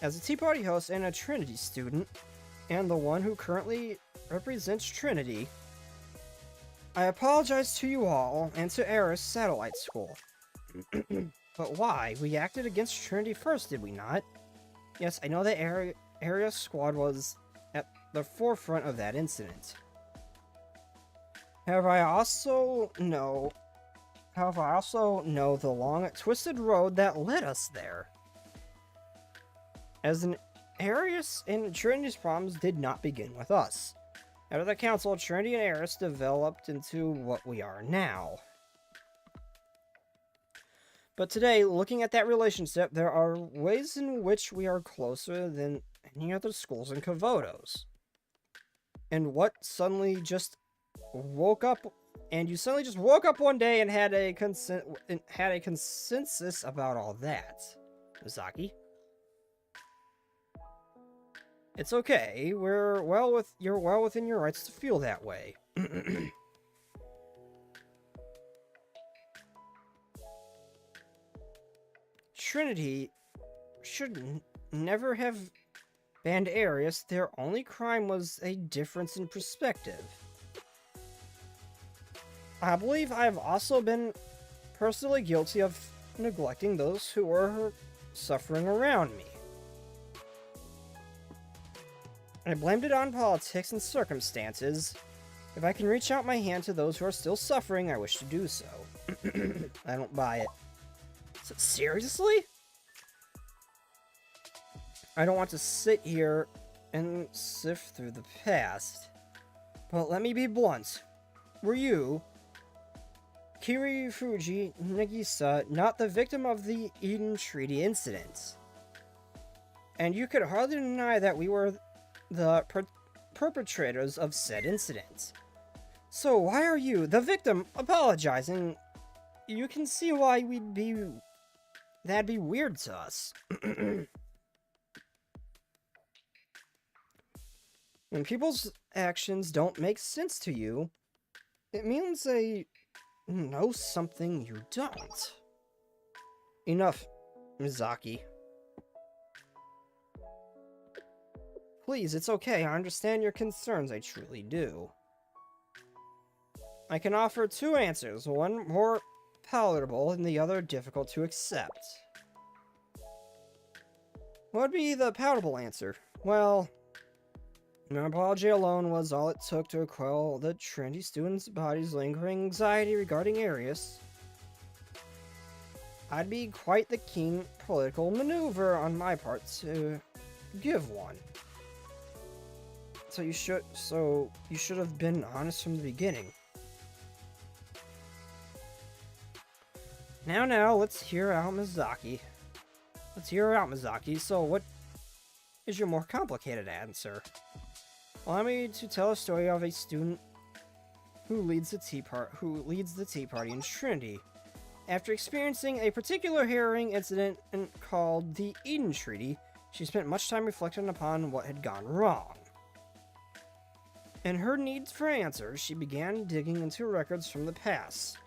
as a Tea Party host and a Trinity student, and the one who currently represents Trinity, I apologize to you all and to Eris Satellite School. But why? We acted against Trinity first, did we not? Yes, I know that Area Squad was at the forefront of that incident. However, I also know the long, twisted road that led us there. As an Arius and Trinity's problems did not begin with us. Out of the council, Trinity and Eris developed into what we are now. But today, looking at that relationship, there are ways in which we are closer than any other schools in Kavotos. And what suddenly just woke up, and you suddenly just woke up one day and had a consensus about all that, Misaki. It's okay. You're well within your rights to feel that way. Trinity should never have banned Arius. Their only crime was a difference in perspective. I believe I have also been personally guilty of neglecting those who were suffering around me. I blamed it on politics and circumstances. If I can reach out my hand to those who are still suffering, I wish to do so. I don't buy it. So, seriously? I don't want to sit here and sift through the past. But let me be blunt. Were you, Kirifuji Nagisa, not the victim of the Eden Treaty incident? And you could hardly deny that we were the perpetrators of said incident. So why are you, the victim, apologizing? You can see why that'd be weird to us. When people's actions don't make sense to you, it means they know something you don't. Enough, Mizaki. Please, it's okay. I understand your concerns. I truly do. I can offer two answers, one more palatable and the other difficult to accept. What would be the palatable answer? Well, my apology alone was all it took to quell the trendy student's body's lingering anxiety regarding Arius. I'd be quite the keen political maneuver on my part to give one. So you should have been honest from the beginning. Now, let's hear out Mizaki. So what is your more complicated answer? Allow me to tell a story of a student who leads the tea party in Trinity. After experiencing a particular harrowing incident called the Eden Treaty, she spent much time reflecting upon what had gone wrong. In her need for answers, she began digging into records from the past.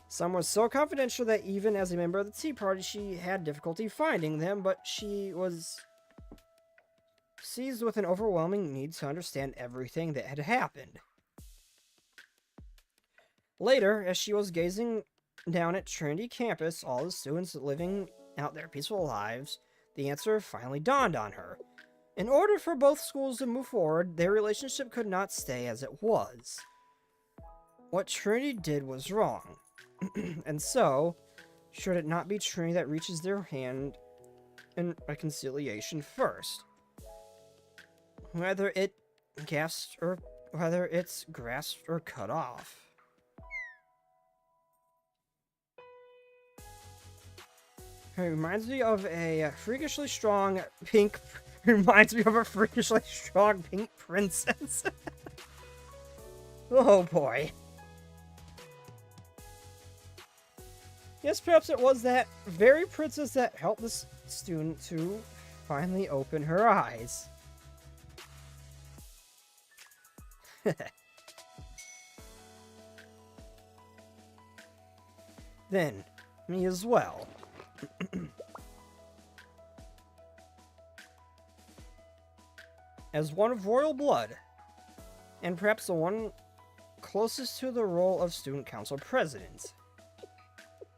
Some were so confidential that even as a member of the Tea Party, she had difficulty finding them, but she was seized with an overwhelming need to understand everything that had happened. Later, as she was gazing down at Trinity campus, all the students living out their peaceful lives, the answer finally dawned on her. In order for both schools to move forward, their relationship could not stay as it was. What Trinity did was wrong. And so, should it not be Trinity that reaches their hand in reconciliation first? Whether it's grasped or cut off. It reminds me of a freakishly strong pink princess. Oh boy. Yes, perhaps it was that very princess that helped this student to finally open her eyes. Then, me as well. As one of royal blood, and perhaps the one closest to the role of student council president.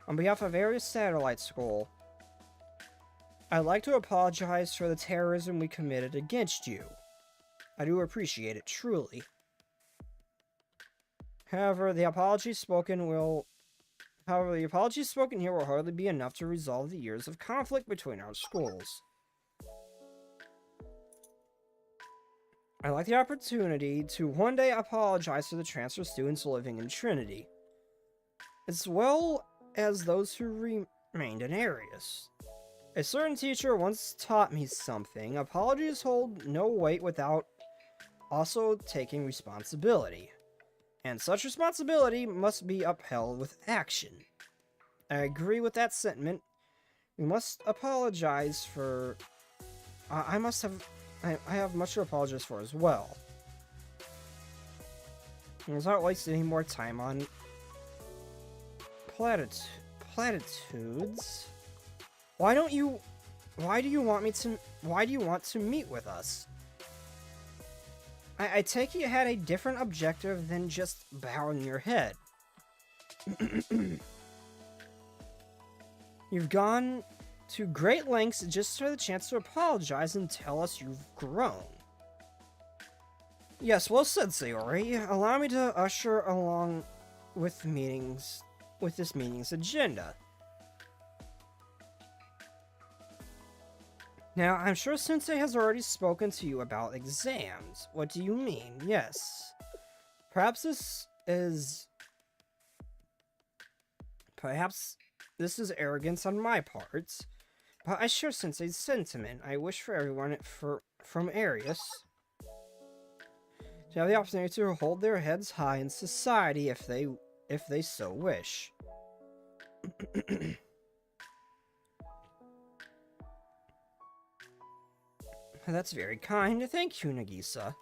On behalf of Arius Satellite School, I'd like to apologize for the terrorism we committed against you. I do appreciate it, truly. However, the apology spoken here will hardly be enough to resolve the years of conflict between our schools. I'd like the opportunity to one day apologize to the transfer students living in Trinity, as well as those who remained in Arius. A certain teacher once taught me something. Apologies hold no weight without also taking responsibility. And such responsibility must be upheld with action. I agree with that sentiment. We must apologize for... I have much to apologize for as well. Without wasting any more time on platitudes. Why do you want to meet with us? I take it you had a different objective than just bowing your head. You've gone to great lengths just for the chance to apologize and tell us you've grown. Yes, well said, Sayori. Allow me to usher along with this meeting's agenda. Now, I'm sure Sensei has already spoken to you about exams. What do you mean? Yes. Perhaps this is arrogance on my part, but I share Sensei's sentiment. I wish for everyone from Arius to have the opportunity to hold their heads high in society if they so wish. That's very kind. Thank you, Nagisa.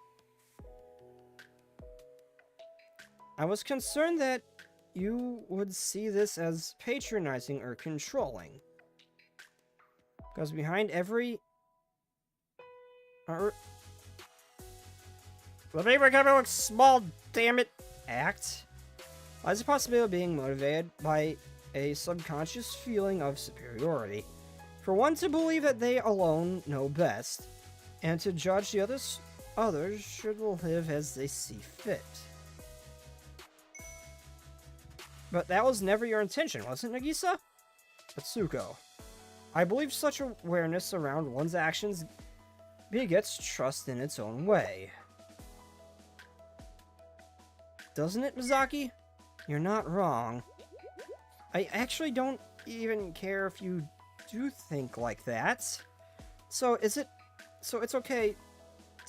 I was concerned that you would see this as patronizing or controlling. Because behind every... Let me become a small, damn it, act lies the possibility of being motivated by a subconscious feeling of superiority. For one to believe that they alone know best, and to judge the others should live as they see fit. But that was never your intention, was it, Nagisa? Atsuko, I believe such awareness around one's actions begets trust in its own way. Doesn't it, Mizaki? You're not wrong. I actually don't even care if you do think like that. So it's okay,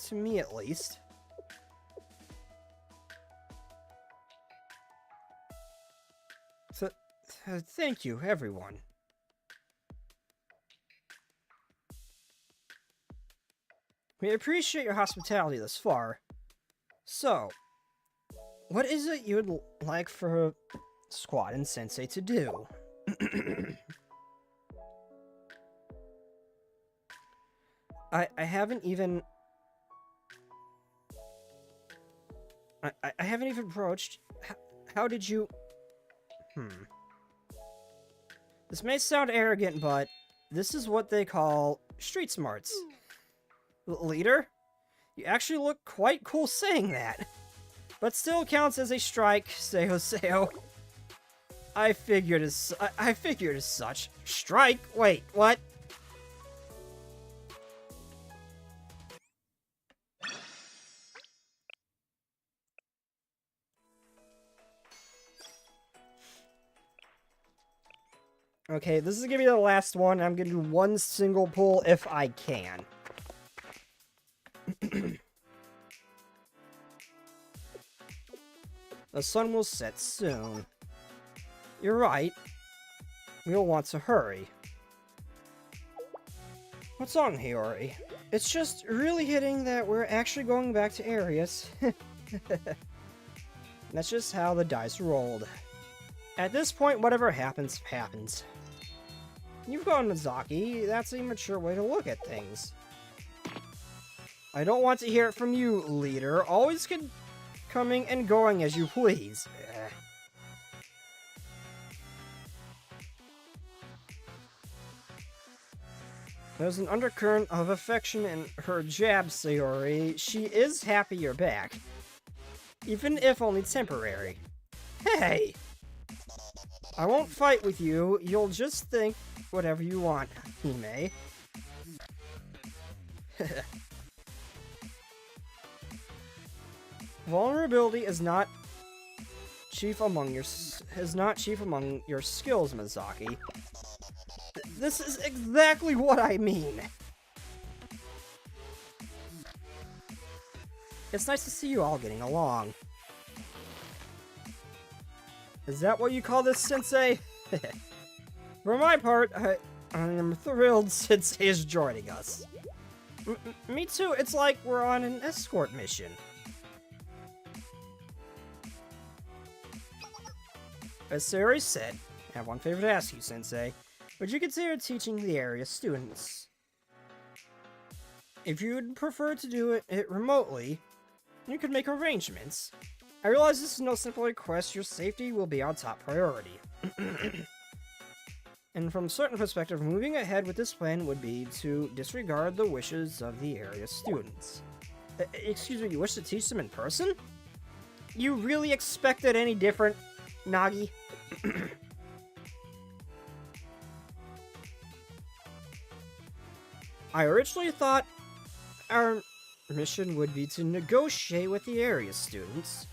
to me at least. So, thank you, everyone. We appreciate your hospitality thus far. So, what is it you would like for Squad and Sensei to do? I haven't even... I haven't even approached... How did you... This may sound arrogant, but this is what they call street smarts. Leader? You actually look quite cool saying that. But still counts as a strike, Seo. I figured as such. Strike? Wait, what? Okay, this is gonna be the last one. I'm gonna do one single pull if I can. The sun will set soon. You're right. We'll want to hurry. What's on, Hiyori? It's just really hitting that we're actually going back to Arius. That's just how the dice rolled. At this point, whatever happens, happens. You've gone, Mizaki. That's a mature way to look at things. I don't want to hear it from you, leader. Always coming and going as you please. There's an undercurrent of affection in her jab, Sayori. She is happy you're back. Even if only temporary. Hey! I won't fight with you. You'll just think whatever you want, Hime. Vulnerability is not chief among your skills, Mizaki. This is exactly what I mean. It's nice to see you all getting along. Is that what you call this, Sensei? For my part, I am thrilled Sensei is joining us. Me too, it's like we're on an escort mission. As Sayori said, I have one favor to ask you, Sensei. Would you consider teaching the area students? If you would prefer to do it remotely, you could make arrangements. I realize this is no simple request, your safety will be our top priority. And from a certain perspective, moving ahead with this plan would be to disregard the wishes of the area students. Excuse me, you wish to teach them in person? You really expected any different, Nagi? I originally thought our mission would be to negotiate with the area students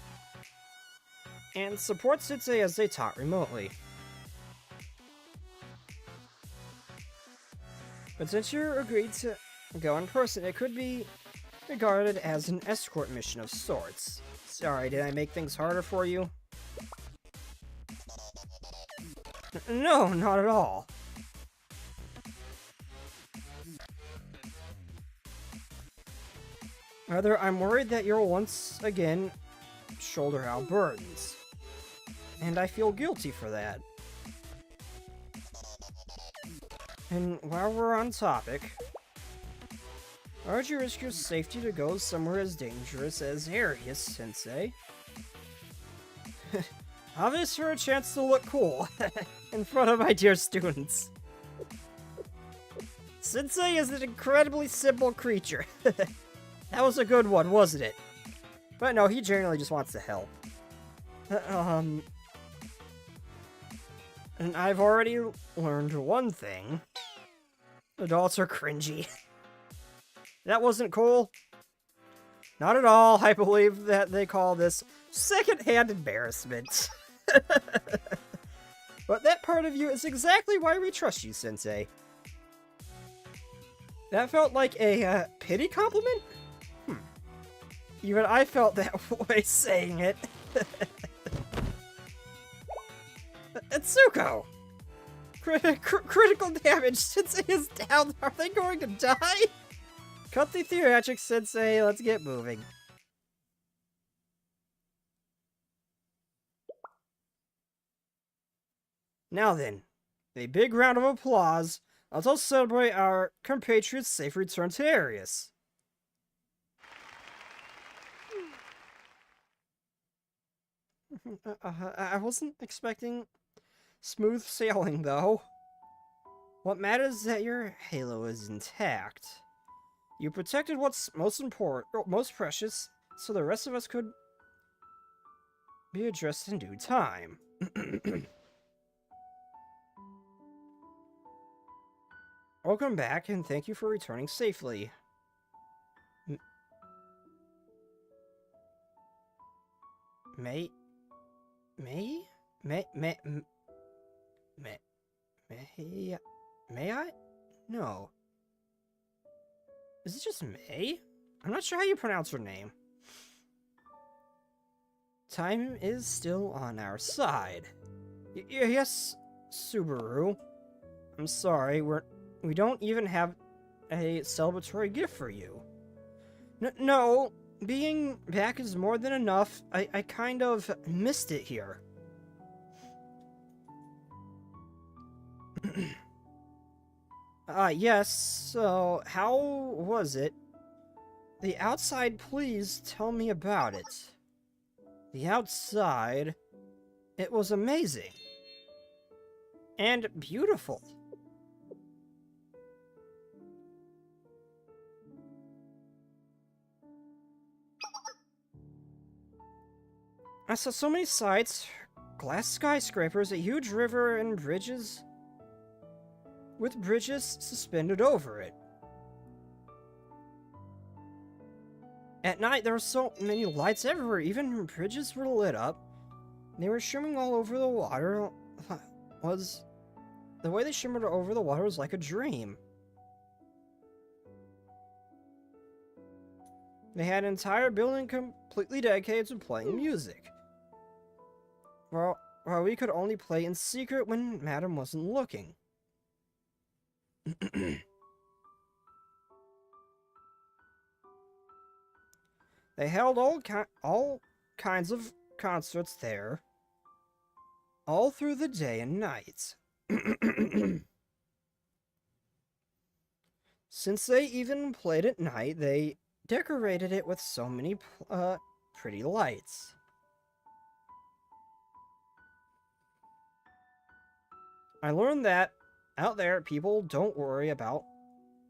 and support Sensei as they taught remotely. But since you agreed to go in person, it could be regarded as an escort mission of sorts. Sorry, did I make things harder for you? No, not at all. Rather, I'm worried that you'll once again shoulder our burdens. And I feel guilty for that. And while we're on topic, why would you risk your safety to go somewhere as dangerous as Arius, Sensei? Obvious for a chance to look cool in front of my dear students. Sensei is an incredibly simple creature. That was a good one, wasn't it? But no, he generally just wants to help. And I've already learned one thing. Adults are cringy. That wasn't cool. Not at all. I believe that they call this secondhand embarrassment. But that part of you is exactly why we trust you, Sensei. That felt like a pity compliment? Even I felt that way saying it. Atsuko! Critical damage! Sensei is down! Are they going to die? Cut the theatrics, Sensei. Let's get moving. Now then, a big round of applause. Let's all celebrate our compatriot's safe return to Arius. I wasn't expecting smooth sailing, though. What matters is that your halo is intact. You protected what's most important, most precious, so the rest of us could be addressed in due time. Welcome back, and thank you for returning safely. May I? No. Is it just May? I'm not sure how you pronounce her name. Time is still on our side. Yes, Subaru. I'm sorry, we don't even have a celebratory gift for you. No, being back is more than enough. I kind of missed it here. Yes, so how was it? The outside, please tell me about it. The outside, it was amazing. And beautiful. I saw so many sights, glass skyscrapers, a huge river, and bridges with bridges suspended over it. At night, there were so many lights everywhere, even bridges were lit up. They were shimmering all over the water. The way they shimmered over the water was like a dream. They had an entire building completely dedicated to playing music. Well, we could only play in secret when Madam wasn't looking. They held all kinds of concerts there, all through the day and night. Since they even played at night, they decorated it with so many pretty lights. I learned that out there, people don't worry about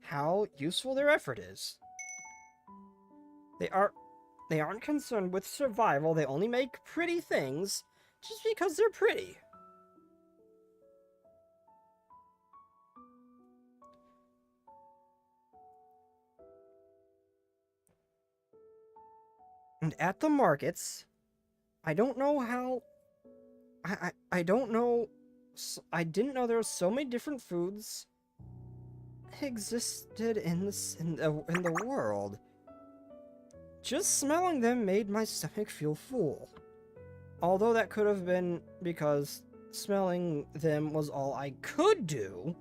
how useful their effort is. They aren't concerned with survival. They only make pretty things just because they're pretty. And at the markets, I don't know how... I don't know... I didn't know there were so many different foods existed in the world. Just smelling them made my stomach feel full. Although that could have been because smelling them was all I could do.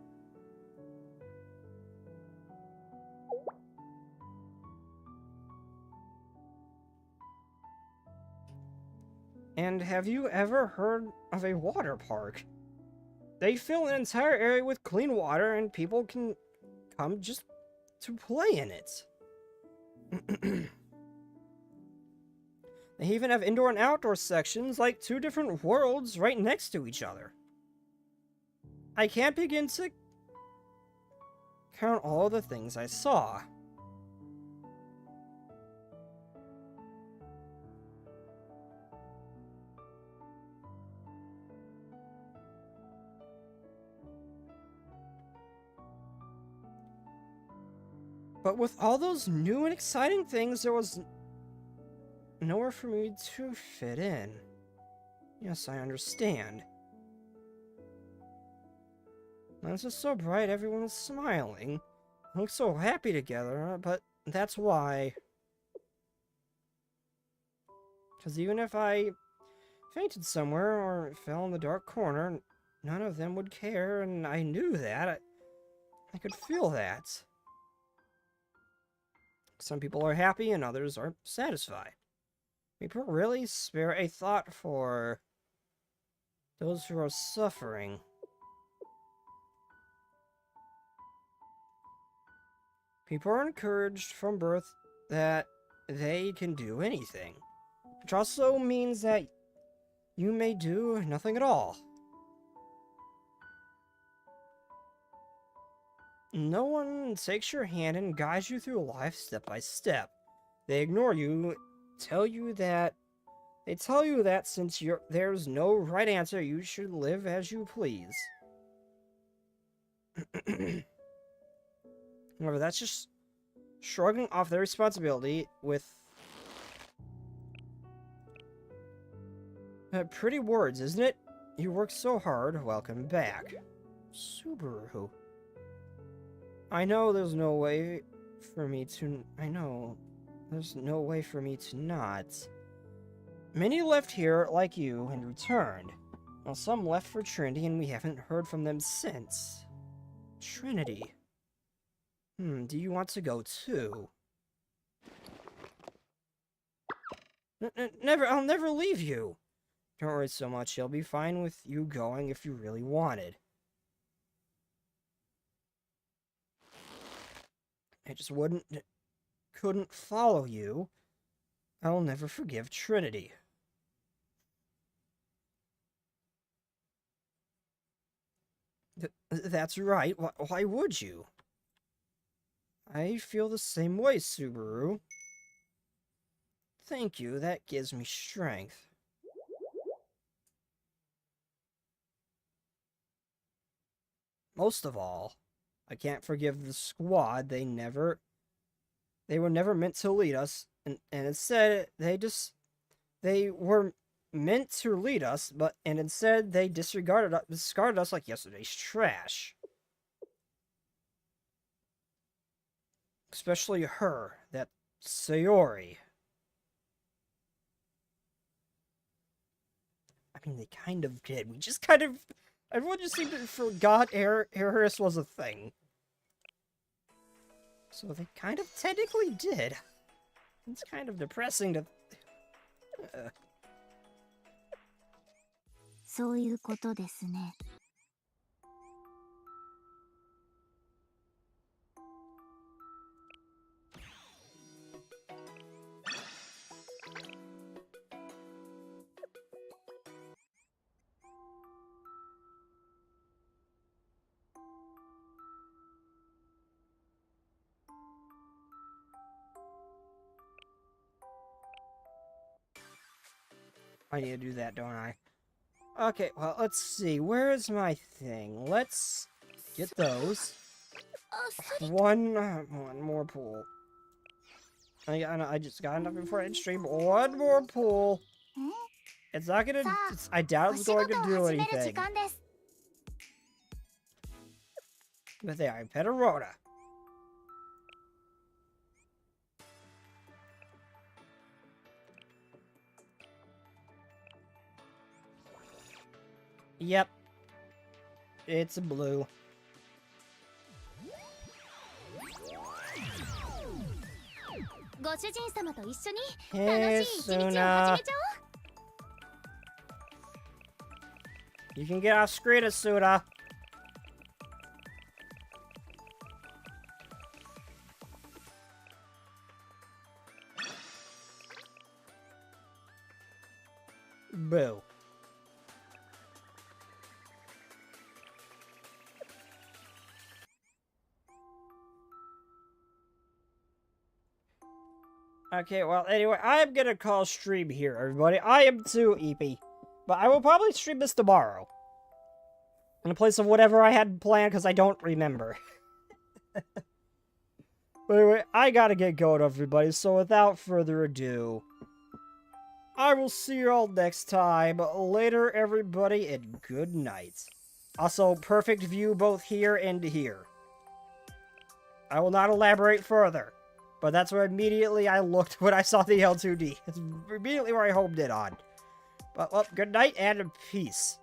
And have you ever heard of a water park? They fill an entire area with clean water and people can come just to play in it. They even have indoor and outdoor sections, like 2 different worlds right next to each other. I can't begin to count all the things I saw. But with all those new and exciting things, there was nowhere for me to fit in. Yes, I understand. Lights are so bright, everyone is smiling. They look so happy together, but that's why. Because even if I fainted somewhere or fell in the dark corner, none of them would care, and I knew that. I could feel that. Some people are happy and others are satisfied. People really spare a thought for those who are suffering. People are encouraged from birth that they can do anything, which also means that you may do nothing at all. No one takes your hand and guides you through life step by step. They ignore you, tell you that since there's no right answer, you should live as you please. However, that's just shrugging off their responsibility with pretty words, isn't it? You worked so hard, welcome back. Subaru. I know there's no way for me to not. Many left here like you and returned. Well, some left for Trinity and we haven't heard from them since. Trinity. Do you want to go too? Never, I'll never leave you. Don't worry so much, I'll be fine with you going if you really wanted. I just couldn't follow you. I'll never forgive Trinity. That's right, why would you? I feel the same way, Subaru. Thank you, that gives me strength. Most of all, I can't forgive the squad. They were never meant to lead us, and instead they were meant to lead us, and instead they discarded us like yesterday's trash. Especially her, that Sayori. I mean, they kind of did. We just kind of... Everyone just seemed to forgot Eris was a thing. So they kind of technically did. It's kind of depressing to... そういうことですね。I need to do that, don't I? Okay, well, let's see. Where is my thing? Let's get those. One more pool. I just got enough before I stream one more pool. It's not gonna. I doubt it's going to do anything. But there, I'm Petarona. Yep. It's blue. Hey, Suna. You can get off screen, Asuna. Boo. Okay, well, anyway, I'm gonna call stream here, everybody. I am too eepy. But I will probably stream this tomorrow. In place of whatever I had planned, because I don't remember. But anyway, I gotta get going, everybody. So without further ado, I will see you all next time. Later, everybody, and good night. Also, perfect view both here and here. I will not elaborate further. But that's where immediately I looked when I saw the L2D. It's immediately where I homed in on. But, well, good night and peace.